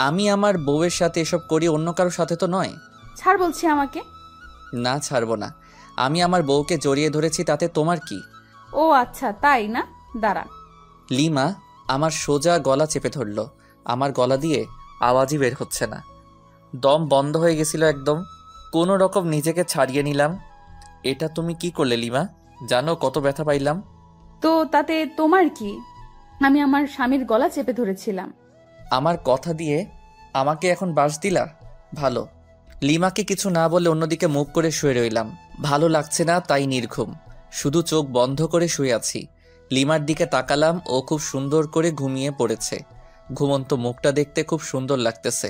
আমি আমার বউয়ের সাথে এসব করি, অন্য কারোর সাথে তো নয়। ছাড় বলছি আমাকে। না, ছাড়বো না। আমি আমার বউকে জড়িয়ে ধরেছি, তাতে তোমার কি? ও আচ্ছা, তাই না? দাঁড়া। লিমা আমার সোজা গলা চেপে ধরল। আমার গলা দিয়ে আওয়াজই বের হচ্ছে না, দম বন্ধ হয়ে গেছিল একদম। কোনো রকম নিজেকে ছাড়িয়ে নিলাম। এটা তুমি কি করলে লিমা? জানো কত ব্যথা পাইলাম? তো তাতে তোমার কি? আমি আমার স্বামীর গলা চেপে ধরেছিলাম। আমার কথা দিয়ে আমাকে এখন বাস দিলা? ভালো। লিমাকে কিছু না বলে অন্যদিকে মুখ করে শুয়ে রইলাম। ভালো লাগছে না, তাই নির্ঘুম শুধু চোখ বন্ধ করে শুয়ে আছি। লিমার দিকে তাকালাম, ও খুব সুন্দর করে ঘুমিয়ে পড়েছে। ঘুমন্ত মুখটা দেখতে খুব সুন্দর লাগতেছে।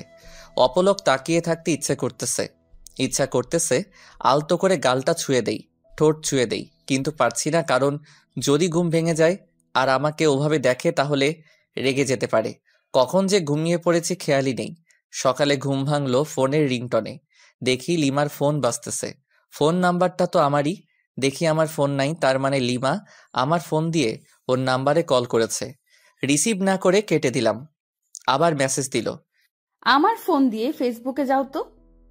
অপলক তাকিয়ে থাকতে ইচ্ছা করতেছে আলতো করে গালটা ছুঁয়ে দেই, ঠোঁট ছুঁয়ে দেই, কিন্তু পারছি না, কারণ যদি ঘুম ভেঙে যায় আর আমাকে ওভাবে দেখে তাহলে রেগে যেতে পারে। কখন যে ঘুমিয়ে পড়েছি খেয়ালই নেই। সকালে ঘুম ভাঙলো ফোনের রিংটনে। দেখি লিমার ফোন বাজতেছে। ফোন নাম্বারটা তো আমারই। দেখি আমার ফোন নাই, তার মানে লিমা আমার ফোন দিয়ে ওর নাম্বারে কল করেছে। রিসিভ না করে কেটে দিলাম। আবার মেসেজ দিল, আমার ফোন দিয়ে ফেসবুকে যাও তো,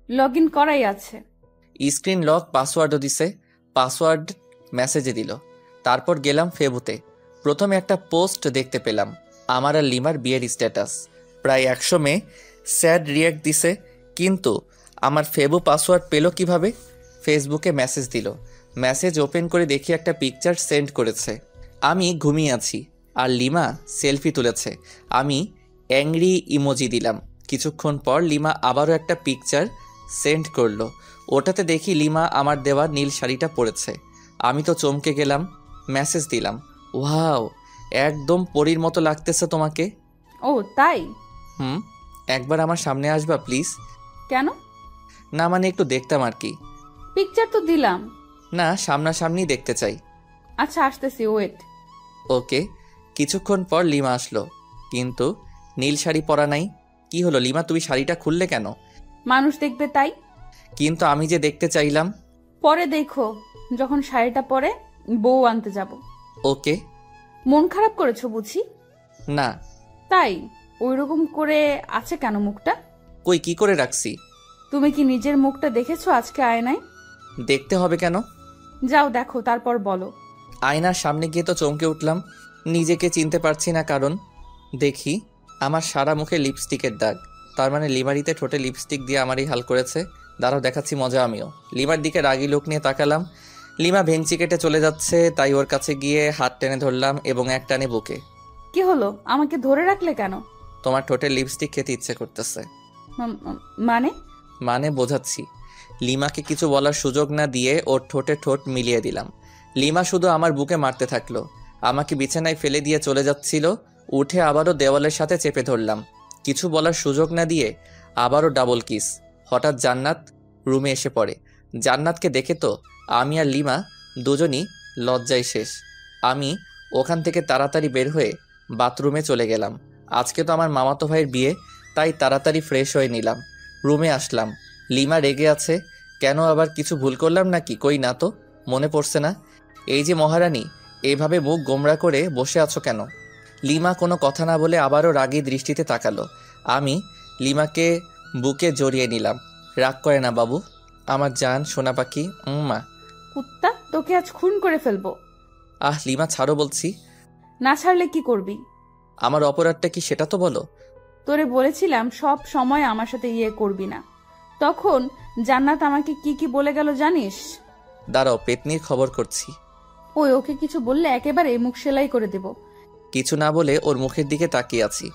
লগ ইন করাই আছে। স্ক্রিন লক, পাসওয়ার্ডও দিছে। পাসওয়ার্ড মেসেজে দিল। তারপর গেলাম ফেবুতে। প্রথমে একটা পোস্ট দেখতে পেলাম, আমার আর লিমার বিয়ের স্ট্যাটাস। প্রায় 100 মেয়ে স্যাড রিয়াক্ট দিছে, কিন্তু আমার ফেবু পাসওয়ার্ড পেল কিভাবে? ফেসবুকে মেসেজ দিল। মেসেজ ওপেন করে দেখি একটা পিকচার সেন্ড করেছে। আমি ঘুমিয়ে আছি আর লিমা সেলফি তুলেছে। আমি অ্যাংরি ইমোজি দিলাম। কিছুক্ষণ পর লিমা আবারও একটা পিকচার সেন্ড করলো। ওটাতে দেখি লিমা আমার দেওয়া নীল শাড়িটা পরেছে। আমি তো চমকে গেলাম। মেসেজ দিলাম, ওয়াও, একদম পরীর মতো লাগতেছে তোমাকে। ও তাই? একবার আমার সামনে আসবা প্লিজ? কেন? না মানে একটু দেখতাম আর কি। পিকচার তো দিলাম। না, সামনাসামনি দেখতে চাই। আচ্ছা আসতেছি, ওয়েট। ওকে। কিছুক্ষণ পর লিমা আসলো, কিন্তু নীল শাড়ি পরা নাই। কি হলো লিমা, তুমি শাড়িটা খুললে কেন? মানুষ দেখবে তাই। কিন্তু আমি যে দেখতে চাইলাম। পরে দেখো, যখন শাড়িটা পরে বউ আনতে যাব। ওকে। মন খারাপ করেছো বুঝি? না। তাই ওইরকম করে আছে কেন মুখটা? কই, কি করে রাখছি? তুমি কি নিজের মুখটা দেখেছো আজকে আয়নায়? দেখতে হবে কেন? যাও দেখো, তারপর বলো। আয়নার সামনে গিয়ে তো চমকে উঠলাম। নিজেকে চিনতে পারছি না, কারণ দেখি আমার সারা মুখে লিপস্টিকের দাগ। তার মানে লিমারিতে ঠোঁটে লিপস্টিক দিয়ে আমারই হাল করেছে। দাঁড়াও, দেখাচ্ছি মজা আমিও। লিমার দিকে রাগি লোক নিয়ে তাকালাম। লিমা ভেঙচি কেটে চলে যাচ্ছে, তাই ওর কাছে গিয়ে হাত টেনে ধরলাম এবং এক টানে বুকে। কি হলো, আমাকে ধরে রাখলে কেন? তোমার ঠোঁটে লিপস্টিক খেতে ইচ্ছে করতেছে। মানে? মানে বোঝাচ্ছি। লিমাকে কিছু বলার সুযোগ না দিয়ে ওর ঠোঁটে ঠোঁট মিলিয়ে দিলাম। লিমা শুধু আমার বুকে মারতে থাকলো। আমাকে বিছানায় ফেলে দিয়ে চলে যাচ্ছিল। উঠে আবারও দেওয়ালের সাথে চেপে ধরলাম। কিছু বলার সুযোগ না দিয়ে আবারও ডাবল কিস। হঠাৎ জান্নাত রুমে এসে পড়ে। জান্নাতকে দেখে তো আমি আর লিমা দুজনই লজ্জায় শেষ। আমি ওখান থেকে তাড়াতাড়ি বের হয়ে বাথরুমে চলে গেলাম। আজকে তো আমার মামাতো ভাইয়ের বিয়ে, তাই তাড়াতাড়ি ফ্রেশ হয়ে নিলাম। রুমে আসলাম। লিমা রেগে আছে। কেন, আবার কিছু ভুল করলাম নাকি? কই না তো, মনে পড়ছে না। এই যে মহারানী, এইভাবে মুখ গোমড়া করে বসে আছো কেন? লিমা কোনো কথা না বলে আবারও রাগী দৃষ্টিতে তাকালো। আমি লিমাকে বুকে জড়িয়ে নিলাম। রাগ করে না বাবু, আমার জান সোনা পাখি। মা কুত্তা, তোকে আজ খুন করে ফেলবো। লিমা ছাড়ো বলছি। না ছাড়লে কি করবি? আমার অপরাধটা কি সেটা তো বলো। তোরে বলেছিলাম সব সময় আমার সাথে করবি না। তখন জান্নাত আমাকে কি কি বলে গেল জানিস? দাঁড়াও, পেতনির খবর করছি। ওকে কিছু বললে একেবারে মুখ সেলাই করে দেব। কিছু না বলে ওর মুখের দিকে তাকিয়ে আছি।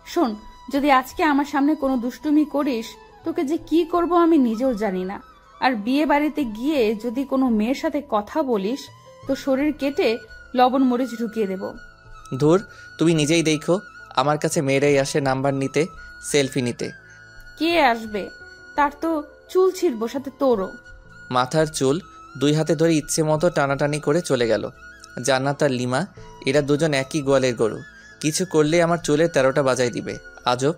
শোন, যদি আজকে আমার সামনে কোনো দুষ্টুমি করিস, তোকে যে কি করব আমি নিজেও জানি না। আর বিয়ে বাড়িতে গিয়ে যদি কোনো মেয়ের সাথে কথা বলিস, তো শরীর কেটে লবণ মরিচ ঢুকিয়ে দেব। ধুর, তুমি নিজেই দেখো, আমার কাছে মেয়েরাই আসে নাম্বার নিতে, সেলফি নিতে। কে আসবে? তার তো চুল ছিঁড়বো, সাথে তোরও। মাথার চুল 2 হাতে ধরে ইচ্ছে মতো টানাটানি করে চলে গেল। জান্নাত আর লিমা এরা দুজন একই গোয়ালের গরু, কিছু করলে আমার চুলের 13টা বাজায় দিবে। আজব।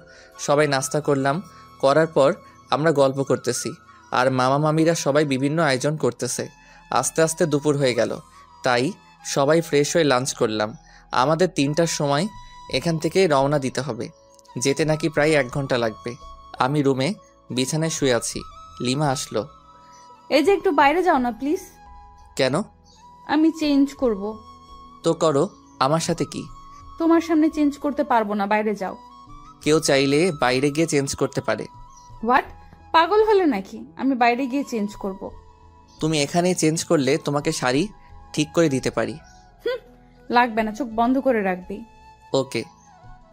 সবাই নাস্তা করলাম, করার পর আমরা গল্প করতেছি, আর মামা মামিরা সবাই বিভিন্ন আয়োজন করতেছে। আস্তে আস্তে দুপুর হয়ে গেল, তাই সবাই ফ্রেশ হয়ে লাঞ্চ করলাম। আমাদের 3টার সময় এখান থেকে রওনা দিতে হবে, যেতে নাকি প্রায় 1 ঘন্টা লাগবে। আমি রুমে বিছানায় শুয়ে আছি, লিমা আসলো। এই যে একটু বাইরে যাও না প্লিজ। কেন? আমি চেঞ্জ করব। তো করো, আমার সাথে কি? তোমার সামনে চেঞ্জ করতে পারবো না, বাইরে যাও। কেউ চাইলে বাইরে গিয়ে চেঞ্জ করতে পারে। হোয়াট? পাগল হলে নাকি? আমি বাইরে গিয়ে চেঞ্জ করব। তুমি এখানেই চেঞ্জ করলে তোমাকে শাড়ি ঠিক করে দিতে পারি। লাগবে না, চোখ বন্ধ করে রাখবি। ওকে।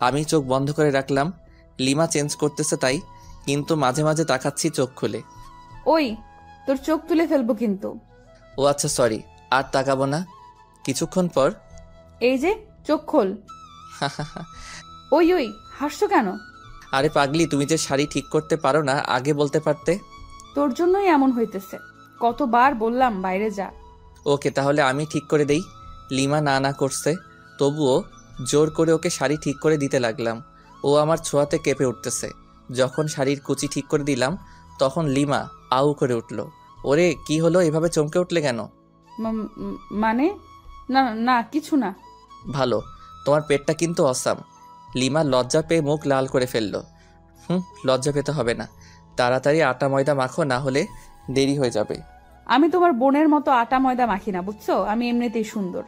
আমি চোখ বন্ধ করে রাখলাম। লিমা চেঞ্জ করতেছে তাই, কিন্তু মাঝে মাঝে তাকাচ্ছি চোখ খুলে। ওই, তোর চোখ তুলে ফেলবো কিন্তু। ও আচ্ছা, সরি, আর তাকাবো না। কিছুক্ষণ পর এই যে চোখ খোল। ওই ওই, হাসছো কেন? আরে পাগলি, তুমি যে শাড়ি ঠিক করতে পারো না আগে বলতে পারতে। তোর জন্যই এমন হইতেছে। কতবার বললাম বাইরে যা। ওকে, তাহলে আমি ঠিক করে দেই। লিমা না না করছে, তবুও জোর করে ওকে শাড়ি ঠিক করে দিতে লাগলাম। ও আমার ছোঁয়াতে কেঁপে উঠতেছে। যখন শাড়ির কুচি ঠিক করে দিলাম, তখন লিমা আউ করে উঠল। ওরে কি হলো, এভাবে চমকে উঠলে কেন? মানে না না, কিছু না। ভালো, তোমার পেটটা কিন্তু অসাম। লিমা লজ্জা পেয়ে মুখ লাল করে ফেলল। লজ্জা পেতে হবে না, তাড়াতাড়ি আটা ময়দা মাখো, না হলে দেরি হয়ে যাবে। আমি তোমার বোনের মতো আটা ময়দা মাখি না, বুঝছো? আমি এমনিতেই সুন্দর।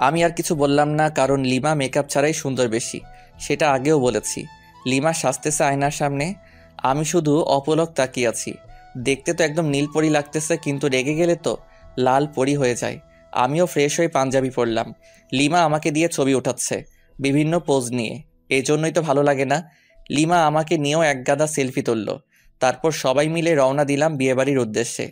আমি আর কিছু বললাম না, কারণ লিমা মেকআপ ছাড়াই সুন্দর বেশি, সেটা আগেও বলেছি। লিমা সাজতেছে আয়নার সামনে, আমি শুধু অপলক তাকিয়ে আছি। দেখতে তো একদম নীলপরি লাগতেছে, কিন্তু রেগে গেলে তো লাল পরি হয়ে যায়। আমিও ফ্রেশ হয়ে পাঞ্জাবি পরলাম। লিমা আমাকে দিয়ে ছবি ওঠাচ্ছে বিভিন্ন পোজ নিয়ে, এজন্যই তো ভালো লাগে না। লিমা আমাকে নিয়েও একগাদা সেলফি তুলল। তারপর সবাই মিলে রওনা দিলাম বিয়েবাড়ির উদ্দেশ্যে।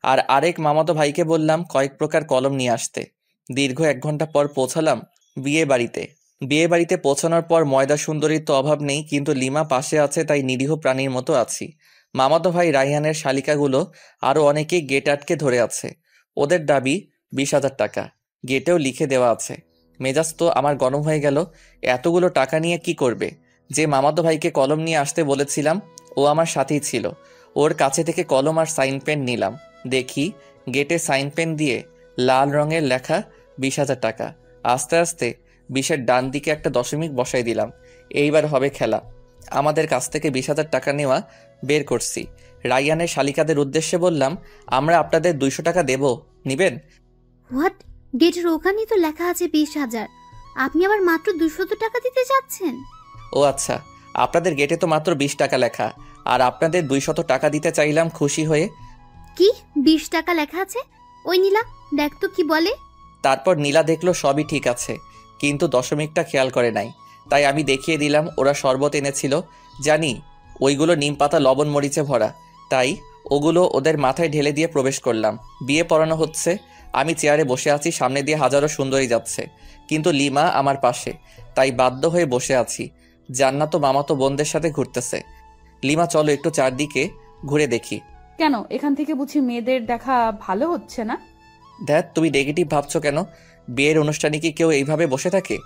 আর আরেক মামাতো ভাইকে বললাম কয়েক প্রকার কলম নিয়ে আসতে। দীর্ঘ 1 ঘন্টা পর পৌঁছালাম বিয়ে বাড়িতে পৌঁছানোর পর ময়দা সুন্দরীর তো অভাব নেই, কিন্তু লিমা পাশে আছে, তাই নিরীহ প্রাণীর মতো আছি। মামাতো ভাই রাইহানের শালিকাগুলো আরও অনেকেই গেট আটকে ধরে আছে। ওদের দাবি 20,000 টাকা, গেটেও লিখে দেওয়া আছে। মেজাজ তো আমার গরম হয়ে গেল। এতগুলো টাকা নিয়ে কি করবে? যে মামাতো ভাইকে কলম নিয়ে আসতে বলেছিলাম, ও আমার সাথেই ছিল। ওর কাছে থেকে কলম আর সাইন পেন নিলাম। দেখি গেটে সাইন পেন দিয়ে লাল রঙের লেখা 20,000 টাকা। আস্তে আস্তে 20-এর ডান দিকে একটা দশমিক বসাই দিলাম। এইবার হবে খেলা। আমাদের কাছ থেকে 20,000 টাকা নেওয়া বের করছি। রাইয়ানের শালিকাদের উদ্দেশ্যে বললাম, আমরা আপনাদের 200 টাকা দেব, নিবেন? হোয়াট? গেটের ওখানেই তো লেখা আছে 20,000, আপনি আবার মাত্র 200 টাকা দিতে যাচ্ছেন? ও আচ্ছা, আপনাদের গেটে তো মাত্র 20 টাকা লেখা, আর আপনাদের 200 টাকা দিতে চাইলাম খুশি হয়ে। কি 20 টাকা লেখা আছে? ওই নীলা, দেখ তো কি বলে। তারপর নীলা দেখলো সবই ঠিক আছে, কিন্তু দশমিকটা খেয়াল করে নাই। তাই আমি দেখিয়ে দিলাম ওরা শরবত এনেছিল। জানি ওইগুলো নিম পাতা লবণ মরিচে ভরা, তাই ওগুলো ওদের মাথায় ঢেলে দিয়ে প্রবেশ করলাম। বিয়ে পড়ানো হচ্ছে। আমি চেয়ারে বসে আছি, সামনে দিয়ে হাজারো সুন্দরী যাচ্ছে, কিন্তু লিমা আমার পাশে, তাই বাধ্য হয়ে বসে আছি। জান্নাত মামাতো বোনদের সাথে ঘুরতেছে। লিমা চলো একটু চারদিকে ঘুরে দেখি। কেন, এখান থেকে বুঝি মেয়েদের দেখা ভালো হচ্ছে না? দেখ, তুমি নেগেটিভ ভাবছো কেন? বিয়ের অনুষ্ঠানে কি কেউ এইভাবে বসে থাকে?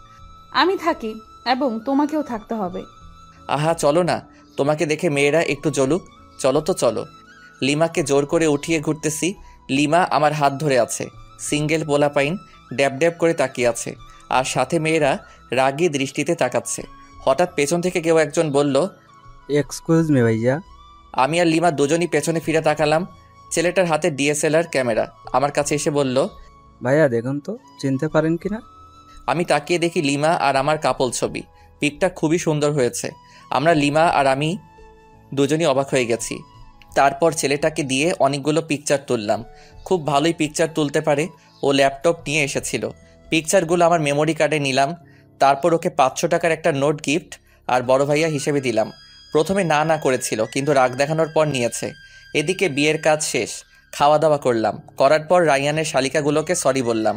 আমি থাকি, এবং তোমাকেও থাকতে হবে। আহা চলো না, তোমাকে দেখে মেয়েরা একটু জ্বলুক। চলো তো চলো। লিমাকে জোর করে উঠিয়ে ঘুরতেছি। লিমা আমার হাত ধরে আছে। সিঙ্গেল পোলাপাইন ড্যাব ড্যাব করে তাকিয়ে আছে, আর সাথে মেয়েরা রাগী দৃষ্টিতে তাকাচ্ছে। হঠাৎ পেছন থেকে কেউ একজন বলল, এক্সকিউজ মি ভাইয়া। আমি আর লিমা দুজনই পেছনে ফিরে তাকালাম। ছেলেটার হাতে ডিএসএলআর ক্যামেরা। আমার কাছে এসে বলল, ভাইয়া দেখুন তো, চিনতে পারেন কিনা? আমি তাকিয়ে দেখি লিমা আর আমার কাপল ছবি। পিকটা খুবই সুন্দর হয়েছে। আমরা লিমা আর আমি দুজনই অবাক হয়ে গেছি। তারপর ছেলেটাকে দিয়ে অনেকগুলো পিকচার তুললাম। খুব ভালোই পিকচার তুলতে পারে। ও ল্যাপটপ নিয়ে এসেছিল। পিকচারগুলো আমার মেমোরি কার্ডে নিলাম। তারপর ওকে 500 টাকার একটা নোট গিফট আর বড় ভাইয়া হিসেবে দিলাম। প্রথমে না না করেছিল, কিন্তু রাগ দেখানোর পর নিয়েছে। এদিকে বিয়ের কাজ শেষ, খাওয়া দাওয়া করলাম। করার পর রাইয়ানের শালিকাগুলোকে সরি বললাম।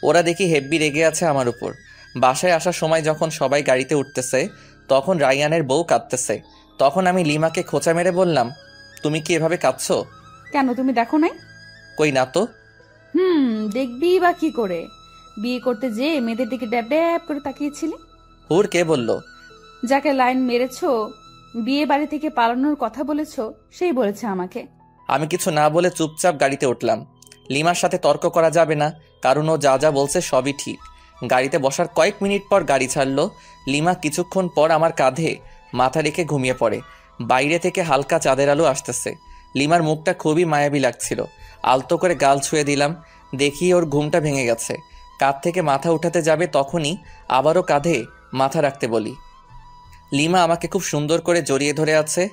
ওরা দেখি হেব্বি রেগে আছে আমার উপর। বাসায় আসার সময় যখন সবাই গাড়িতে উঠতেছে, তখন রাইয়ানের বউ কাঁদতেছে। তখন আমি লিমাকে খোঁচা মেরে বললাম, তুমি কি এভাবে কাঁদছো? কেন, তুমি দেখো নাই? কই না তো। দেখবি বা কি করে? বিয়ে করতে যে মেয়েদের দিকে ড্যাব ড্যাব করে তাকিয়েছিলি। হুর কে বললো? যাকে লাইন মেরেছো, বিয়ে বাড়ি থেকে পালানোর কথা বলেছো, সেই বলেছে আমাকে। আমি কিছু না বলে চুপচাপ গাড়িতে উঠলাম। লিমার সাথে তর্ক করা যাবে না, কারণ ও যা যা বলছে সবই ঠিক। গাড়িতে বসার কয়েক মিনিট পর গাড়ি ছাড়লো। লিমা কিছুক্ষণ পর আমার কাঁধে মাথা রেখে ঘুমিয়ে পড়ে। বাইরে থেকে হালকা চাঁদের আলো আসতেছে। লিমার মুখটা খুবই মায়াবী লাগছিল। আলতো করে গাল ছুঁয়ে দিলাম। দেখি ওর ঘুমটা ভেঙে গেছে। কাঁধ থেকে মাথা উঠাতে যাবে তখনই আবারও কাঁধে মাথা রাখতে বলি। লিমা আমাকে খুব সুন্দর করে জড়িয়ে ধরে আছে,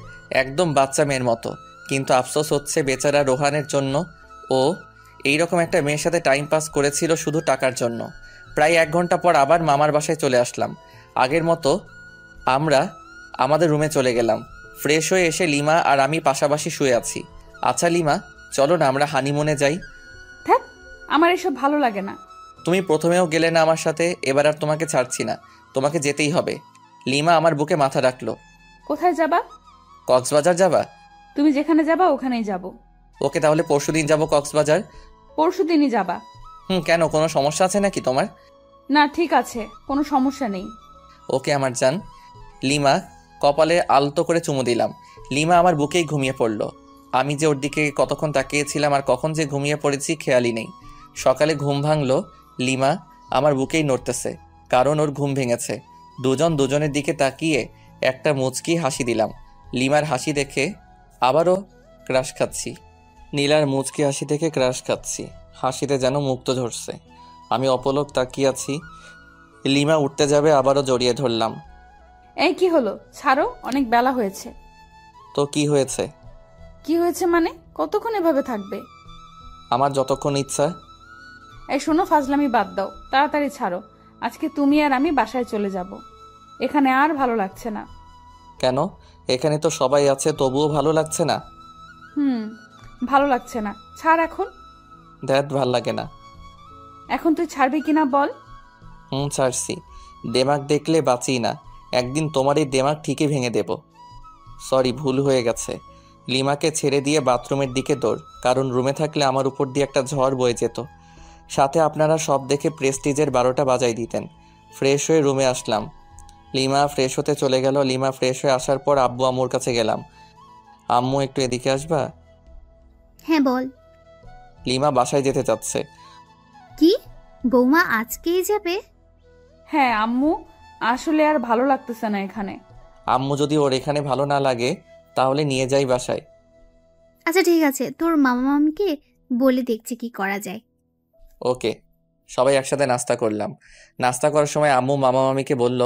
একদম বাচ্চা মেয়ের মতো। কিন্তু আফসোস হচ্ছে বেচারা রোহানের জন্য। ও এইরকম একটা মেয়ের সাথে টাইম পাস করেছিল শুধু টাকার জন্য। প্রায় 1 ঘন্টা পর আবার মামার বাসায় চলে আসলাম। আগের মতো আমরা আমাদের রুমে চলে গেলাম। ফ্রেশ হয়ে এসে লিমা আর আমি পাশাপাশি শুয়ে আছি। আচ্ছা লিমা, চলো না আমরা হানিমুনে যাই। ধ্যাৎ, আমার এসব ভালো লাগে না। তুমি প্রথমেও গেলে না আমার সাথে, এবার আর তোমাকে ছাড়ছি না। তোমাকে যেতেই হবে। লিমা আমার বুকে মাথা রাখলো। কোথায় যাবা? কক্সবাজার যাবা? তুমি যেখানে যাবা ওখানেই যাব। ওকে, তাহলে পরশুদিন যাবো কক্সবাজার। পরশুদিনই যাবা? কেন, কোনো সমস্যা আছে নাকি তোমার? না, ঠিক আছে, কোনো সমস্যা নেই। ওকে আমার জান। লিমা কপালে আলতো করে চুমু দিলাম। লিমা আমার বুকেই ঘুমিয়ে পড়ল। আমি যে ওর দিকে কতক্ষণ তাকিয়েছিলাম আর কখন যে ঘুমিয়ে পড়েছি খেয়ালই নেই। সকালে ঘুম ভাঙলো, লিমা আমার বুকেই নড়তেছে, কারণ ওর ঘুম ভেঙেছে। দুজন দুজনের দিকে তাকিয়ে একটা মুচকি হাসি দিলাম। লিমার হাসি দেখে আবারও ক্রাশ খাচ্ছি। নীলার মুচকি হাসি দেখে ক্রাশ খাচ্ছি। হাসিতে যেন মুক্ত ঝরছে। আমি অপলক তাকিয়ে আছি। লিমা উঠতে যাবে, আবারও জড়িয়ে ধরলাম। এই কি হলো? ছাড়ো, অনেক বেলা হয়েছে। তো কি হয়েছে? কি হয়েছে মানে? কতক্ষণ এভাবে থাকবে? আমার যতক্ষণ ইচ্ছা। এই শোনো, ফাজলামি বাদ দাও, তাড়াতাড়ি ছাড়ো। আজকে তুমি আর আমি বাসায় চলে যাব। এখানে আর ভালো লাগছে না। কেন? এখানে তো সবাই আছে, তবুও ভালো লাগছে না? ভালো লাগছে না, ছাড় এখন। ধ্যাত, ভাল লাগে না। এখন তুই ছাড়বি কিনা বল? ছাড়ছি। দেমাগ দেখলে বাঁচি না। একদিন তোমার এই দেমাগ ঠিকই ভেঙে দেব। সরি, ভুল হয়ে গেছে। লিমাকে ছেড়ে দিয়ে বাথরুমের দিকে দৌড়, কারণ রুমে থাকলে আমার উপর দিয়ে একটা ঝড় বয়ে যেত। সাথে আপনারা সব দেখে প্রেস্টিজের 12টা বাজাই দিতেন। ফ্রেশ হয়ে রুমে আসলাম। লিমা ফ্রেশ হতে চলে গেল। লিমা ফ্রেশ হয়ে আসার পর আব্বু আম্মুর কাছে গেলাম। আম্মু, একটু এদিকে আসবা? হ্যাঁ বল। লিমা বাসায় যেতে চাচ্ছে। কি, বৌমা আজকেই যাবে? হ্যাঁ আম্মু, আসলে আর ভালো লাগতেছে না এখানে। আম্মু, যদি ওর এখানে ভালো না লাগে তাহলে নিয়ে যাই বাসায়। আচ্ছা ঠিক আছে, তোর মামা মামিকে বলে দেখছি কি করা যায়। ওকে। সবাই একসাথে নাস্তা করলাম। নাস্তা করার সময় আম্মু মামা মামিকে বলল,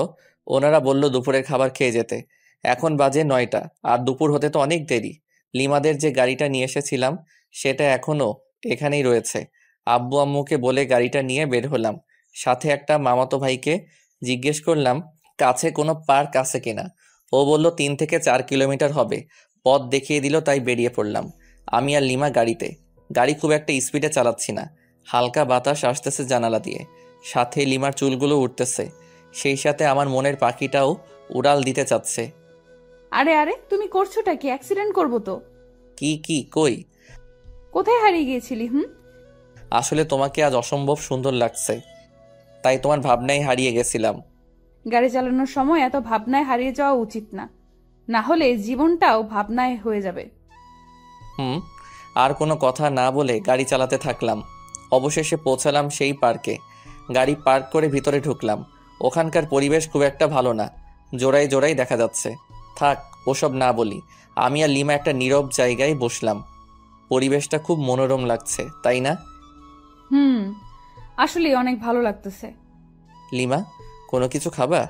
ওনারা বলল দুপুরের খাবার খেয়ে যেতে। এখন বাজে 9টা, আর দুপুর হতে তো অনেক দেরি। লিমাদের যে গাড়িটা নিয়ে এসেছিলাম সেটা এখনো এখানেই রয়েছে। আব্বু আম্মুকে বলে গাড়িটা নিয়ে বের হলাম। সাথে একটা মামাতো ভাইকে জিজ্ঞেস করলাম কাছে কোনো পার্ক আছে কিনা। ও বলল 3 থেকে 4 কিলোমিটার হবে। পথ দেখিয়ে দিল, তাই বেরিয়ে পড়লাম। আমি আর লিমা গাড়িতে। গাড়ি খুব একটা স্পিডে চালাচ্ছি না। হালকা বাতাস আসতেছে জানালা দিয়ে, সাথে লিমার চুলগুলো উঠতেছে। সেই সাথে আমার মনের পাখিটাও উড়াল দিতে চাচ্ছে। আরে আরে, তুমি করছোটা কি? অ্যাক্সিডেন্ট করবো তো। কি কই? কোথায় হারিয়ে গিয়েছিলি? আসলে তোমাকে আজ অসম্ভব সুন্দর লাগছে, তাই তোমার ভাবনায় হারিয়ে গেছিলাম। গাড়ি চালানোর সময় এত ভাবনায় হারিয়ে যাওয়া উচিত না, না হলে জীবনটাও ভাবনায় হয়ে যাবে। আর কোনো কথা না বলে গাড়ি চালাতে থাকলাম। অবশেষে পৌঁছালাম সেই পার্কে। গাড়ি পার্ক করে ভিতরে ঢুকলাম। ওখানকার পরিবেশ খুব একটা ভালো না, জোড়ায় জোড়ায় দেখা যাচ্ছে। থাক, ওসব না বলি। আমি আর লিমা একটা নীরব জায়গায় বসলাম। পরিবেশটা খুব মনোরম লাগছে, তাই না? আসলে অনেক ভালো লাগতেছে। লিমা, কোনো কিছু খাবা?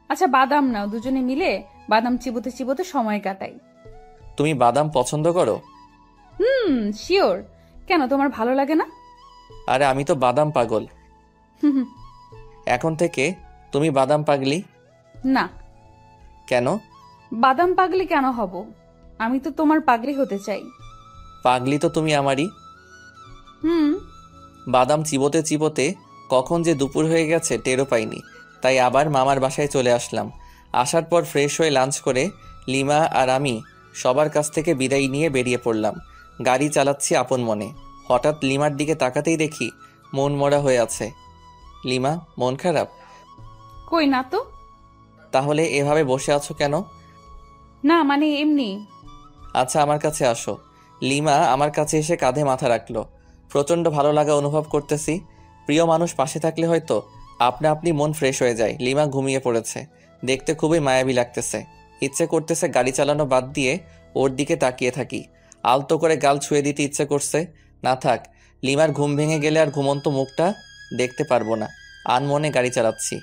আচ্ছা বাদাম নাও, দুজনে মিলে বাদাম চিবোতে চিবোতে সময় কাটাই। তুমি বাদাম পছন্দ করো? শিওর। কেন, তোমার ভালো লাগে না? আরে আমি তো বাদাম পাগল। এখন থেকে তুমি বাদাম পাগলি? না। কেন? বাদাম পাগলি কেন হব? আমি তো তোমার পাগলি হতে চাই। পাগলি তো তুমি আমারই। বাদাম চিবোতে চিবোতে কখন যে দুপুর হয়ে গেছে টেরও পাইনি। তাই আবার মামার বাসায় চলে আসলাম। আসার পর ফ্রেশ হয়ে লাঞ্চ করে লিমা আর আমি সবার কাছ থেকে বিদায় নিয়ে বেরিয়ে পড়লাম। গাড়ি চালাচ্ছি আপন মনে। হঠাৎ লিমার দিকে তাকাতেই দেখি মন মরা হয়ে আছে। লিমা, মন খারাপ? কই না তো। তাহলে এভাবে বসে আছো কেন? না মানে এমনি। আচ্ছা, আমার কাছে আসো। লিমা আমার কাছে এসে কাঁধে মাথা রাখলো। প্রচণ্ড ভালো লাগা অনুভব করতেছি। প্রিয় মানুষ পাশে থাকলে হয়তো আপনা আপনি মন ফ্রেশ হয়ে যায়। লিমা ঘুমিয়ে পড়েছে। দেখতে খুবই মায়াবী লাগতেছে। ইচ্ছে করতেছে গাড়ি চালানো বাদ দিয়ে ওর দিকে তাকিয়ে থাকি। আলতো করে গাল ছুঁয়ে দিতে ইচ্ছে করছে। না থাক, লিমার ঘুম ভেঙে গেলে আর ঘুমন্ত মুখটা দেখতে পারবো না। আনমনে গাড়ি চালাচ্ছি।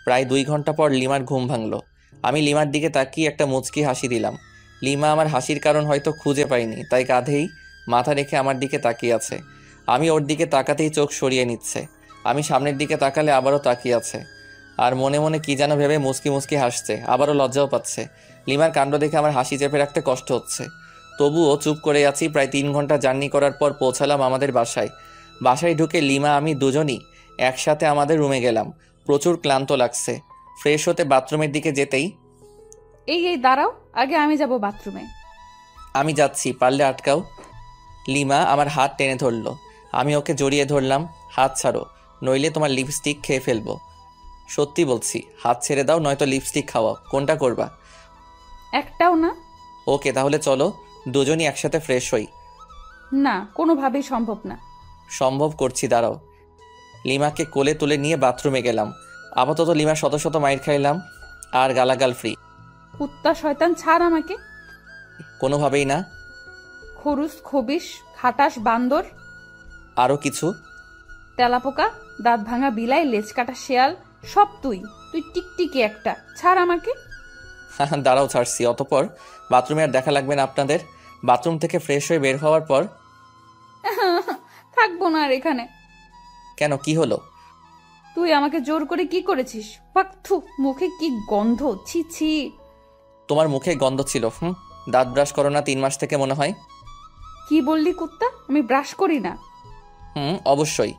প্রায় 2 ঘন্টা পর লিমার ঘুম ভাঙলো। আমি লিমার দিকে তাকিয়ে একটা মুচকি হাসি দিলাম। লিমা আমার হাসির কারণ হয়তো খুঁজে পাইনি, তাই কাঁধেই মাথা রেখে আমার দিকে তাকিয়ে আছে। আমি ওর দিকে তাকাতেই চোখ সরিয়ে নিচ্ছে। আমি সামনের দিকে তাকালে আবারও তাকিয়ে আছে, আর মনে মনে কি যেন ভেবে মুচকি মুচকি হাসছে। আবারও লজ্জাও পাচ্ছে। লিমার কাণ্ড দেখে আমার হাসি চেপে রাখতে কষ্ট হচ্ছে। তবুও চুপ করে আছি। প্রায় 3 ঘন্টা জার্নি করার পর পৌঁছালাম আমাদের বাসায়। বাসায় ঢুকে লিমা আমি দুজনই একসাথে আমাদের রুমে গেলাম। প্রচুর ক্লান্ত লাগছে। ফ্রেশ হতে বাথরুমের দিকে যেতেই, এই দাঁড়াও, আগে আমি যাব বাথরুমে। আমি যাচ্ছি, পারলে আটকাও। লিমা আমার হাত টেনে ধরলো। আমি ওকে জড়িয়ে ধরলাম। হাত ছাড়ো, নইলে তোমার লিপস্টিক খেয়ে ফেলবো। সত্যি বলছি, হাত ছেড়ে দাও, নয়তো লিপস্টিক খাওয়াও। কোনটা করবা? একটাও না। ওকে, তাহলে চলো দুজনই একসাথে ফ্রেশ হই। না, কোনোভাবেই সম্ভব না। সম্ভব করছি, দাঁড়াও। লিমাকে কোলে তুলে নিয়ে বাথরুমে গেলাম। আপাতত লিমা শত শত মাইর খাইলাম, আর গালাগাল ফ্রি। কুত্তা শয়তান, ছাড় আমাকে। কোনোভাবেই না। খরুস, খবিস, খাটাস, বান্দর, আরও কিছু। তেলাপোকা, দাঁত ভাঙা বিলাই, লেজ কাটা শেয়াল, সব তুই। তুই টিকটিকি একটা, ছাড় আমাকে। দাঁড়াও, ছাড়ছি। অতপর বাথরুমে আর দেখা লাগবে না আপনাদের। বাথরুম থেকে ফ্রেশ হয়ে বের হওয়ার পর, থাকবো না আর এখানে। কেন, কি হলো? তুই আমাকে জোর করে কি করেছিস? পাকথু, মুখে কি গন্ধ, ছি ছি। তোমার মুখে গন্ধ ছিল। দাঁত ব্রাশ করো না 3 মাস থেকে মনে হয়। কি বললি কুত্তা? আমি ব্রাশ করি না। অবশ্যই।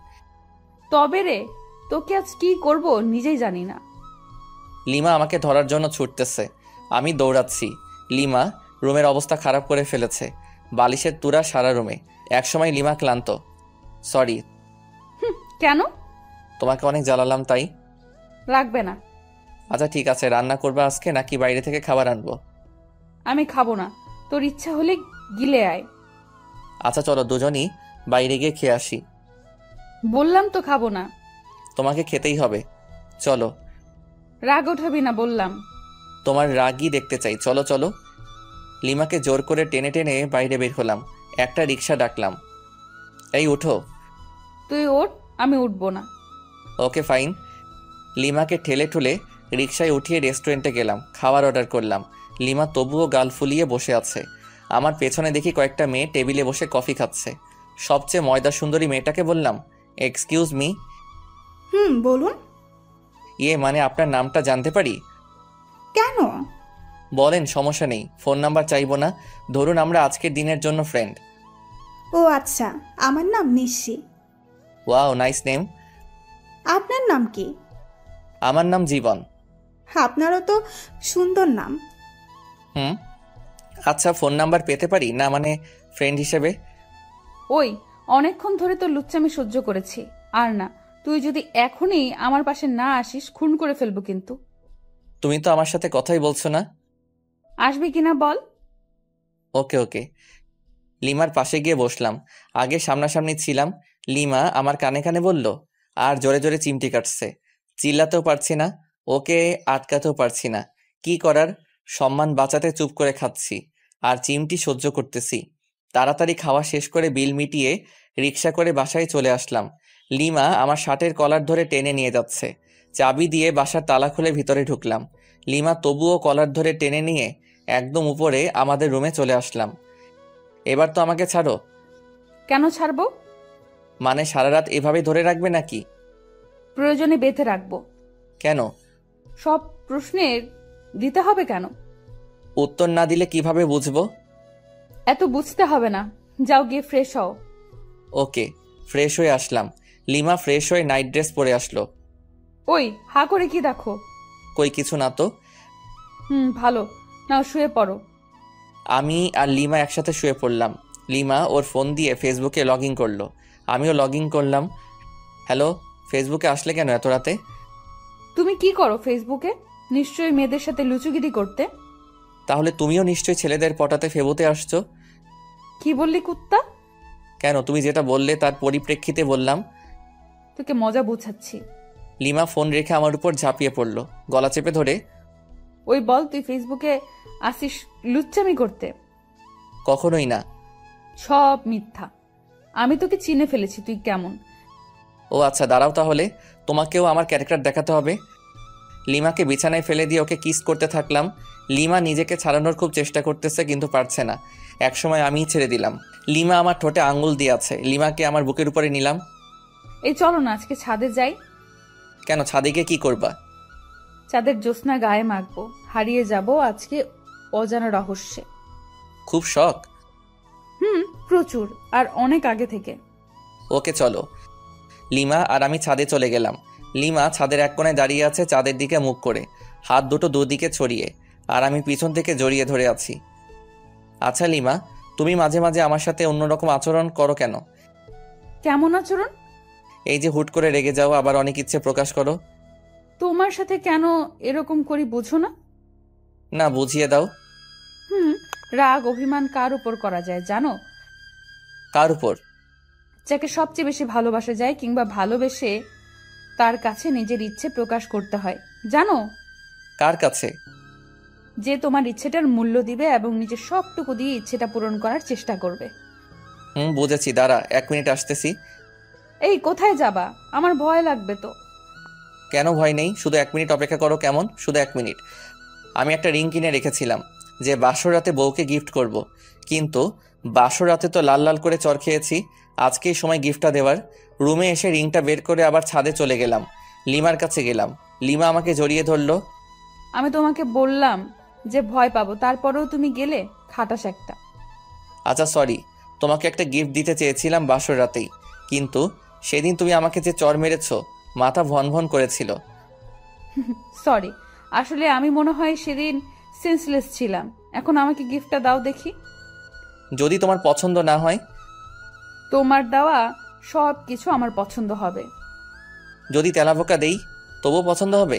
তবে রে, তোকে আজ কি করব নিজেই জানি না। লিমা আমাকে ধরার জন্য ছুটতেছে। আমি দৌড়াচ্ছি। লিমা রুমের অবস্থা খারাপ করে ফেলেছে। বালিশের তুরা সারা রুমে। একসময় লিমা ক্লান্ত। সরি। কেন? তোমাকে অনেক জ্বালালাম তাই। লাগবে না। আচ্ছা ঠিক আছে, রান্না করবে আজকে নাকি বাইরে থেকে খাবার আনবো? আমি খাবো না, তোর ইচ্ছা হলে গিলে আয়। আচ্ছা চলো দুজনই বাইরে গিয়ে খেয়ে আসি। বললাম তো খাবো না। তোমাকে খেতেই হবে, চলো। রাগ ওঠাবি না বললাম। তোমার রাগই দেখতে চাই, চলো চলো। লিমাকে জোর করে টেনে টেনে বাইরে বের হলাম। একটা রিক্সা ডাকলাম। এই উঠো। তুই ওঠ, আমি উঠবো না। Okay fine. লিমাকে ঠেলে ঠুলে রিক্সায় উঠিয়ে রেস্টুরেন্টে গেলাম। খাবার অর্ডার করলাম। লিমা তবুও গাল ফুলিয়ে বসে আছে। আমার পেছনে দেখি কয়েকটা মেয়ে টেবিলে বসে কফি খাচ্ছে। সবচেয়ে ময়দা সুন্দরী মেয়েটাকে বললাম, এক্সকিউজ মি। বলুন। মানে আপনার নামটা জানতে পারি? কেন? বলেন, সমস্যা নেই। ফোন নাম্বার চাইবো না। ধরুন আমরা আজকের দিনের জন্য ফ্রেন্ড। ও আচ্ছা, আমার নাম নিশি। Wow, nice name. আপনার নাম কি? আমার নাম জীবন। আপনারও তো সুন্দর নাম। আচ্ছা, ফোন নাম্বার পেতে পারি না, মানে ফ্রেন্ড হিসেবে? ওই, অনেকক্ষণ ধরে তো লুচ্চামি সহ্য করেছি, আর না। তুই যদি এখনই আমার পাশে না আসিস, খুন করে ফেলবো কিন্তু। তুমি তো আমার সাথে কথাই বলছো না। আসবি কিনা বল। ওকে ওকে। লিমার পাশে গিয়ে বসলাম। আগে সামনাসামনি ছিলাম। লিমা আমার কানে কানে বলল, আর জোরে জোরে চিমটি কাটছে। চিল্লাতেও পারছি না, ওকে আটকাতেও পারছি না। কি করার, সম্মান বাঁচাতে চুপ করে খাচ্ছি আর চিমটি সহ্য করতেছি। তাড়াতাড়ি খাওয়া শেষ করে বিল মিটিয়ে রিক্সা করে বাসায় চলে আসলাম। লিমা আমার শার্টের কলার ধরে টেনে নিয়ে যাচ্ছে। চাবি দিয়ে বাসার তালা খুলে ভিতরে ঢুকলাম। লিমা তবুও কলার ধরে টেনে নিয়ে একদম উপরে আমাদের রুমে চলে আসলাম। এবার তো আমাকে ছাড়ো। কেন ছাড়বো? মানে সারা রাত এভাবে ধরে রাখবে নাকি? প্রয়োজনে বেঁধে রাখবো। কেন? সব প্রশ্নের দিতে হবে কেন? উত্তর না দিলে কিভাবে বুঝবো? এত বুঝতে হবে না, যাও গিয়ে ফ্রেশ হও। ওকে। ফ্রেশ হয়ে আসলাম। লিমা ফ্রেশ হয়ে নাইট ড্রেস পরে আসলো। ওই, হা করে কি দেখো? কই কিছু না তো। ভালো, নাও শুয়ে পড়ো। আমি আর লিমা একসাথে শুয়ে পড়লাম। লিমা ওর ফোন দিয়ে ফেসবুকে লগ ইন করলো, আমিও লগ ইন করলাম। হ্যালো, ফেসবুকে আসলে কেন এত রাতে? তুমি কি করো ফেসবুকে? নিশ্চয়ই মেয়েদের সাথে লুচুগিরি করতে। তাহলে তুমিও নিশ্চয়ই ছেলেদের পটাতে ফেবুতে আসছো। কি বললি কুত্তা? কেন, তুমি যেটা বললে তার পরিপ্রেক্ষিতে বললাম। তোকে মজা বুঝাচ্ছি। লিমা ফোন রেখে আমার উপর ঝাঁপিয়ে পড়লো, গলা চেপে ধরে। ওই বল, তুই ফেসবুকে আসিস লুচ্চামি করতে? কখনোই না। সব মিথ্যা। আমি তোকে চিনে ফেলেছি তুই কেমন। ও আচ্ছা, দাঁড়াও তাহলে, তোমাকেও আমার ক্যারেক্টার দেখাতে হবে। লিমাকে বিছানায় ফেলে দিয়ে ওকে কিস করতে থাকলাম। লিমা নিজেকে ছাড়ানোর খুব চেষ্টা করতেছে, কিন্তু পারছে না। একসময় আমিই ছেড়ে দিলাম। লিমা আমার ঠোঁটে আঙ্গুল দিয়ে আছে। লিমাকে আমার বুকের উপরে নিলাম। এই চলো না আজকে ছাদে যাই। কেন, ছাদে গিয়ে কি করবা? চাঁদের জ্যোৎস্না গায়ে মাখবো, হারিয়ে যাব আজকে অজানা রহস্যে। খুব শখ? প্রচুর, আর অনেক আগে থেকে। ওকে চলো। লিমা আর আমি ছাদে চলে গেলাম। লিমা ছাদের এক কোণায় দাঁড়িয়ে আছে চাঁদের দিকে মুখ করে, হাত দুটো দুদিকে ছড়িয়ে, আর আমি পিছন থেকে জড়িয়ে ধরে আছি। আচ্ছা লিমা, তুমি মাঝে মাঝে আমার সাথে অন্যরকম আচরণ করো কেন? কেমন আচরণ? এই যে হুট করে রেগে যাও, আবার অনেক ইচ্ছে প্রকাশ করো। তোমার সাথে কেন এরকম করি বুঝো না? না, বুঝিয়ে দাও। রাগ অভিমান কার উপর করা যায় জানো? কার উপর? যাকে সবচেয়ে বেশি ভালোবাসা যায়, কিংবা ভালোবেসে তার কাছে নিজের ইচ্ছে প্রকাশ করতে হয়। জানো? কার কাছে? যে তোমার ইচ্ছেটার মূল্য দিবে এবং নিজের সবটুকু দিয়ে ইচ্ছেটা পূরণ করার চেষ্টা করবে। বুঝেছি, দাঁড়া 1 মিনিট আসতেছি। এই কোথায় যাবা? আমার ভয় লাগবে তো। কেন ভয় নেই, শুধু 1 মিনিট অপেক্ষা করো। কেমন? শুধু 1 মিনিট। আমি একটা রিং কিনে রেখেছিলাম যে বাসর রাতে বউকে গিফট করব, কিন্তু বাসর রাতে তো লাল লাল করে চর খেয়েছি। আজকেই সময় গিফটটা দেওয়ার। রুমে এসে রিংটা বের করে আবার ছাদে চলে গেলাম। লিমার কাছে গেলাম। লিমা আমাকে জড়িয়ে ধরলো। আমি তোমাকে বললাম যে ভয় পাবো, তারপরেও তুমি গেলে। খাটাস একটা। আচ্ছা সরি, তোমাকে একটা গিফট দিতে চেয়েছিলাম বাসর রাতেই, কিন্তু সেদিন তুমি আমাকে যে চর মেরেছো, মাথা ভন ভন করেছিল। সরি, আসলে আমি মনে হয় সেদিন সেন্সলেস ছিলাম। এখন আমাকে গিফটটা দাও দেখি। যদি তোমার পছন্দ না হয়? তোমার দেওয়া সব কিছু আমার পছন্দ হবে। যদি তেলাপোকা দেই তবুও পছন্দ হবে?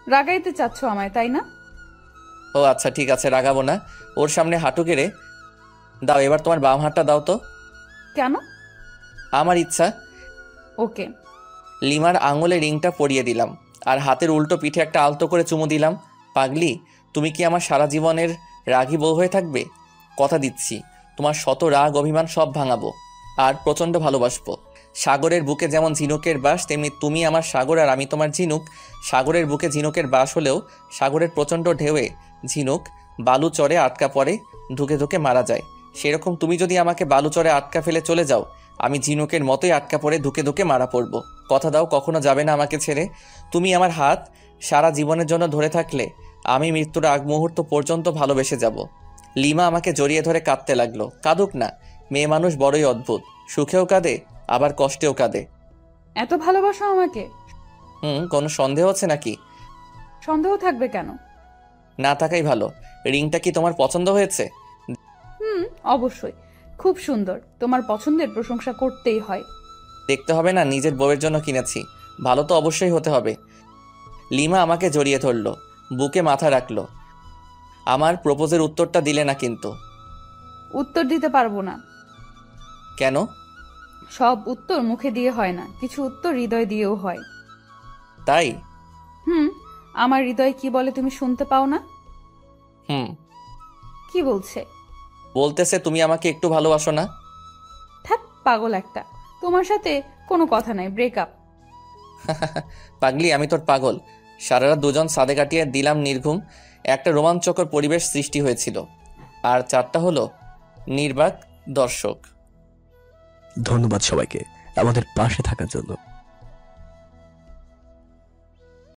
রাগাইতে চাচ্ছ আমায়, তাই না? ও আচ্ছা, ঠিক আছে, রাগাবো না। ওর সামনে হাঁটু গেড়ে দাও। এবার তোমার বাম হাতটা দাও তো। কেন? আমার ইচ্ছা। ওকে। লিমার আঙুলে রিংটা পরিয়ে দিলাম, আর হাতের উল্টো পিঠে একটা আলতো করে চুমু দিলাম। পাগলি, তুমি কি আমার সারা জীবনের রাগী বউ হয়ে থাকবে? কথা দিচ্ছি, তোমার শত রাগ অভিমান সব ভাঙাবো, আর প্রচণ্ড ভালোবাসবো। সাগরের বুকে যেমন ঝিনুকের বাস, তেমনি তুমি আমার সাগর আর আমি তোমার ঝিনুক। সাগরের বুকে ঝিনুকের বাস হলেও সাগরের প্রচণ্ড ঢেউয়ে ঝিনুক বালু চরে আটকা পড়ে, ধুকে ধুকে মারা যায়। সেরকম তুমি যদি আমাকে বালু চরে আটকা ফেলে চলে যাও, আমি ঝিনুকের মতোই আটকা পড়ে ধুকে ধুকে মারা পড়ব। কথা দাও, কখনো যাবে না আমাকে ছেড়ে। তুমি আমার হাত সারা জীবনের জন্য ধরে থাকলে আমি মৃত্যুর আগ মুহূর্ত পর্যন্ত ভালোবেসে যাব। লিমা আমাকে জড়িয়ে ধরে কাঁদতে লাগলো। কাঁদুক না, মেয়ে মানুষ বড়ই অদ্ভুত, সুখেও কাঁদে আবার কষ্টেও কাঁদে। এত ভালোবাসো আমাকে? কোনো সন্দেহ আছে নাকি? সন্দেহ থাকবে কেন? না থাকাই ভালো। রিংটা কি তোমার পছন্দ হয়েছে? অবশ্যই, খুব সুন্দর। তোমার পছন্দের প্রশংসা করতেই হয়। দেখতে হবে না, নিজের বউয়ের জন্য কিনেছি, ভালো তো অবশ্যই হতে হবে। লিমা আমাকে জড়িয়ে ধরলো, বুকে মাথা রাখলো। আমার প্রপোজের উত্তরটা দিলে না কিন্তু। উত্তর দিতে পারবো না। কেন? সব উত্তর মুখে দিয়ে হয় না, কিছু উত্তর হৃদয় দিয়েও হয়। তাই? আমার হৃদয় কি বলে তুমি শুনতে পাও না? কি বলছে? বলতেছে তুমি আমাকে একটু ভালোবাসো না। থাক পাগল একটা, তোমার সাথে কোনো কথা নাই, ব্রেকআপ। পাগলি, আমি তোর পাগল। সারা রাত দুজন সাদে কাটিয়ে দিলাম নির্ঘুম। একটা রোমাঞ্চকর পরিবেশ সৃষ্টি হয়েছিল, আর 4টা হলো নির্বাক দর্শক। ধন্যবাদ সবাইকে আমাদের পাশে থাকার জন্য।